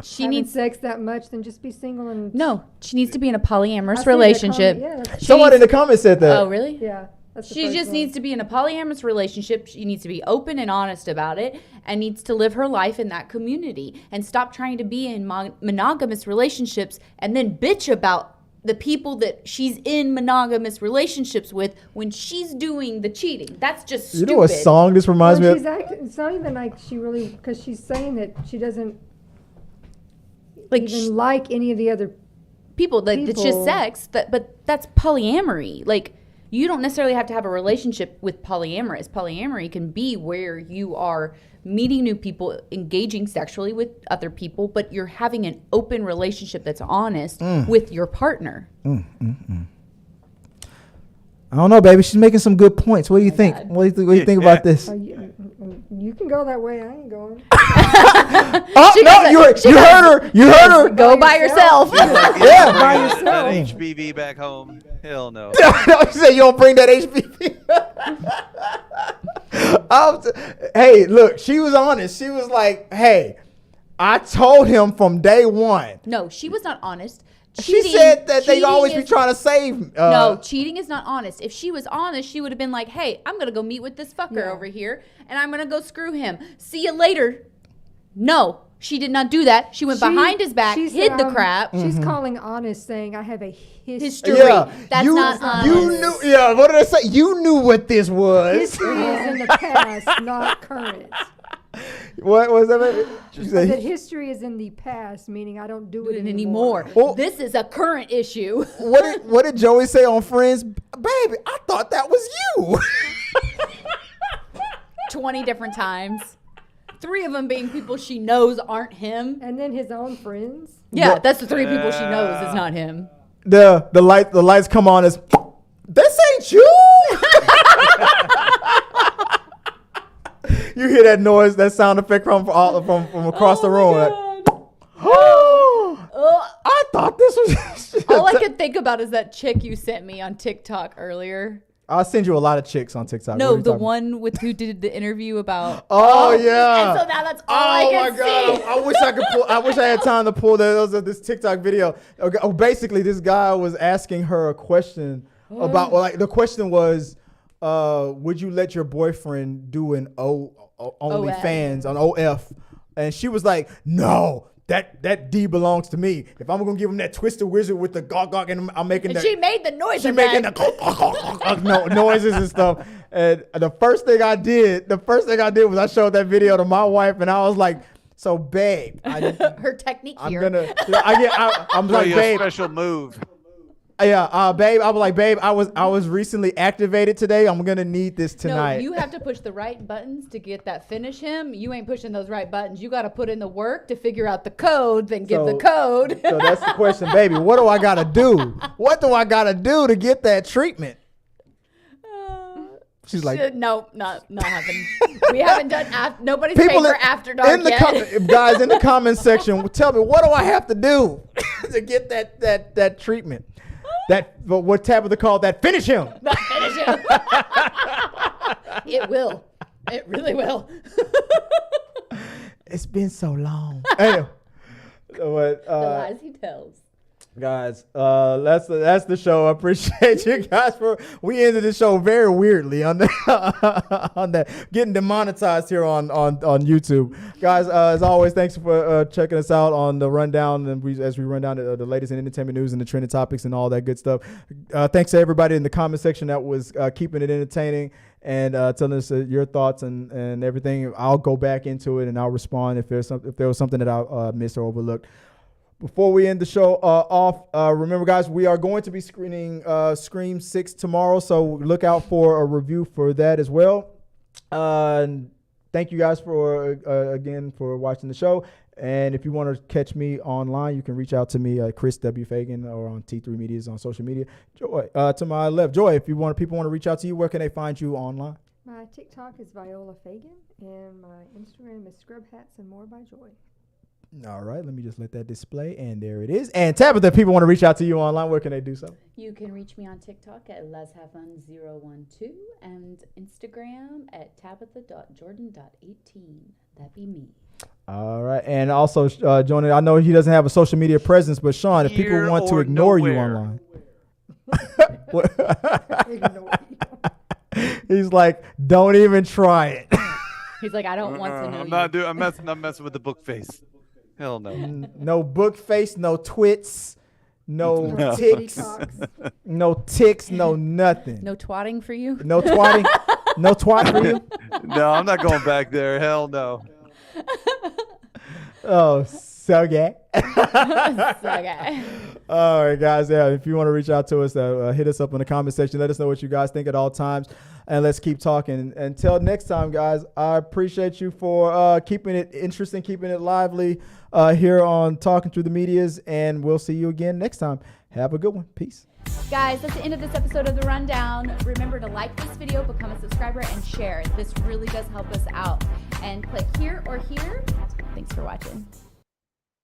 Speaker 2: She
Speaker 4: having
Speaker 2: needs
Speaker 4: sex that much, then just be single and
Speaker 2: no. She needs to be in a
Speaker 4: I
Speaker 2: polyamorous
Speaker 4: see that
Speaker 2: relationship.
Speaker 4: comment. Yeah, that's,
Speaker 1: Someone in the comments said that.
Speaker 2: Oh, really?
Speaker 4: yeah. That's the
Speaker 2: She
Speaker 4: first
Speaker 2: just
Speaker 4: one.
Speaker 2: needs to be in a polyamorous relationship. She needs to be open and honest about it and needs to live her life in that community and stop trying to be in monogamous relationships and then bitch about the people that she's in monogamous relationships with when she's doing the cheating. That's just
Speaker 1: You
Speaker 2: stupid.
Speaker 1: know what song this reminds me
Speaker 4: Well,
Speaker 1: of?
Speaker 4: she's acting, it's not even like she really, because she's saying that she doesn't
Speaker 2: Like
Speaker 4: even like any of the other.
Speaker 2: people like it's just
Speaker 4: people-
Speaker 2: sex, but that's polyamory. Like you don't necessarily have to have a relationship with polyamorous. Polyamory can be where you are meeting new people, engaging sexually with other people, but you're having an open relationship that's honest with your partner.
Speaker 1: I don't know, baby. She's making some good points. What do you think?
Speaker 2: God.
Speaker 1: What do you think about this?
Speaker 4: You can go that way. I ain't going.
Speaker 1: Oh
Speaker 2: She
Speaker 1: no!
Speaker 2: doesn't-
Speaker 1: You
Speaker 2: she
Speaker 1: heard her. You heard her.
Speaker 2: Go by yourself.
Speaker 1: Yeah.
Speaker 4: By
Speaker 3: That
Speaker 4: yourself.
Speaker 3: HBV back home. Hell no.
Speaker 1: She said you don't bring that HPV. Hey, look, she was honest. She was like, "Hey, I told him from day one."
Speaker 2: No, she was not honest.
Speaker 1: She said that they
Speaker 2: cheating
Speaker 1: always be
Speaker 2: is-
Speaker 1: trying to save.
Speaker 2: No, cheating is not honest. If she was honest, she would have been like, hey, I'm going to go meet with this fucker
Speaker 4: Yeah.
Speaker 2: over here, and I'm going to go screw him. See you later. No, she did not do that. She went behind his back,
Speaker 4: she
Speaker 2: hid
Speaker 4: said,
Speaker 2: the crap.
Speaker 4: She's calling honest, saying I have a history.
Speaker 2: History.
Speaker 1: Yeah,
Speaker 2: That's
Speaker 1: you,
Speaker 2: not honest.
Speaker 1: you knew. Yeah, what did I say? You knew what this was.
Speaker 4: History is in the past, not current.
Speaker 1: What was that? Baby? She
Speaker 4: That
Speaker 1: said,
Speaker 4: history is in the past, meaning I don't do
Speaker 2: Do
Speaker 4: it
Speaker 2: it
Speaker 4: anymore.
Speaker 2: anymore.
Speaker 1: Well-
Speaker 2: This is a current issue.
Speaker 1: what did Joey say on Friends? Baby, I thought that was you.
Speaker 2: 20 different times. 3 of them being people she knows aren't him.
Speaker 4: And then his own friends.
Speaker 2: Yeah,
Speaker 1: But-
Speaker 2: that's the 3 people she knows is not him.
Speaker 1: the lights come on as this ain't you. You hear that noise, that sound effect from across the room. I thought this was.
Speaker 2: All I could think about is that chick you sent me on TikTok earlier.
Speaker 1: I'll send you a lot of chicks on TikTok. What
Speaker 2: No,
Speaker 1: are you
Speaker 2: the
Speaker 1: talking
Speaker 2: one with who did the interview about.
Speaker 1: Oh, yeah.
Speaker 2: And so now that's all
Speaker 1: Oh
Speaker 2: I
Speaker 1: my
Speaker 2: can
Speaker 1: god!
Speaker 2: see.
Speaker 1: I wish I could pull. I wish I had time to pull this TikTok video. Okay, basically, this guy was asking her a question about. Well, like the question was, would you let your boyfriend do an OnlyFans on OF? And she was like, no. That D belongs to me. If I'm gonna give him that twisted wizard with the gawk and I'm making
Speaker 2: And
Speaker 1: that.
Speaker 2: she made the noise.
Speaker 1: She
Speaker 2: of
Speaker 1: making
Speaker 2: that.
Speaker 1: the noises and stuff. And the first thing I did was I showed that video to my wife, and I was like, "So, babe,
Speaker 2: Her technique
Speaker 1: I'm
Speaker 2: here.
Speaker 1: I'm
Speaker 3: Show
Speaker 1: like,
Speaker 3: you a
Speaker 1: babe,
Speaker 3: special move.
Speaker 1: yeah, babe. I was like, babe, I was recently activated today. I'm gonna need this tonight."
Speaker 2: No, you have to push the right buttons to get that finish him. You ain't pushing those right buttons. You got to put in the work to figure out the code, then give the code.
Speaker 1: So that's the question, baby. What do I gotta do? What do I gotta do to get that treatment? She's like,
Speaker 2: no, not happening. We haven't done. Nobody's
Speaker 1: people
Speaker 2: paid for After Dark yet.
Speaker 1: guys in the comment section, tell me, what do I have to do to get that treatment? But what Tabatha called that finish him.
Speaker 2: Not finish him. It will. It really will.
Speaker 1: It's been so long. Anyway,
Speaker 2: The lies he tells.
Speaker 1: Guys, that's the show. I appreciate you guys we ended the show very weirdly on that on that getting demonetized here on YouTube. Guys, as always, thanks for checking us out on the rundown and as we run down the latest in entertainment news and the trending topics and all that good stuff. Thanks to everybody in the comment section that was keeping it entertaining and telling us your thoughts and everything. I'll go back into it and I'll respond if there was something that I missed or overlooked. Before we end the show off, remember, guys, we are going to be screening Scream 6 tomorrow, so look out for a review for that as well. Thank you guys again for watching the show. And if you want to catch me online, you can reach out to me, Chris W. Fagan, or on Th3 Medias on social media. Joy, to my left. Joy, if people want to reach out to you, where can they find you online?
Speaker 4: My TikTok is Viola Fagan, and my Instagram is Scrub Hats and More by Joy.
Speaker 1: All right, let me just let that display, and there it is. And Tabatha, if people want to reach out to you online, where can they do so?
Speaker 2: You can reach me on TikTok at letshavefun012 and Instagram at tabatha.jordan.18. That'd be me.
Speaker 1: All right, and also, joining, I know he doesn't have a social media presence, but Sean, if people want to ignore you online. He's like, don't even try it.
Speaker 2: He's like, I don't want to know
Speaker 3: I'm messing with the book face. Hell no.
Speaker 1: No book face, no twits, no ticks, no ticks, no nothing.
Speaker 2: No twatting for you?
Speaker 1: No twatting? No twat for you?
Speaker 3: No, I'm not going back there. Hell no.
Speaker 1: Oh, so gay.
Speaker 2: Okay.
Speaker 1: All right, guys. Yeah, if you want to reach out to us, hit us up in the comment section. Let us know what you guys think at all times. And let's keep talking. Until next time, guys, I appreciate you for keeping it interesting, keeping it lively here on Talking Through the Medias. And we'll see you again next time. Have a good one. Peace.
Speaker 2: Guys, that's the end of this episode of The Rundown. Remember to like this video, become a subscriber, and share. This really does help us out. And click here or here. Thanks for watching.